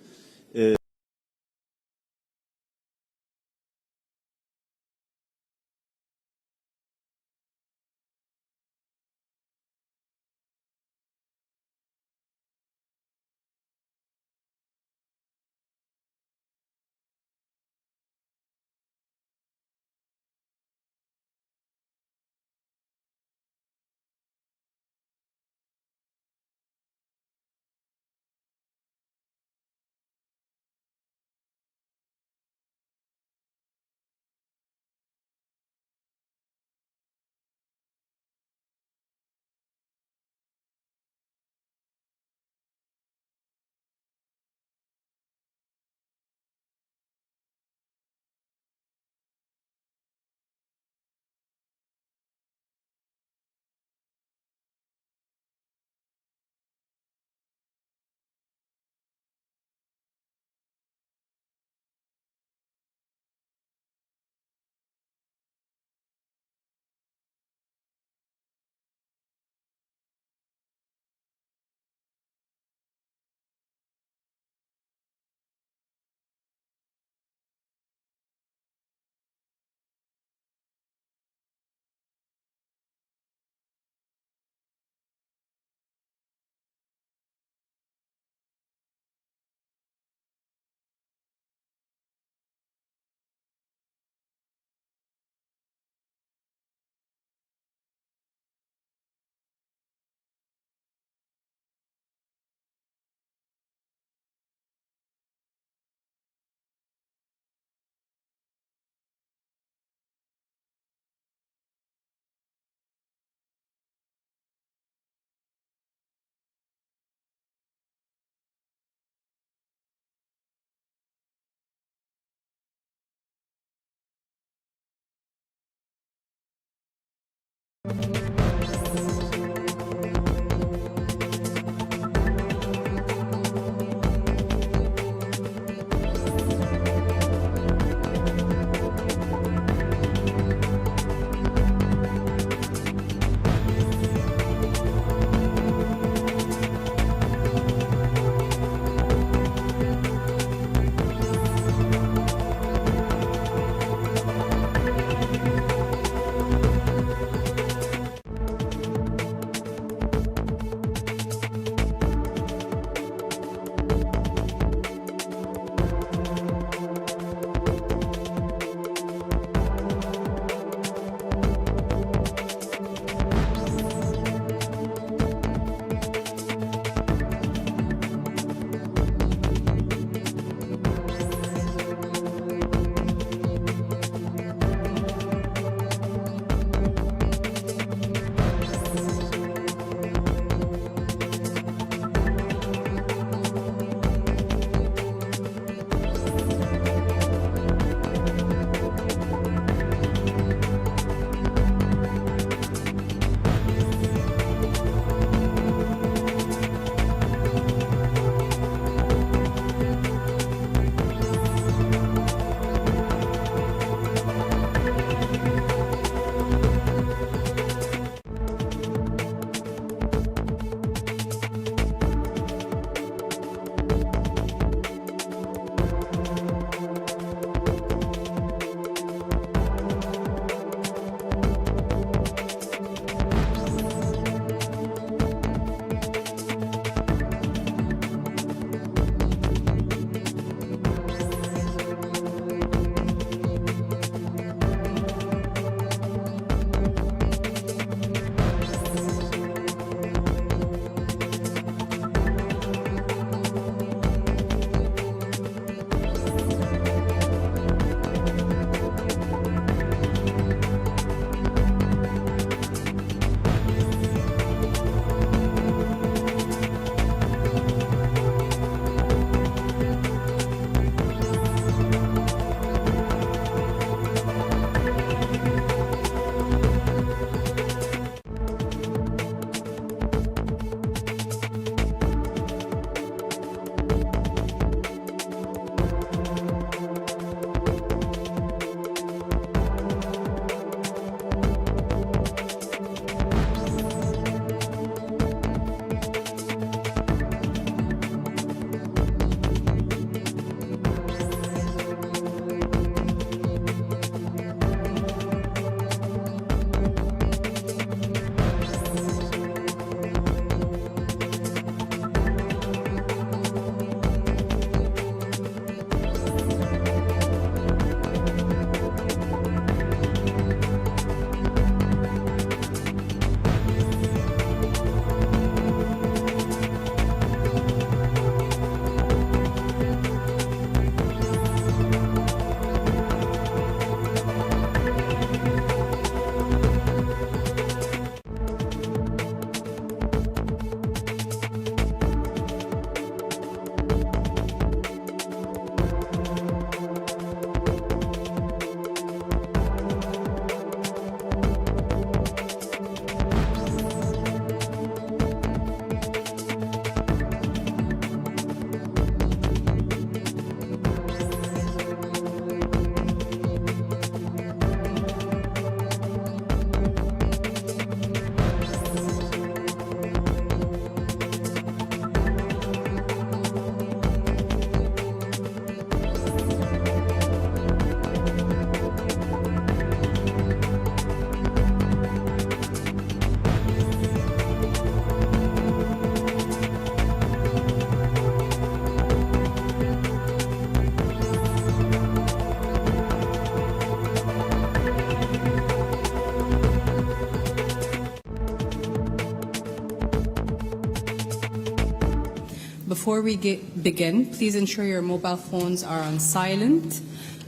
Before we begin, please ensure your mobile phones are on silent.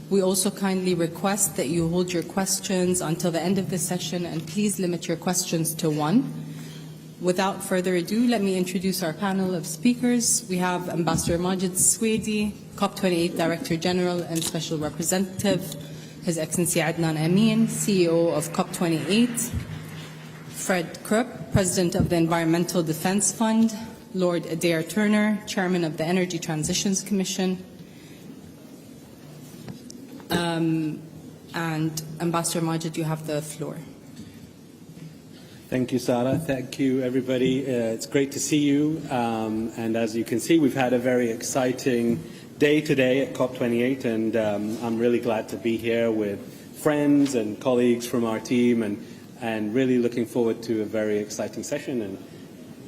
We also kindly request that you hold your questions until the end of the session, and please limit your questions to one. Without further ado, let me introduce our panel of speakers. We have Ambassador Majid Swedi, COP28 Director General and Special Representative, His Excellency Adnan Amin, CEO of COP28, Fred Krupp, President of the Environmental Defence Fund, Lord Adair Turner, Chairman of the Energy Transitions Commission, and Ambassador Majid, you have the floor. Thank you, Sarah. Thank you, everybody. It's great to see you. And as you can see, we've had a very exciting day today at COP28, and I'm really glad to be here with friends and colleagues from our team, and really looking forward to a very exciting session, and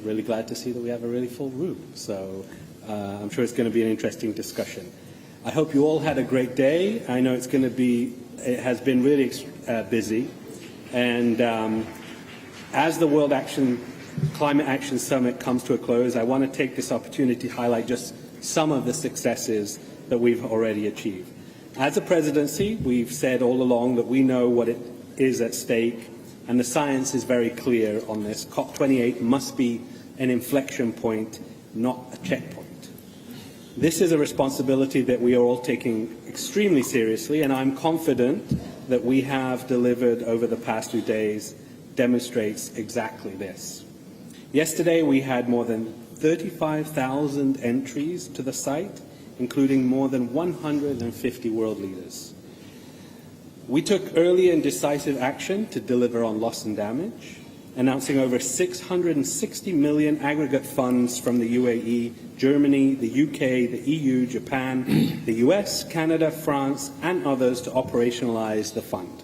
really glad to see that we have a really full room. So I'm sure it's going to be an interesting discussion. I hope you all had a great day. I know it has been really busy, and as the World Climate Action Summit comes to a close, I want to take this opportunity to highlight just some of the successes that we've already achieved. As a presidency, we've said all along that we know what it is at stake, and the science is very clear on this. COP28 must be an inflection point, not a checkpoint. This is a responsibility that we are all taking extremely seriously, and I'm confident that we have delivered over the past 2 days demonstrates exactly this. Yesterday, we had more than 35,000 entries to the site, including more than 150 world leaders. We took early and decisive action to deliver on loss and damage, announcing over 660 million aggregate funds from the UAE, Germany, the UK, the EU, Japan, the US, Canada, France, and others to operationalize the fund.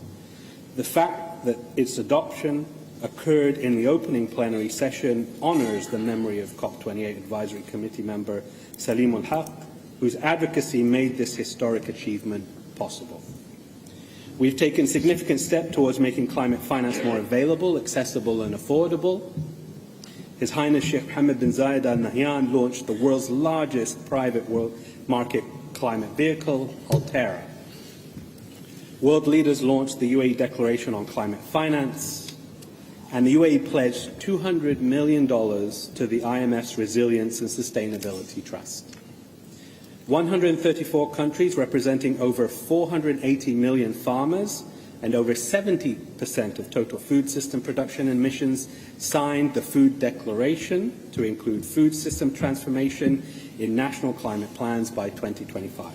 The fact that its adoption occurred in the opening plenary session honours the memory of COP28 Advisory Committee member Salim al-Haq, whose advocacy made this historic achievement possible. We've taken significant steps towards making climate finance more available, accessible and affordable. His Highness Sheikh Mohammed bin Zayed Al Nahyan launched the world's largest private world market climate vehicle, Altera. World leaders launched the UAE Declaration on Climate Finance, and the UAE pledged $200 million to the IMF's Resilience and Sustainability Trust. 134 countries representing over 480 million farmers and over 70% of total food system production emissions signed the Food Declaration to include food system transformation in national climate plans by 2025.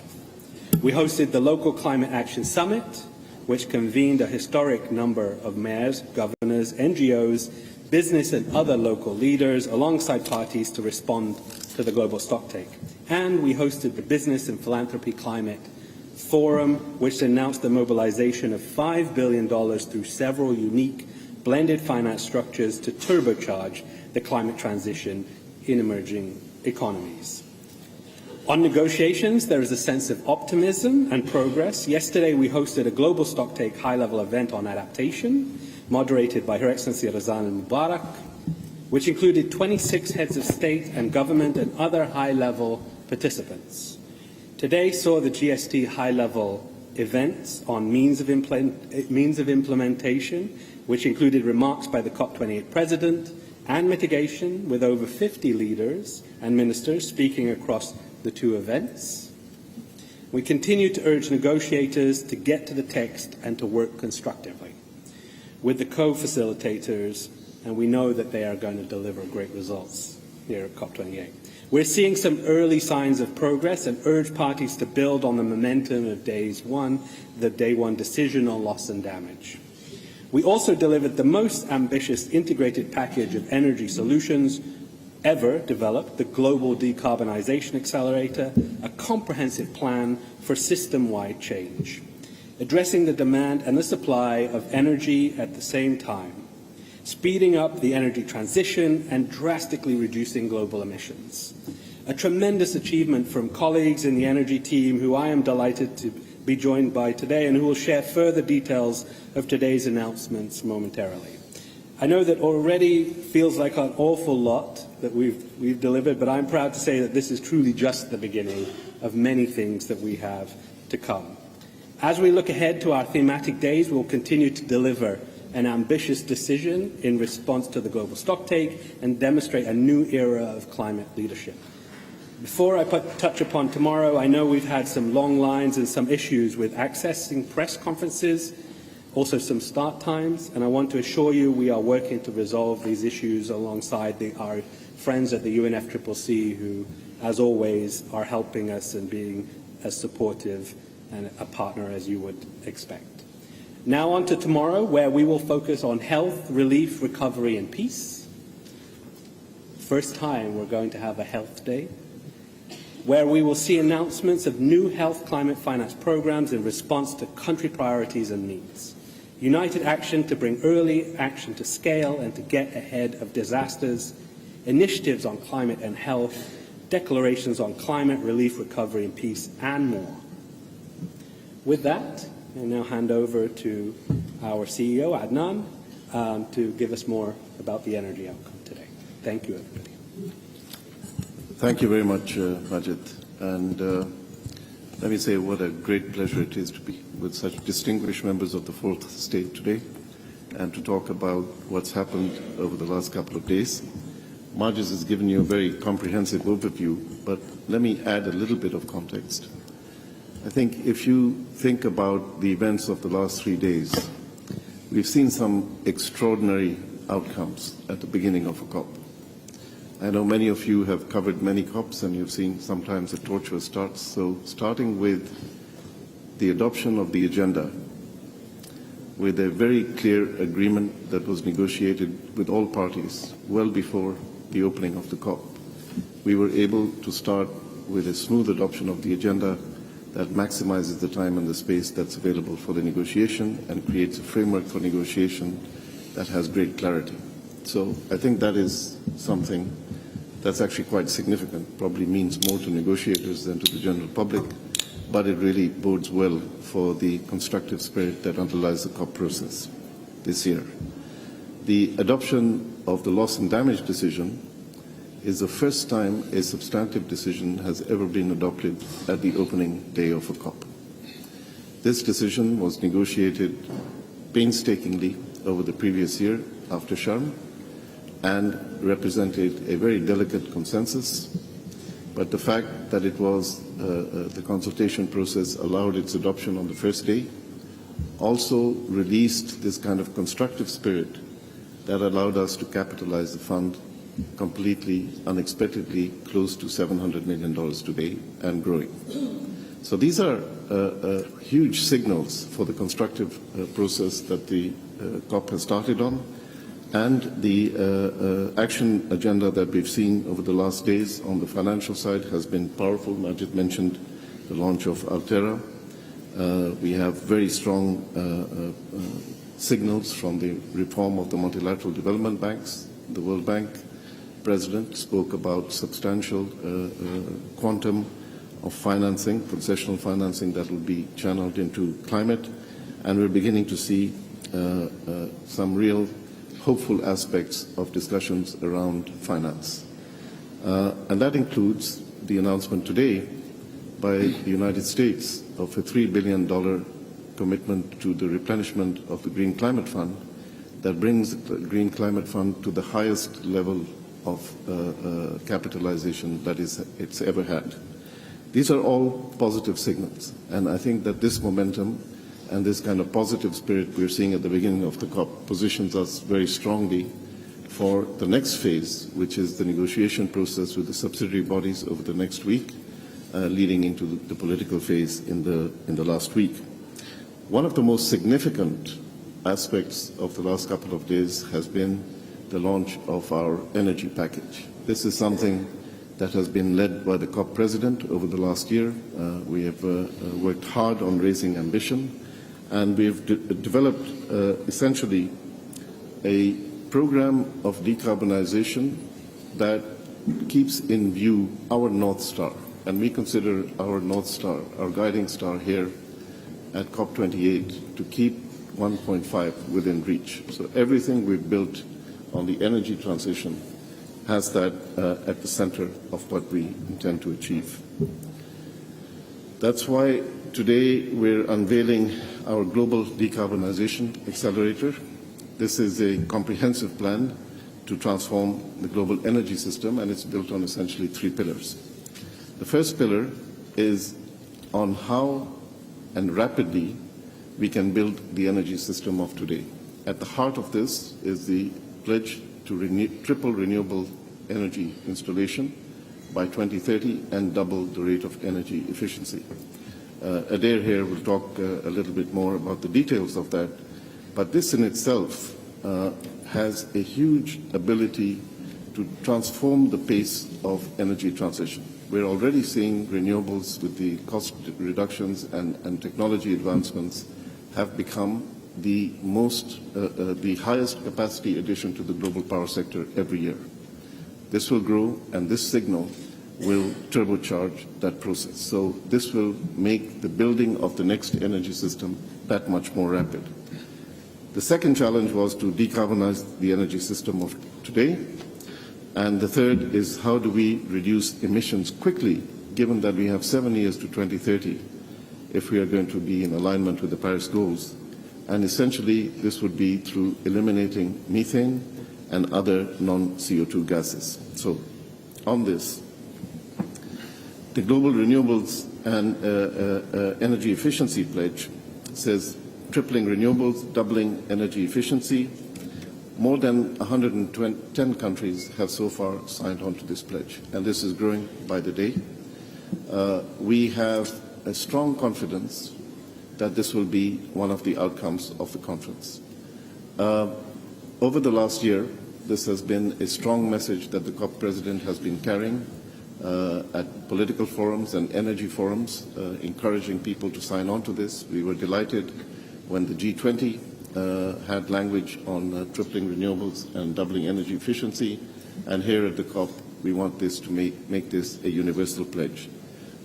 We hosted the Local Climate Action Summit, which convened a historic number of mayors, governors, NGOs, business and other local leaders alongside parties to respond to the global stocktake. And we hosted the Business and Philanthropy Climate Forum, which announced the mobilization of $5 billion through several unique blended finance structures to turbocharge the climate transition in emerging economies. On negotiations, there is a sense of optimism and progress. Yesterday, we hosted a global stocktake high-level event on adaptation, moderated by Her Excellency Razan al-Mubarak, which included 26 heads of state and government and other high-level participants. Today saw the GST high-level events on means of implementation, which included remarks by the COP28 President and mitigation, with over 50 leaders and ministers speaking across the two events. We continue to urge negotiators to get to the text and to work constructively with the co-facilitators, and we know that they are going to deliver great results here at COP28. We're seeing some early signs of progress and urge parties to build on the momentum of the day one decision on loss and damage. We also delivered the most ambitious integrated package of energy solutions ever developed, the Global Decarbonization Accelerator, a comprehensive plan for system-wide change, addressing the demand and the supply of energy at the same time, speeding up the energy transition and drastically reducing global emissions. A tremendous achievement from colleagues in the energy team who I am delighted to be joined by today and who will share further details of today's announcements momentarily. I know that already feels like an awful lot that we've delivered, but I'm proud to say that this is truly just the beginning of many things that we have to come. As we look ahead to our thematic days, we'll continue to deliver an ambitious decision in response to the global stocktake and demonstrate a new era of climate leadership. Before I touch upon tomorrow, I know we've had some long lines and some issues with accessing press conferences also some start times, and I want to assure you we are working to resolve these issues alongside our friends at the UNFCCC who, as always, are helping us and being as supportive and a partner as you would expect. Now on to tomorrow, where we will focus on health, relief, recovery and peace. First time we're going to have a health day, where we will see announcements of new health climate finance programs in response to country priorities and needs. United action to bring early action to scale and to get ahead of disasters, initiatives on climate and health, declarations on climate, relief, recovery and peace, and more. With that, I now hand over to our CEO, Adnan, to give us more about the energy outcome today. Thank you, everybody. Thank you very much, Majid. And let me say what a great pleasure it is to be with such distinguished members of the Fourth Estate today and to talk about what's happened over the last couple of days. Majid has given you a very comprehensive overview, but let me add a little bit of context. I think if you think about the events of the last 3 days, we've seen some extraordinary outcomes at the beginning of a COP. I know many of you have covered many COPs and you've seen sometimes a tortuous start. So starting with the adoption of the agenda, with a very clear agreement that was negotiated with all parties well before the opening of the COP, we were able to start with a smooth adoption of the agenda that maximizes the time and the space that's available for the negotiation and creates a framework for negotiation that has great clarity. So I think that is something that's actually quite significant, probably means more to negotiators than to the general public, but it really bodes well for the constructive spirit that underlies the COP process this year. The adoption of the loss and damage decision is the first time a substantive decision has ever been adopted at the opening day of a COP. This decision was negotiated painstakingly over the previous year after Sharm and represented a very delicate consensus, but the fact that it was the consultation process allowed its adoption on the first day also released this kind of constructive spirit that allowed us to capitalize the fund completely, unexpectedly close to $700 million today and growing. So these are huge signals for the constructive process that the COP has started on, and the action agenda that we've seen over the last days on the financial side has been powerful. Majid mentioned the launch of Altera. We have very strong signals from the reform of the multilateral development banks. The World Bank President spoke about substantial quantum of financing, concessional financing that will be channeled into climate, and we're beginning to see some real hopeful aspects of discussions around finance. And that includes the announcement today by the United States of a $3 billion commitment to the replenishment of the Green Climate Fund that brings the Green Climate Fund to the highest level of capitalization that it's ever had. These are all positive signals, and I think that this momentum and this kind of positive spirit we're seeing at the beginning of the COP positions us very strongly for the next phase, which is the negotiation process with the subsidiary bodies over the next week, leading into the political phase in the last week. One of the most significant aspects of the last couple of days has been the launch of our energy package. This is something that has been led by the COP president over the last year. We have worked hard on raising ambition, and we've developed essentially a program of decarbonization that keeps in view our North Star. And we consider our North Star, our guiding star here at COP28, to keep 1.5 within reach. So everything we've built on the energy transition has that at the center of what we intend to achieve. That's why today we're unveiling our Global Decarbonization Accelerator. This is a comprehensive plan to transform the global energy system, and it's built on essentially 3 pillars. The first pillar is on how and rapidly we can build the energy system of today. At the heart of this is the pledge to triple renewable energy installation by 2030 and double the rate of energy efficiency. Adair here will talk a little bit more about the details of that, but this in itself has a huge ability to transform the pace of energy transition. We're already seeing renewables with the cost reductions and technology advancements have become the highest capacity addition to the global power sector every year. This will grow, and this signal will turbocharge that process. So this will make the building of the next energy system that much more rapid. The second challenge was to decarbonize the energy system of today. And the third is how do we reduce emissions quickly, given that we have 7 years to 2030 if we are going to be in alignment with the Paris goals. And essentially, this would be through eliminating methane and other non-CO2 gases. So on this, the Global Renewables and Energy Efficiency Pledge says tripling renewables, doubling energy efficiency. More than 110 countries have so far signed on to this pledge, and this is growing by the day. We have a strong confidence that this will be one of the outcomes of the conference. Over the last year, this has been a strong message that the COP president has been carrying at political forums and energy forums, encouraging people to sign on to this. We were delighted when the G20 had language on tripling renewables and doubling energy efficiency, and here at the COP we want this to make this a universal pledge.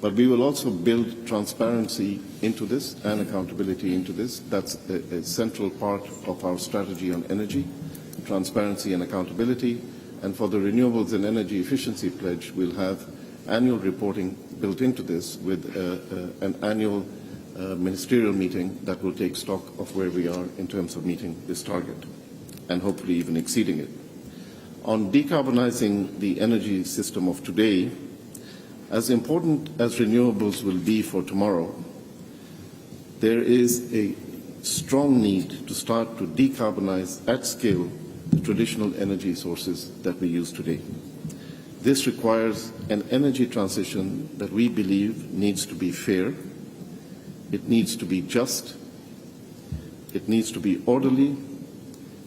But we will also build transparency into this and accountability into this. That's a central part of our strategy on energy, transparency and accountability. And for the renewables and energy efficiency pledge, we'll have annual reporting built into this with an annual ministerial meeting that will take stock of where we are in terms of meeting this target and hopefully even exceeding it. On decarbonizing the energy system of today, as important as renewables will be for tomorrow, there is a strong need to start to decarbonize at scale the traditional energy sources that we use today. This requires an energy transition that we believe needs to be fair, it needs to be just, it needs to be orderly,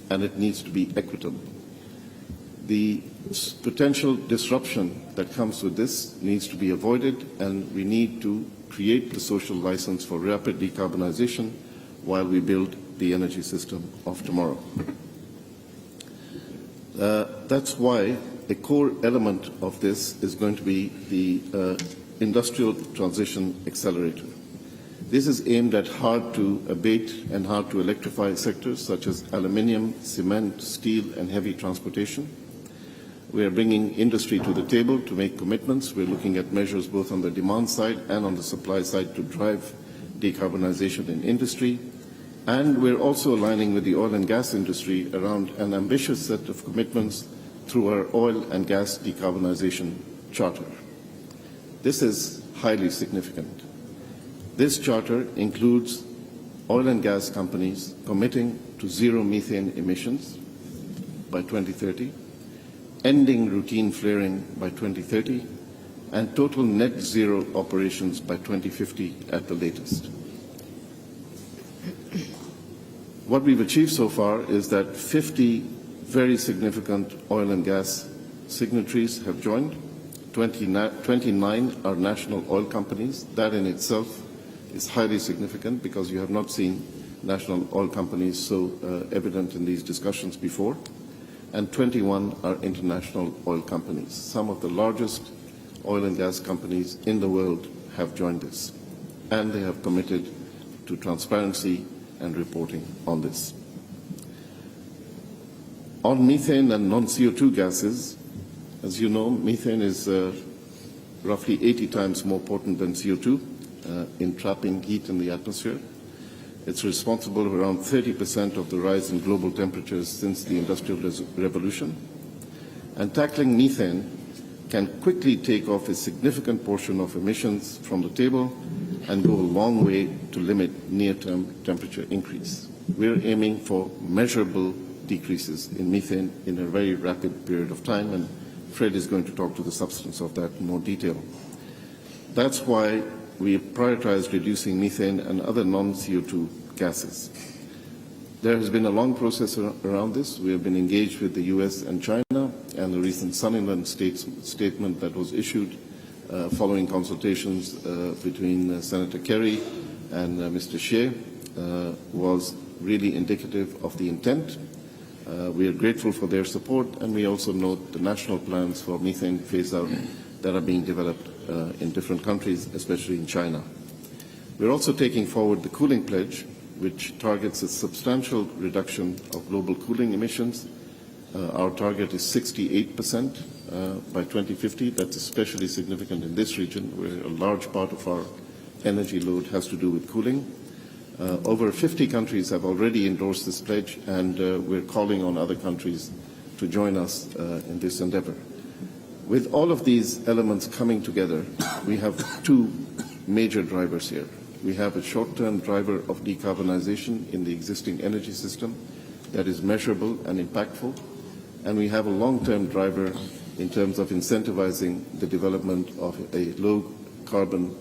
and it needs to be equitable. The potential disruption that comes with this needs to be avoided, and we need to create the social license for rapid decarbonization while we build the energy system of tomorrow. That's why a core element of this is going to be the Industrial Transition Accelerator. This is aimed at hard to abate and hard to electrify sectors such as aluminium, cement, steel, and heavy transportation. We are bringing industry to the table to make commitments. We're looking at measures both on the demand side and on the supply side to drive decarbonization in industry. And we're also aligning with the oil and gas industry around an ambitious set of commitments through our oil and gas decarbonization charter. This is highly significant. This charter includes oil and gas companies committing to zero methane emissions by 2030, ending routine flaring by 2030, and total net zero operations by 2050 at the latest. What we've achieved so far is that 50 very significant oil and gas signatories have joined. 29 are national oil companies. That in itself is highly significant because you have not seen national oil companies so evident in these discussions before. And 21 are international oil companies. Some of the largest oil and gas companies in the world have joined this, and they have committed to transparency and reporting on this. On methane and non-CO2 gases, as you know, methane is roughly 80 times more potent than CO2 in trapping heat in the atmosphere. It's responsible for around 30% of the rise in global temperatures since the Industrial Revolution. And tackling methane can quickly take off a significant portion of emissions from the table, and go a long way to limit near-term temperature increase. We're aiming for measurable decreases in methane in a very rapid period of time, and Fred is going to talk to the substance of that in more detail. That's why we prioritize reducing methane and other non-CO2 gases. There has been a long process around this. We have been engaged with the US and China, and the recent Sunderland statement that was issued following consultations between Senator Kerry and Mr. Shea was really indicative of the intent. We are grateful for their support, and we also note the national plans for methane phase-out that are being developed in different countries, especially in China. We're also taking forward the cooling pledge, which targets a substantial reduction of global cooling emissions. Our target is 68% by 2050. That's especially significant in this region, where a large part of our energy load has to do with cooling. Over 50 countries have already endorsed this pledge, and we're calling on other countries to join us in this endeavor. With all of these elements coming together, we have two major drivers here. We have a short-term driver of decarbonization in the existing energy system that is measurable and impactful, and we have a long-term driver in terms of incentivizing the development of a low-carbon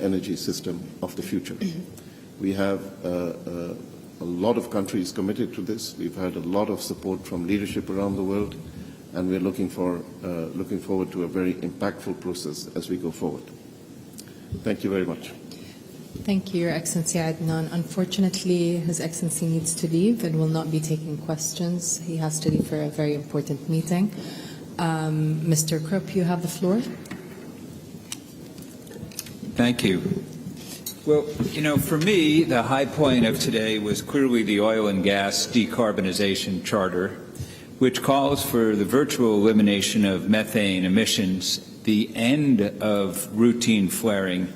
energy system of the future. We have a lot of countries committed to this. We've had a lot of support from leadership around the world, and we're looking forward to a very impactful process as we go forward. Thank you very much. Thank you, Your Excellency Adnan. Unfortunately, His Excellency needs to leave and will not be taking questions. He has to leave for a very important meeting. Mr. Krupp, you have the floor. Thank you. Well, you know, for me, the high point of today was clearly the Oil and Gas Decarbonization Charter, which calls for the virtual elimination of methane emissions, the end of routine flaring,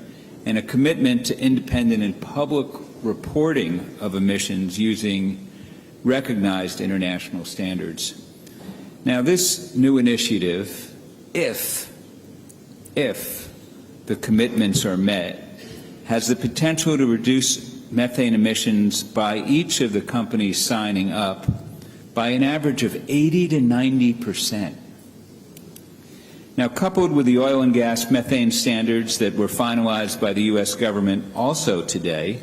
and a commitment to independent and public reporting of emissions using recognized international standards. Now, this new initiative, if the commitments are met, has the potential to reduce methane emissions by each of the companies signing up by an average of 80 to 90%. Now, coupled with the oil and gas methane standards that were finalized by the U.S. government also today,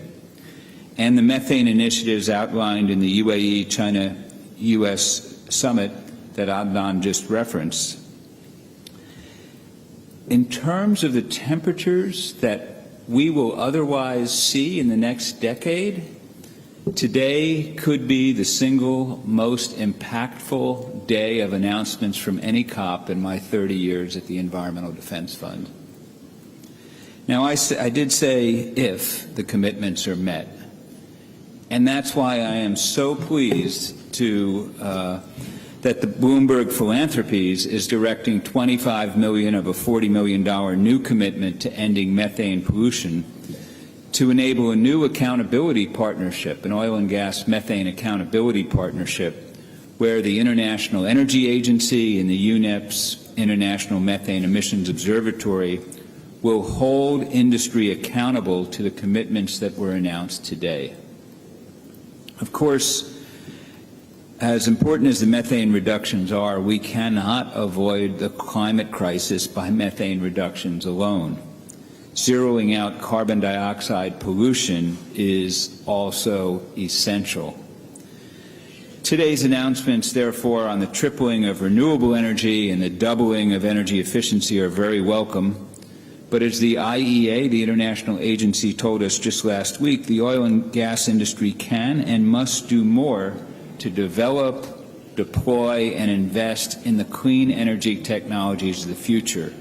and the methane initiatives outlined in the UAE-China-U.S. summit that Adnan just referenced, in terms of the temperatures that we will otherwise see in the next decade, today could be the single most impactful day of announcements from any COP in my 30 years at the Environmental Defense Fund. Now, I did say if the commitments are met, and that's why I am so pleased to that the Bloomberg Philanthropies is directing $25 million of a $40 million new commitment to ending methane pollution to enable a new accountability partnership, an oil and gas methane accountability partnership, where the International Energy Agency and the UNEP's International Methane Emissions Observatory will hold industry accountable to the commitments that were announced today. Of course, as important as the methane reductions are, we cannot avoid the climate crisis by methane reductions alone. Zeroing out carbon dioxide pollution is also essential. Today's announcements, therefore, on the tripling of renewable energy and the doubling of energy efficiency are very welcome. But as the IEA, the International Agency, told us just last week, the oil and gas industry can and must do more to develop, deploy, and invest in the clean energy technologies of the future.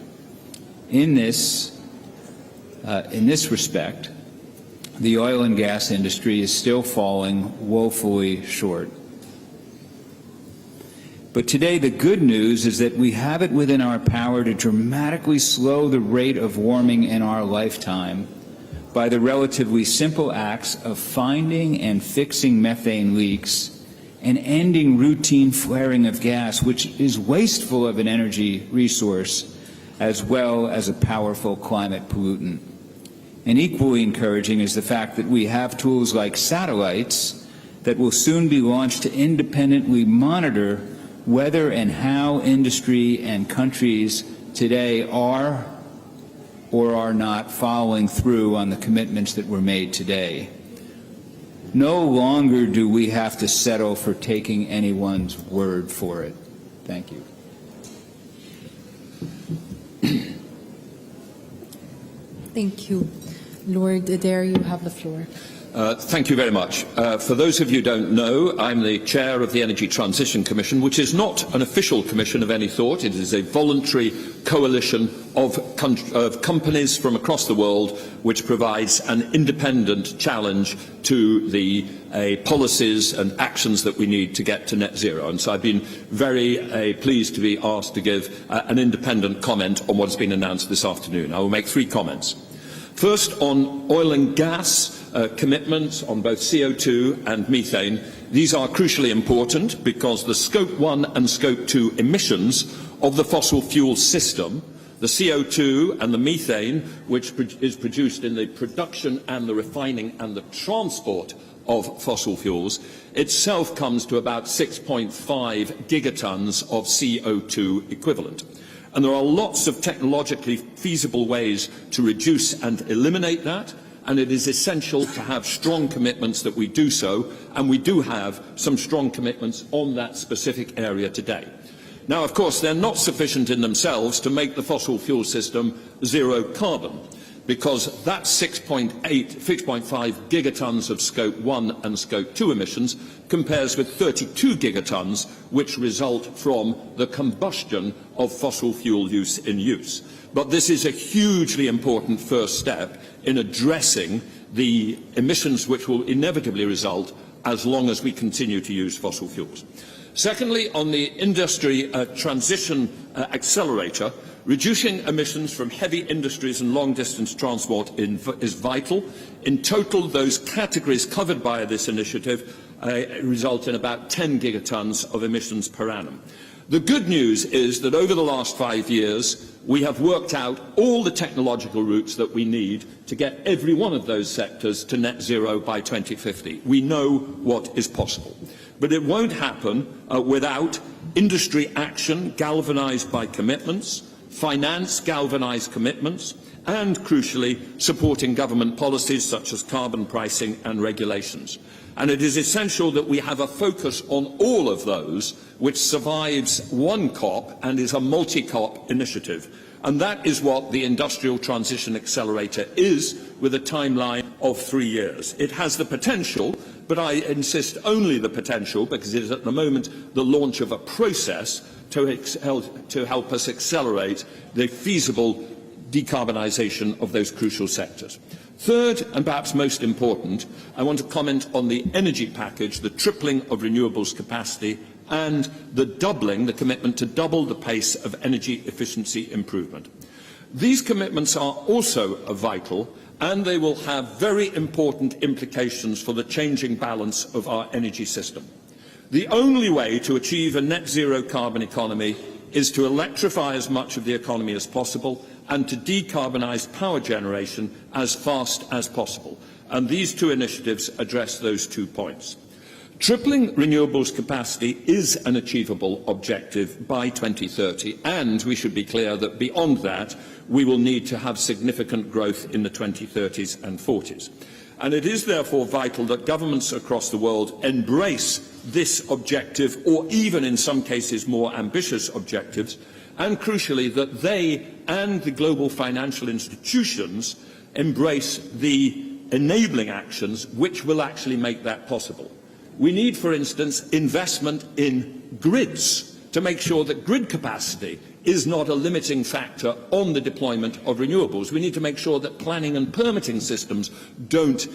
In this respect, the oil and gas industry is still falling woefully short. But today, the good news is that we have it within our power to dramatically slow the rate of warming in our lifetime by the relatively simple acts of finding and fixing methane leaks and ending routine flaring of gas, which is wasteful of an energy resource as well as a powerful climate pollutant. And equally encouraging is the fact that we have tools like satellites that will soon be launched to independently monitor whether and how industry and countries today are or are not following through on the commitments that were made today. No longer do we have to settle for taking anyone's word for it. Thank you. Thank you. Lord Adair, you have the floor. Thank you very much. For those of you who don't know, I'm the chair of the Energy Transition Commission, which is not an official commission of any sort. It is a voluntary coalition of companies from across the world which provides an independent challenge to the policies and actions that we need to get to net zero. And so I've been very pleased to be asked to give an independent comment on what has been announced this afternoon. I will make 3 comments. First, on oil and gas commitments on both CO2 and methane. These are crucially important because the Scope 1 and Scope 2 emissions of the fossil fuel system, the CO2 and the methane, which is produced in the production and the refining and the transport of fossil fuels, itself comes to about 6.5 gigatons of CO2 equivalent. And there are lots of technologically feasible ways to reduce and eliminate that, and it is essential to have strong commitments that we do so, and we do have some strong commitments on that specific area today. Now, of course, they're not sufficient in themselves to make the fossil fuel system zero carbon, because that 6.5 gigatons of Scope 1 and Scope 2 emissions compares with 32 gigatons which result from the combustion of fossil fuel in use. But this is a hugely important first step in addressing the emissions which will inevitably result as long as we continue to use fossil fuels. Secondly, on the industry transition accelerator, reducing emissions from heavy industries and long-distance transport is vital. In total, those categories covered by this initiative result in about 10 gigatons of emissions per annum. The good news is that over the last 5 years, we have worked out all the technological routes that we need to get every one of those sectors to net zero by 2050. We know what is possible. But it won't happen without industry action galvanised by commitments, finance galvanised commitments, and, crucially, supporting government policies such as carbon pricing and regulations. And it is essential that we have a focus on all of those which survives one COP and is a multi-COP initiative. And that is what the Industrial Transition Accelerator is, with a timeline of 3 years. It has the potential, but I insist only the potential, because it is at the moment the launch of a process to help us accelerate the feasible decarbonisation of those crucial sectors. Third, and perhaps most important, I want to comment on the energy package, the tripling of renewables capacity, and the commitment to double the pace of energy efficiency improvement. These commitments are also vital, and they will have very important implications for the changing balance of our energy system. The only way to achieve a net zero carbon economy is to electrify as much of the economy as possible and to decarbonise power generation as fast as possible. And these 2 initiatives address those 2 points. Tripling renewables capacity is an achievable objective by 2030, and we should be clear that beyond that, we will need to have significant growth in the 2030s and 40s. And it is therefore vital that governments across the world embrace this objective, or even in some cases more ambitious objectives, and crucially that they and the global financial institutions embrace the enabling actions which will actually make that possible. We need, for instance, investment in grids to make sure that grid capacity is not a limiting factor on the deployment of renewables. We need to make sure that planning and permitting systems don't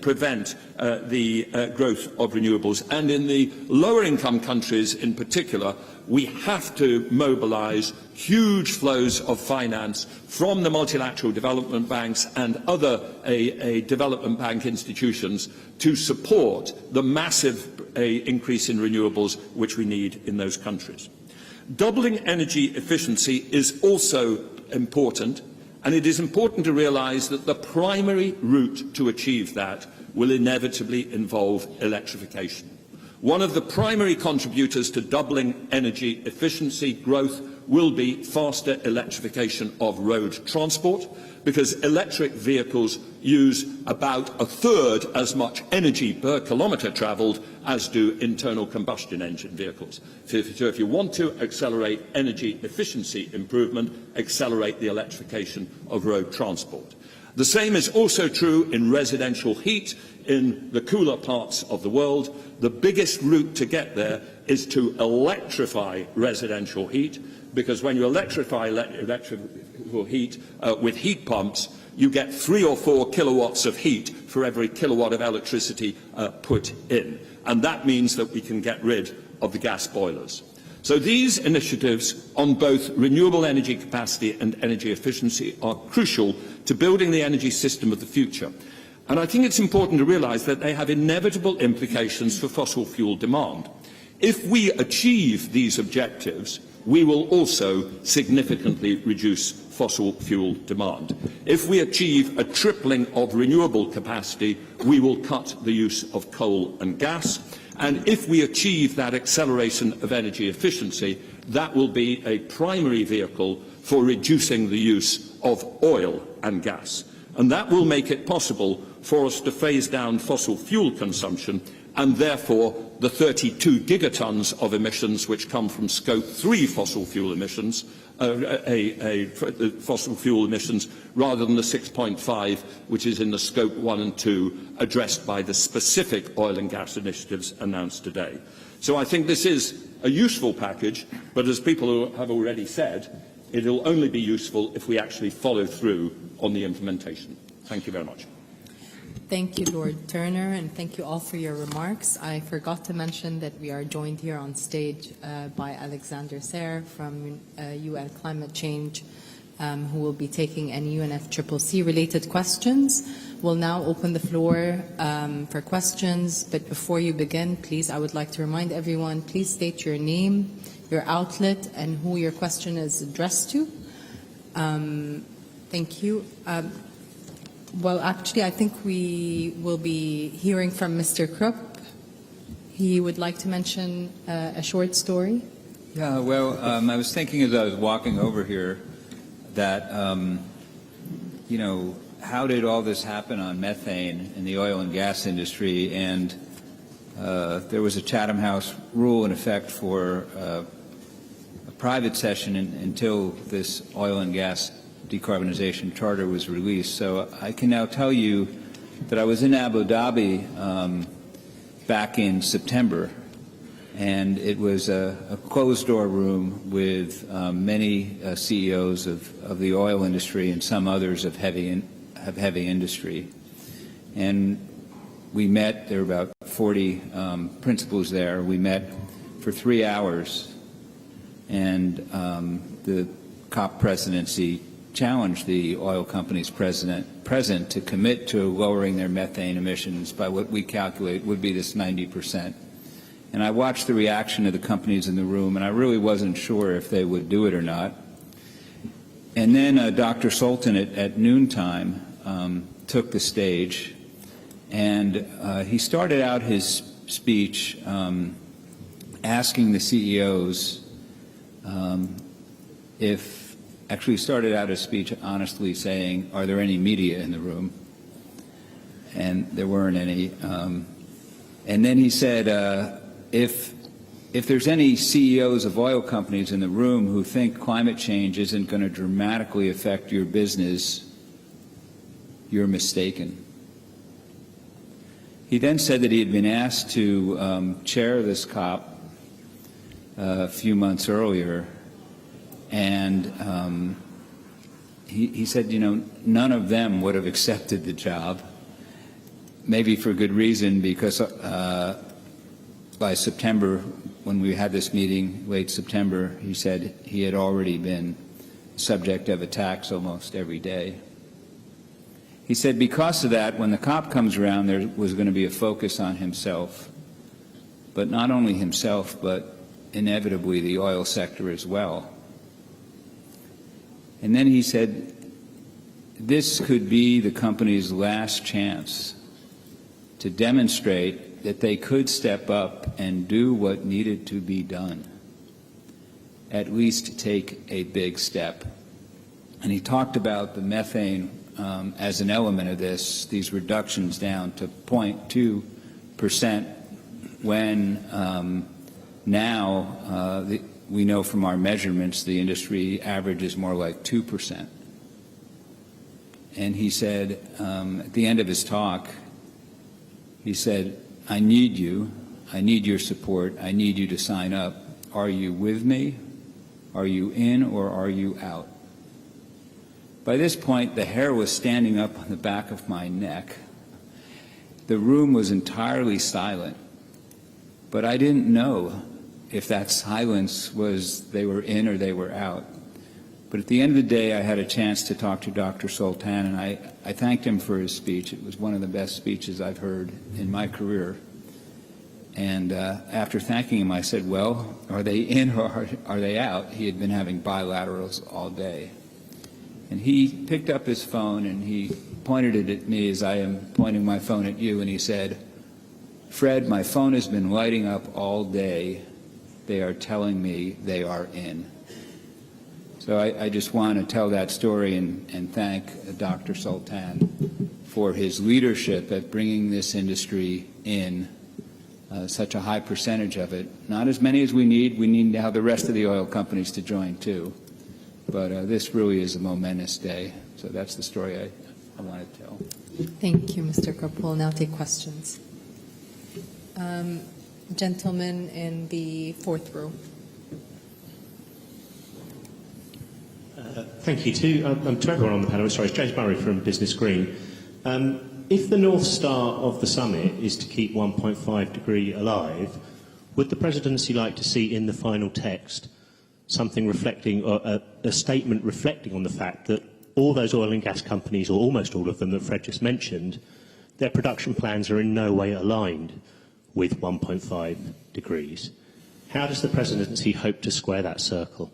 prevent the growth of renewables. And in the lower income countries in particular, we have to mobilise huge flows of finance from the multilateral development banks and other development bank institutions to support the massive increase in renewables which we need in those countries. Doubling energy efficiency is also important, And it is important to realise that the primary route to achieve that will inevitably involve electrification. One of the primary contributors to doubling energy efficiency growth will be faster electrification of road transport, because electric vehicles use about a third as much energy per kilometre travelled as do internal combustion engine vehicles. So if you want to accelerate energy efficiency improvement, accelerate the electrification of road transport. The same is also true in residential heat in the cooler parts of the world. The biggest route to get there is to electrify residential heat, because when you electrify electrical heat with heat pumps, you get 3 or 4 kilowatts of heat for every kilowatt of electricity put in. And that means that we can get rid of the gas boilers. So these initiatives on both renewable energy capacity and energy efficiency are crucial to building the energy system of the future. And I think it's important to realise that they have inevitable implications for fossil fuel demand. If we achieve these objectives, we will also significantly reduce fossil fuel demand. If we achieve a tripling of renewable capacity, we will cut the use of coal and gas. And if we achieve that acceleration of energy efficiency, that will be a primary vehicle for reducing the use of oil and gas. And that will make it possible for us to phase down fossil fuel consumption, and therefore the 32 gigatons of emissions which come from Scope 3 fossil fuel emissions, fossil fuel emissions, rather than the 6.5 which is in the Scope 1 and 2 addressed by the specific oil and gas initiatives announced today. So I think this is a useful package, but as people have already said, it will only be useful if we actually follow through on the implementation. Thank you very much. Thank you, Lord Turner, and thank you all for your remarks. I forgot to mention that we are joined here on stage by Alexander Serre from UN Climate Change, who will be taking any UNFCCC related questions. We'll now open the floor for questions, but before you begin, please, I would like to remind everyone, please state your name, your outlet, and who your question is addressed to. Thank you. Well, actually, I think we will be hearing from Mr. Krupp. He would like to mention a short story. Yeah, well, I was thinking as I was walking over here that, you know, how did all this happen on methane in the oil and gas industry? And there was a Chatham House rule in effect for a private session until this oil and gas decarbonization charter was released. So I can now tell you that I was in Abu Dhabi back in September, and it was a closed-door room with many CEOs of the oil industry and some others of heavy industry. And we met, there were about 40 principals there. We met for 3 hours, and the COP presidency challenged the oil companies present to commit to lowering their methane emissions by what we calculate would be this 90%. And I watched the reaction of the companies in the room, and I really wasn't sure if they would do it or not. And then Dr. Sultan at noontime took the stage, and he started out his speech asking the CEOs actually started out his speech honestly saying, are there any media in the room? And there weren't any. And then he said, if there's any CEOs of oil companies in the room who think climate change isn't going to dramatically affect your business, you're mistaken. He then said that he had been asked to chair this COP a few months earlier, and he said, you know, none of them would have accepted the job, maybe for good reason, because by September, when we had this meeting, late September, he said he had already been subject of attacks almost every day. He said because of that, when the COP comes around, there was going to be a focus on himself, but not only himself, but inevitably the oil sector as well. And then he said, this could be the company's last chance to demonstrate that they could step up and do what needed to be done, at least take a big step. And he talked about the methane as an element of this, these reductions down to 0.2%, when now we know from our measurements the industry average is more like 2%. And he said, at the end of his talk, he said, I need you, I need your support, I need you to sign up. Are you with me? Are you in or are you out? By this point, the hair was standing up on the back of my neck. The room was entirely silent, but I didn't know if that silence was they were in or they were out. But at the end of the day, I had a chance to talk to Dr. Sultan, and I thanked him for his speech. It was one of the best speeches I've heard in my career. And after thanking him, I said, well, are they in or are they out? He had been having bilaterals all day. And he picked up his phone and he pointed it at me as I am pointing my phone at you, and he said, Fred, my phone has been lighting up all day. They are telling me they are in. So I just want to tell that story and thank Dr. Sultan for his leadership at bringing this industry in, such a high percentage of it. Not as many as we need. We need now the rest of the oil companies to join too. But this really is a momentous day. So that's the story I want to tell. Thank you, Mr. Kapoor. We'll now take questions. Gentleman in the fourth row. Thank you. To everyone on the panel, sorry, it's James Murray from Business Green. If the North Star of the summit is to keep 1.5 degree alive, would the presidency like to see in the final text something reflecting, or a statement reflecting on the fact that all those oil and gas companies, or almost all of them that Fred just mentioned, their production plans are in no way aligned with 1.5 degrees? How does the presidency hope to square that circle?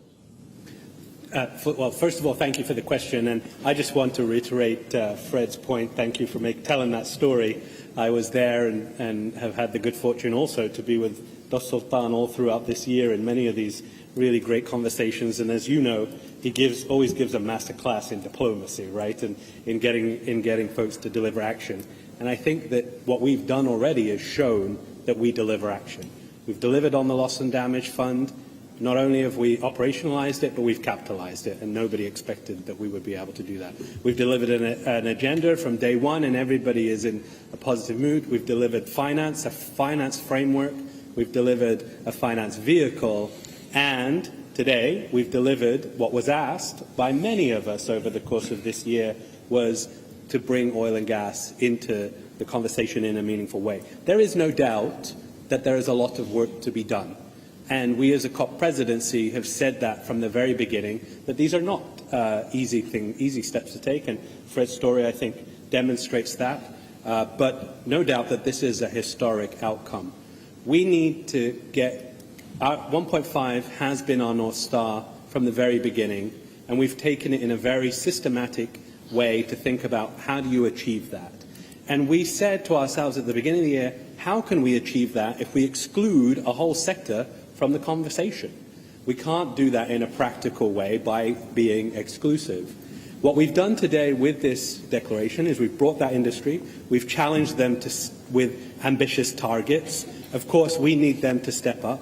Well, first of all, thank you for the question, and I just want to reiterate Fred's point. Thank you for telling that story. I was there and have had the good fortune also to be with Dr. Sultan all throughout this year in many of these really great conversations, and as you know, he always gives a master class in diplomacy, right, and in getting folks to deliver action. And I think that what we've done already is shown that we deliver action. We've delivered on the loss and damage fund. Not only have we operationalized it, but we've capitalized it, and nobody expected that we would be able to do that. We've delivered an agenda from day one, and everybody is in a positive mood. We've delivered finance, a finance framework. We've delivered a finance vehicle, and today we've delivered what was asked by many of us over the course of this year, was to bring oil and gas into the conversation in a meaningful way. There is no doubt that there is a lot of work to be done. And we as a COP presidency have said that from the very beginning, that these are not easy steps to take. And Fred's story, I think, demonstrates that. But no doubt that this is a historic outcome. We need to get 1.5 has been our North Star from the very beginning, and we've taken it in a very systematic way to think about how do you achieve that. And we said to ourselves at the beginning of the year, how can we achieve that if we exclude a whole sector from the conversation? We can't do that in a practical way by being exclusive. What we've done today with this declaration is we've brought that industry, we've challenged them with ambitious targets. Of course, we need them to step up,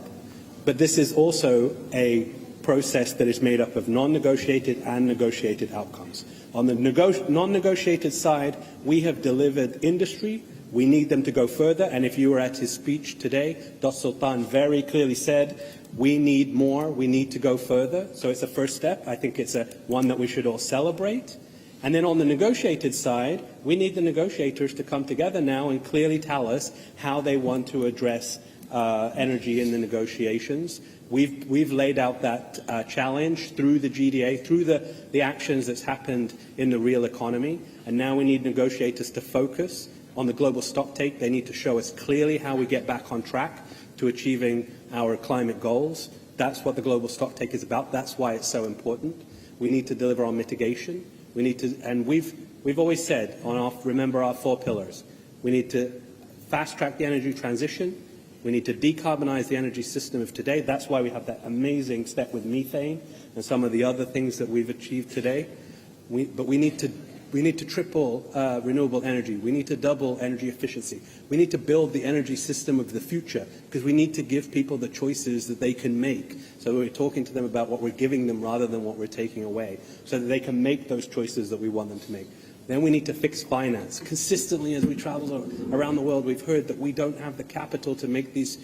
but this is also a process that is made up of non-negotiated and negotiated outcomes. On the non-negotiated side, we have delivered industry. We need them to go further, and if you were at his speech today, Dr. Sultan very clearly said, we need more, we need to go further. So it's a first step. I think it's one that we should all celebrate. And then on the negotiated side, we need the negotiators to come together now and clearly tell us how they want to address energy in the negotiations. We've laid out that challenge through the GDA, through the actions that's happened in the real economy, and now we need negotiators to focus on the global stocktake. They need to show us clearly how we get back on track to achieving our climate goals. That's what the global stocktake is about. That's why it's so important. We need to deliver on mitigation. We need to, and we've always said remember our 4 pillars. We need to fast track the energy transition. We need to decarbonize the energy system of today. That's why we have that amazing step with methane and some of the other things that we've achieved today. But we need to triple renewable energy. We need to double energy efficiency. We need to build the energy system of the future because we need to give people the choices that they can make. So we're talking to them about what we're giving them rather than what we're taking away so that they can make those choices that we want them to make. Then we need to fix finance. Consistently as we travel around the world, we've heard that we don't have the capital to make these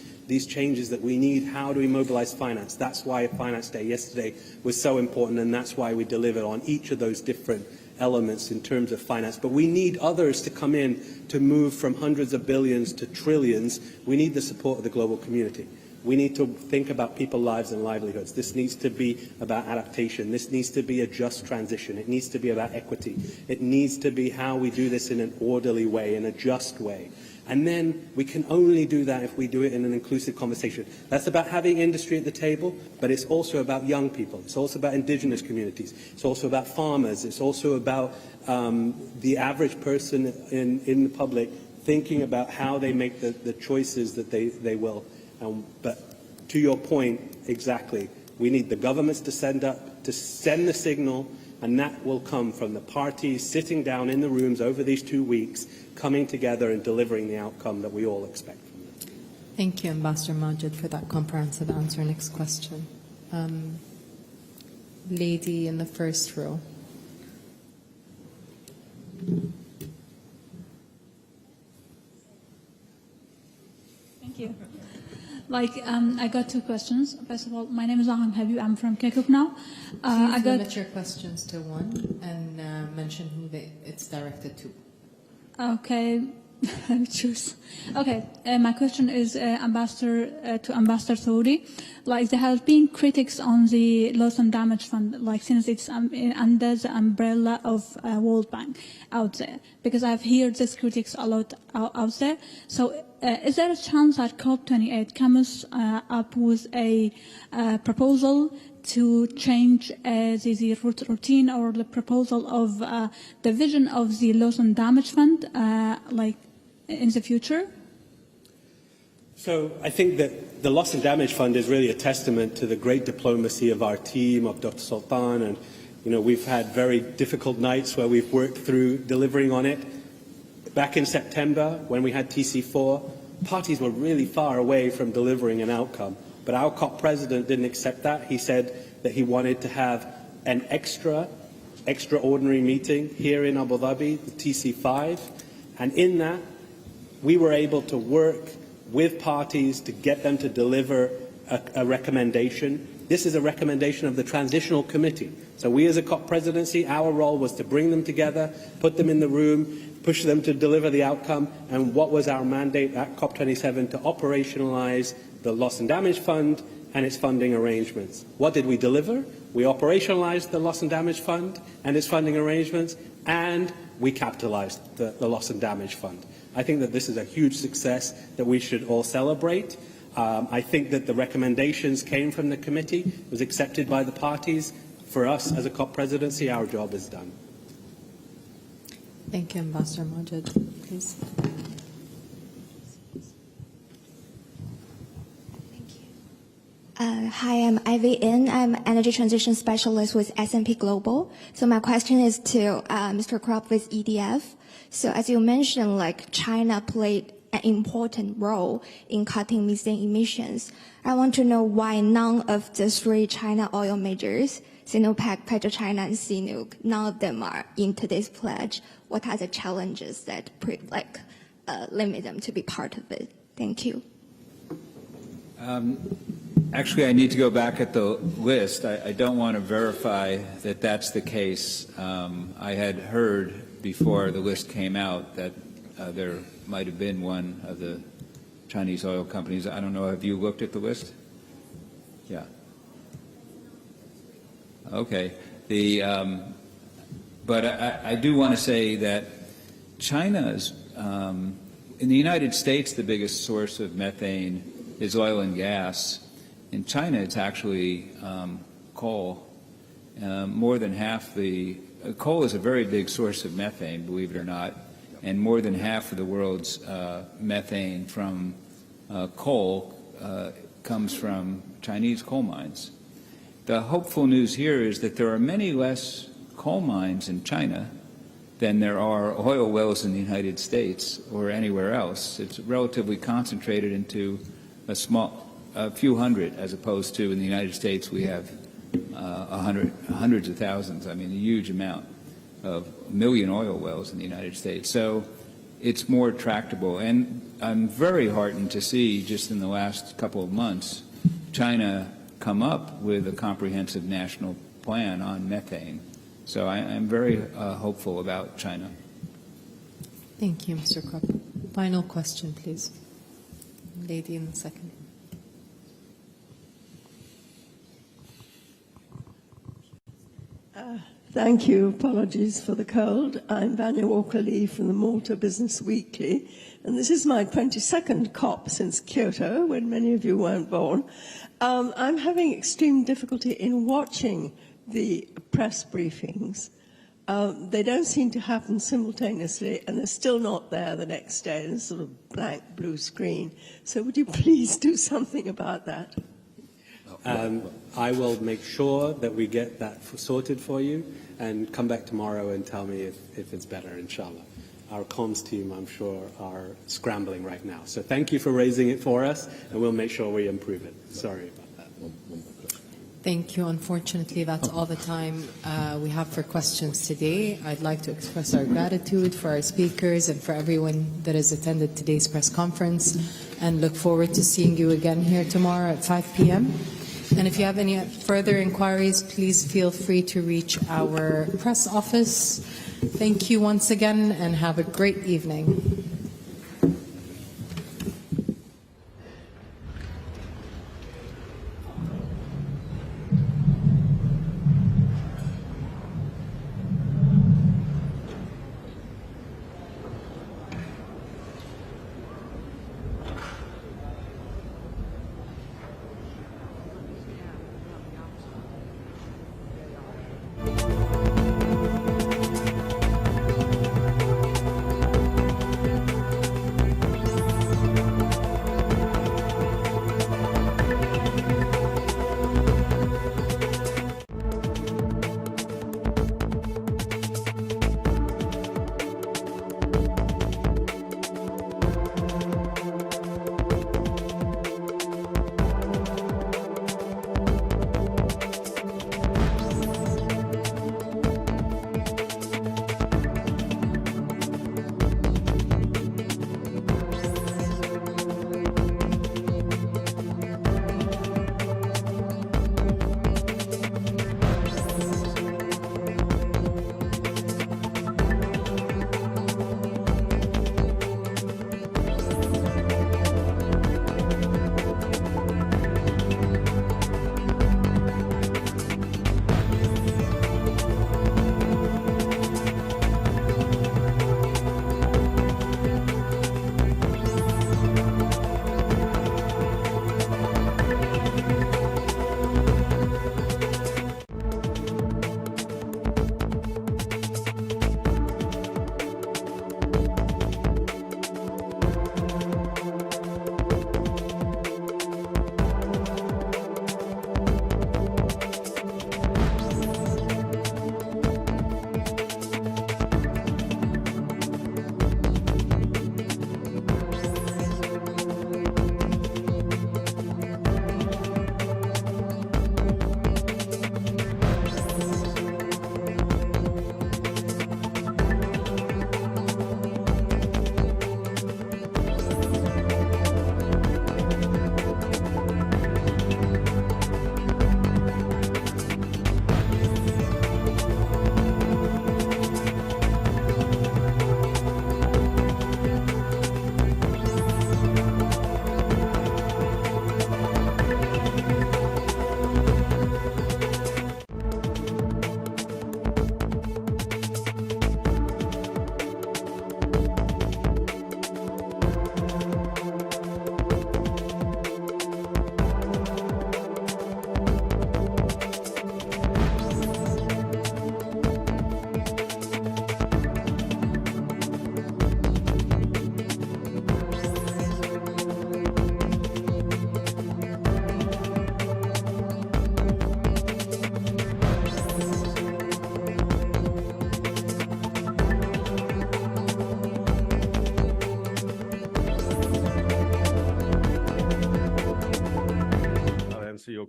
changes that we need. How do we mobilize finance? That's why Finance Day yesterday was so important, and that's why we delivered on each of those different elements in terms of finance. But we need others to come in to move from hundreds of billions to trillions. We need the support of the global community. We need to think about people's lives and livelihoods. This needs to be about adaptation. This needs to be a just transition. It needs to be about equity. It needs to be how we do this in an orderly way, in a just way. And then we can only do that if we do it in an inclusive conversation. That's about having industry at the table, but it's also about young people. It's also about indigenous communities. It's also about farmers. It's also about the average person in the public thinking about how they make the choices that they will. But to your point, exactly, we need the governments to send the signal, and that will come from the parties sitting down in the rooms over these 2 weeks, coming together and delivering the outcome that we all expect from them. Thank you, Ambassador Majid, for that comprehensive answer. Next question. Lady in the first row. Thank you. I got 2 questions. First of all, my name is Aham Habib. I'm from Kirkuk now. Please limit your questions to 1 and mention who it's directed to. Okay, let me choose. Okay, my question is to Ambassador Saudi. There has been critics on the loss and damage fund, since it's under the umbrella of World Bank out there, because I've heard these critics a lot out there. So is there a chance that COP28 comes up with a proposal to change the routine or the proposal of the vision of the loss and damage fund in the future? So I think that the loss and damage fund is really a testament to the great diplomacy of our team, of Dr. Sultan, and we've had very difficult nights where we've worked through delivering on it. Back in September, when we had TC4, parties were really far away from delivering an outcome. But our COP president didn't accept that. He said that he wanted to have an extraordinary meeting here in Abu Dhabi, the TC5. And in that, we were able to work with parties to get them to deliver a recommendation. This is a recommendation of the Transitional Committee. So we as a COP presidency, our role was to bring them together, put them in the room, push them to deliver the outcome. And what was our mandate at COP27? To operationalize the loss and damage fund and its funding arrangements. What did we deliver? We operationalized the loss and damage fund and its funding arrangements, and we capitalized the loss and damage fund. I think that this is a huge success that we should all celebrate. I think that the recommendations came from the committee, was accepted by the parties. For us as a COP presidency, our job is done. Thank you, Ambassador Majid. Please. Hi, I'm Ivy In. I'm Energy Transition Specialist with S&P Global. So my question is to Mr. Kropp with EDF. So as you mentioned, China played an important role in cutting methane emissions. I want to know why none of the 3 China oil majors, Sinopec, PetroChina, and CNOOC, none of them are in today's pledge. What are the challenges that limit them to be part of it? Thank you. Actually, I need to go back at the list. I don't want to verify that that's the case. I had heard before the list came out that there might have been one of the Chinese oil companies. I don't know. Have you looked at the list? Yeah. Okay. But I do want to say that China's, in the United States, the biggest source of methane is oil and gas. In China, it's actually coal. More than half the coal is a very big source of methane, believe it or not, and more than half of the world's methane from coal comes from Chinese coal mines. The hopeful news here is that there are many less coal mines in China than there are oil wells in the United States or anywhere else. It's relatively concentrated into a few hundred, as opposed to in the United States we have hundreds of thousands. I mean, a huge amount of a million oil wells in the United States. So it's more tractable. And I'm very heartened to see just in the last couple of months China come up with a comprehensive national plan on methane. So I'm very hopeful about China. Thank you, Mr. Krupp. Final question, please. Lady in the second. Thank you. Apologies for the cold. I'm Vanya Walker-Lee from the Malta Business Weekly, and this is my 22nd COP since Kyoto, when many of you weren't born. I'm having extreme difficulty in watching the press briefings. They don't seem to happen simultaneously, and they're still not there the next day. There's sort of blank blue screen. So would you please do something about that? I will make sure that we get that sorted for you and come back tomorrow and tell me if it's better, inshallah. Our comms team, I'm sure, are scrambling right now. So thank you for raising it for us, and we'll make sure we improve it. Sorry about that. Thank you. Unfortunately, that's all the time we have for questions today. I'd like to express our gratitude for our speakers and for everyone that has attended today's press conference, and look forward to seeing you again here tomorrow at 5 p.m. And if you have any further inquiries, please feel free to reach our press office. Thank you once again, and have a great evening.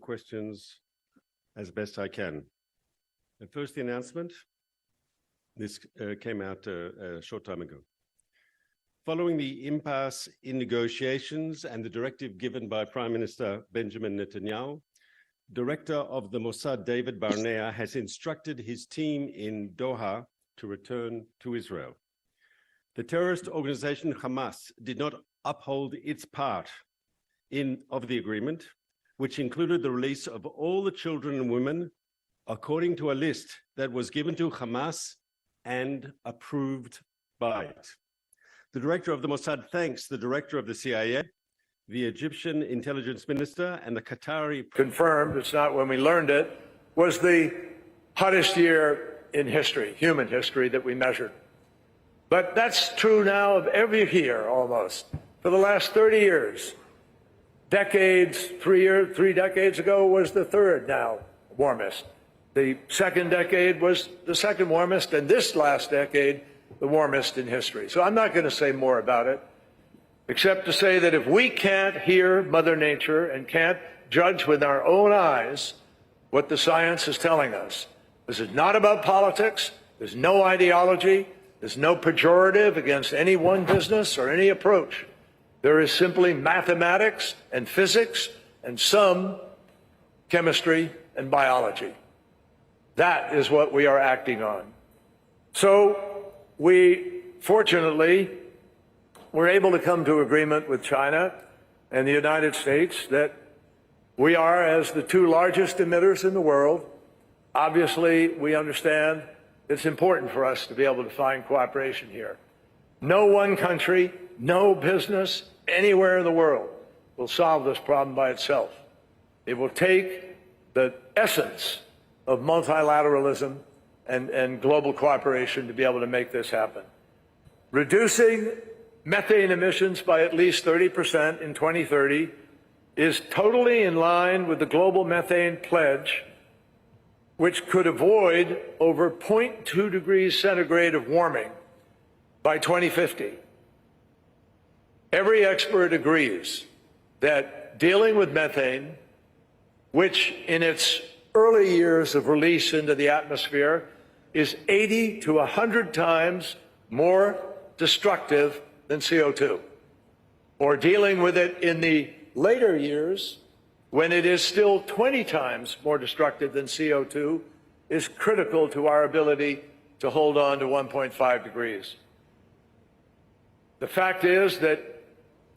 questions as best I can. And first, the announcement. This came out a short time ago. Following the impasse in negotiations and the directive given by Prime Minister Benjamin Netanyahu, Director of the Mossad David Barnea has instructed his team in Doha to return to Israel. The terrorist organization Hamas did not uphold its part of the agreement, which included the release of all the children and women according to a list that was given to Hamas and approved by it. The director of the Mossad thanks the director of the CIA, the Egyptian intelligence minister, and the Qatari... Confirmed, it's not when we learned it, was the hottest year in history, human history, that we measured. But that's true now of every year, almost. For the last 30 years, decades, 3 decades ago was the third now warmest. The second decade was the second warmest, and this last decade, the warmest in history. So I'm not going to say more about it, except to say that if we can't hear Mother Nature and can't judge with our own eyes what the science is telling us, this is not about politics, there's no ideology, there's no pejorative against any one business or any approach. There is simply mathematics and physics and some chemistry and biology. That is what we are acting on. So we, fortunately, were able to come to agreement with China and the United States that we are, as the two largest emitters in the world, obviously we understand it's important for us to be able to find cooperation here. No one country, no business, anywhere in the world will solve this problem by itself. It will take the essence of multilateralism and global cooperation to be able to make this happen. Reducing methane emissions by at least 30% in 2030 is totally in line with the global methane pledge, which could avoid over 0.2 degrees centigrade of warming by 2050. Every expert agrees that dealing with methane, which in its early years of release into the atmosphere is 80 to 100 times more destructive than CO2, or dealing with it in the later years when it is still 20 times more destructive than CO2 is critical to our ability to hold on to 1.5 degrees. The fact is that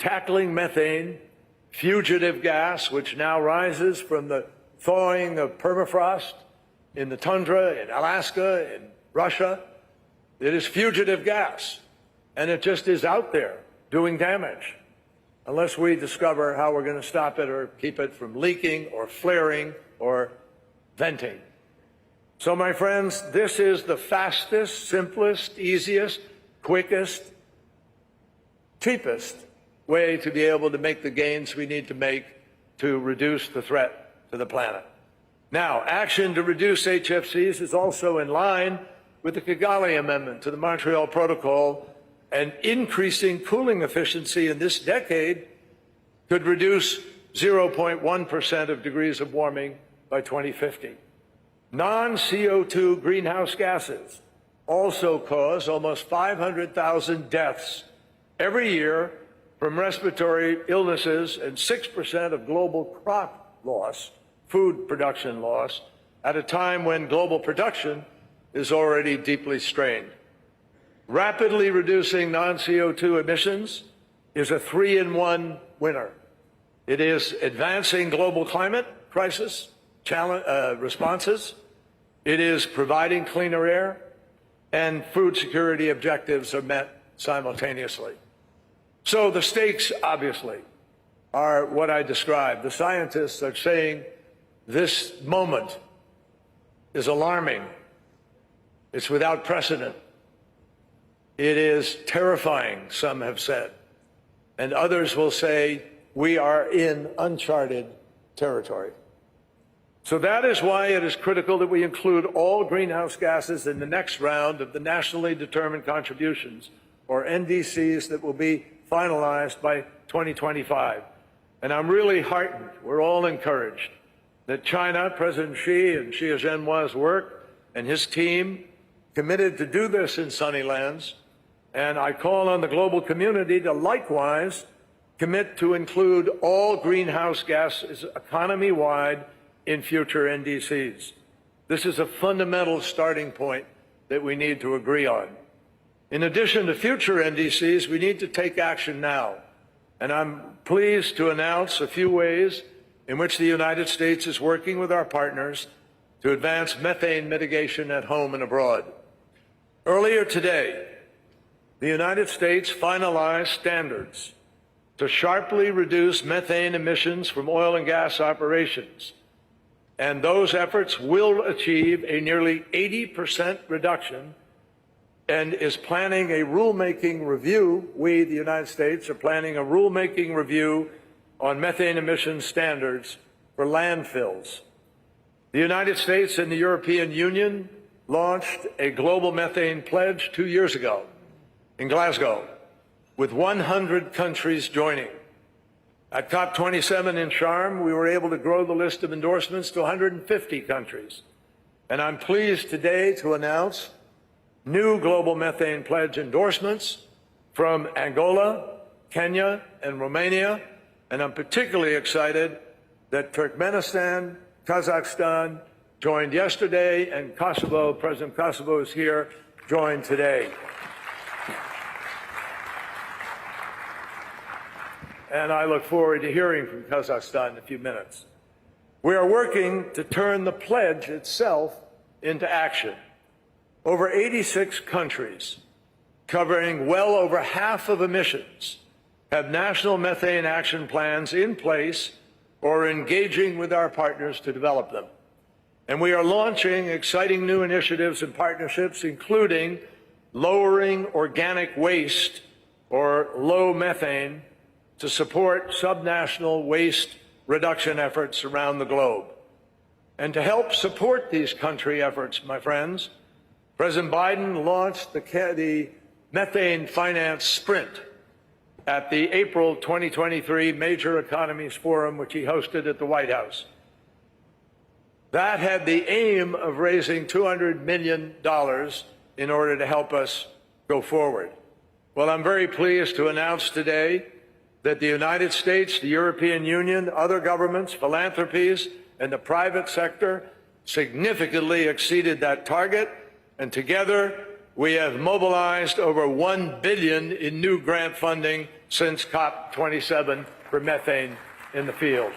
tackling methane, fugitive gas, which now rises from the thawing of permafrost in the tundra, in Alaska, in Russia, it is fugitive gas, and it just is out there doing damage unless we discover how we're going to stop it or keep it from leaking or flaring or venting. So, my friends, this is the fastest, simplest, easiest, quickest, cheapest way to be able to make the gains we need to make to reduce the threat to the planet. Now, action to reduce HFCs is also in line with the Kigali Amendment to the Montreal Protocol, and increasing cooling efficiency in this decade could reduce 0.1% of degrees of warming by 2050. Non-CO2 greenhouse gases also cause almost 500,000 deaths every year from respiratory illnesses and 6% of global crop loss, food production loss, at a time when global production is already deeply strained. Rapidly reducing non-CO2 emissions is a 3-in-1 winner. It is advancing global climate crisis responses, it is providing cleaner air, and food security objectives are met simultaneously. So the stakes, obviously, are what I described. The scientists are saying this moment is alarming. It's without precedent. It is terrifying, some have said. And others will say we are in uncharted territory. So that is why it is critical that we include all greenhouse gases in the next round of the nationally determined contributions, or NDCs, that will be finalized by 2025. And I'm really heartened, we're all encouraged, that China, President Xi and Xi Jinping's work and his team committed to do this in sunny lands, and I call on the global community to likewise commit to include all greenhouse gases economy-wide in future NDCs. This is a fundamental starting point that we need to agree on. In addition to future NDCs, we need to take action now. And I'm pleased to announce a few ways in which the United States is working with our partners to advance methane mitigation at home and abroad. Earlier today, the United States finalized standards to sharply reduce methane emissions from oil and gas operations. And those efforts will achieve a nearly 80% reduction and is planning a rulemaking review. We, the United States, are planning a rulemaking review on methane emission standards for landfills. The United States and the European Union launched a global methane pledge 2 years ago in Glasgow, with 100 countries joining. At COP27 in Sharm, we were able to grow the list of endorsements to 150 countries. And I'm pleased today to announce new global methane pledge endorsements from Angola, Kenya, and Romania. And I'm particularly excited that Turkmenistan, Kazakhstan joined yesterday, and Kosovo, President Kosovo is here, joined today. And I look forward to hearing from Kazakhstan in a few minutes. We are working to turn the pledge itself into action. Over 86 countries, covering well over half of emissions, have national methane action plans in place or engaging with our partners to develop them. And we are launching exciting new initiatives and partnerships, including lowering organic waste or low methane to support subnational waste reduction efforts around the globe. And to help support these country efforts, my friends, President Biden launched the Methane Finance Sprint at the April 2023 Major Economies Forum, which he hosted at the White House. That had the aim of raising $200 million in order to help us go forward. Well, I'm very pleased to announce today that the United States, the European Union, other governments, philanthropies, and the private sector significantly exceeded that target, and together we have mobilized over $1 billion in new grant funding since COP27 for methane in the field.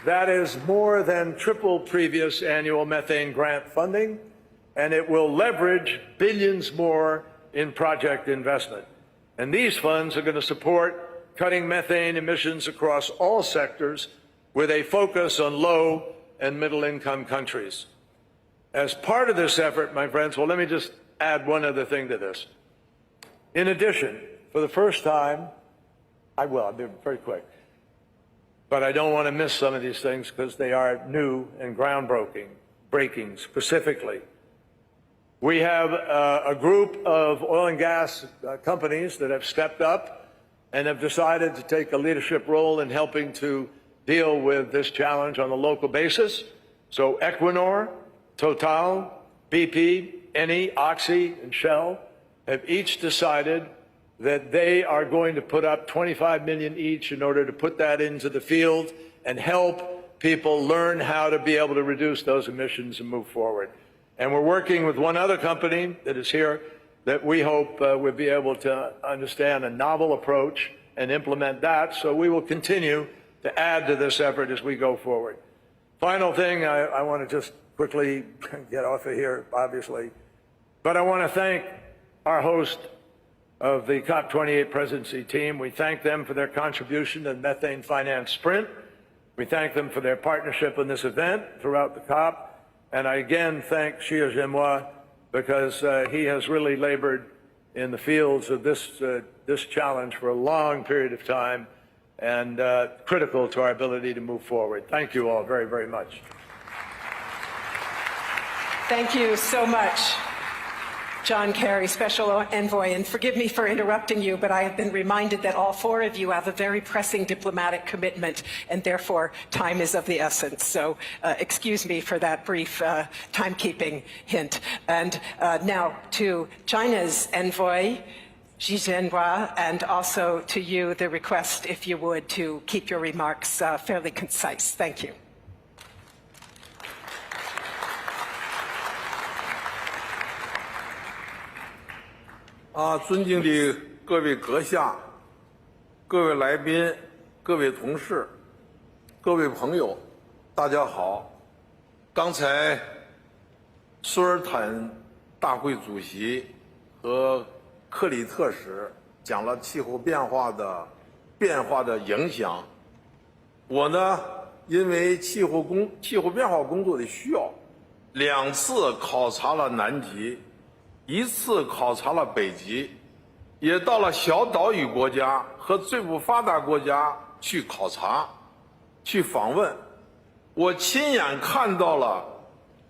That is more than triple previous annual methane grant funding, and it will leverage billions more in project investment. And these funds are going to support cutting methane emissions across all sectors with a focus on low and middle-income countries. As part of this effort, my friends, well, let me just add one other thing to this. In addition, for the first time, I'll be very quick, but I don't want to miss some of these things because they are new and groundbreaking specifically. We have a group of oil and gas companies that have stepped up and have decided to take a leadership role in helping to deal with this challenge on a local basis. So Equinor, Total, BP, Eni, Oxy, and Shell have each decided that they are going to put up $25 million each in order to put that into the field and help people learn how to be able to reduce those emissions and move forward. And we're working with one other company that is here that we hope will be able to understand a novel approach and implement that. So we will continue to add to this effort as we go forward. Final thing, I want to just quickly get off of here, obviously, but I want to thank our host of the COP28 presidency team. We thank them for their contribution to the Methane Finance Sprint. We thank them for their partnership in this event throughout the COP. And I again thank Xi Jinping because he has really labored in the fields of this challenge for a long period of time and critical to our ability to move forward. Thank you all very, very much. Thank you so much. John Kerry, Special Envoy, and forgive me for interrupting you, but I have been reminded that all four of you have a very pressing diplomatic commitment, and therefore time is of the essence. So excuse me for that brief timekeeping hint. And now to China's envoy, Xi Zhenhua, and also to you, the request, if you would, to keep your remarks fairly concise. Thank you. 尊敬的各位阁下、各位来宾、各位同事、各位朋友，大家好。刚才苏尔坦大会主席和克里特使讲了气候变化的影响。我呢，因为气候变化工作的需要，2次考察了南极。 1次考察了北极，也到了小岛屿国家和最不发达国家去考察、去访问。我亲眼看到了，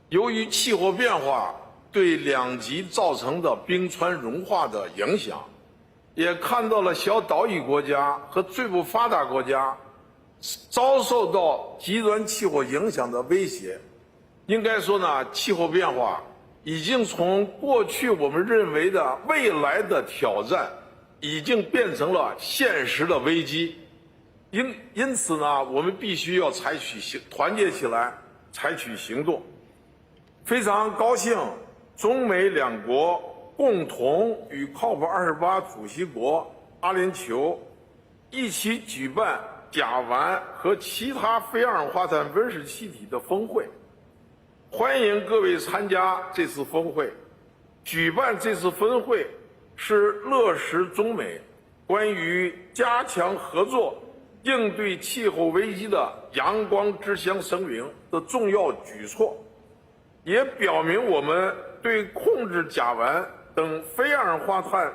由于气候变化对2极造成的冰川融化的影响，也看到了小岛屿国家和最不发达国家遭受到极端气候影响的威胁。应该说呢，气候变化 已经从过去我们认为的未来的挑战，已经变成了现实的危机。因此呢，我们必须要团结起来，采取行动。非常高兴，中美2国共同与 COP28 主席国阿联酋一起举办甲烷和其他非二氧化碳温室气体的峰会。 欢迎各位参加这次峰会。举办这次峰会是落实中美关于加强合作应对气候危机的阳光之乡声明的重要举措，也表明我们对控制甲烷等非二氧化碳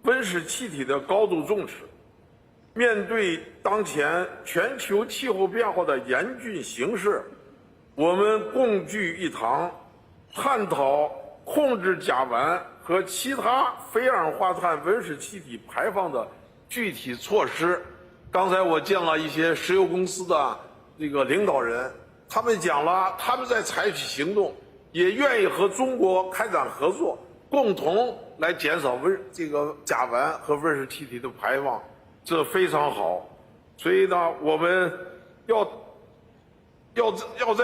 温室气体的高度重视。面对当前全球气候变化的严峻形势， 我们共聚一堂，探讨控制甲烷和其他非二氧化碳温室气体排放的具体措施。刚才我见了一些石油公司的领导人，他们讲了他们在采取行动，也愿意和中国开展合作，共同来减少甲烷和温室气体的排放，这非常好。所以呢，我们要在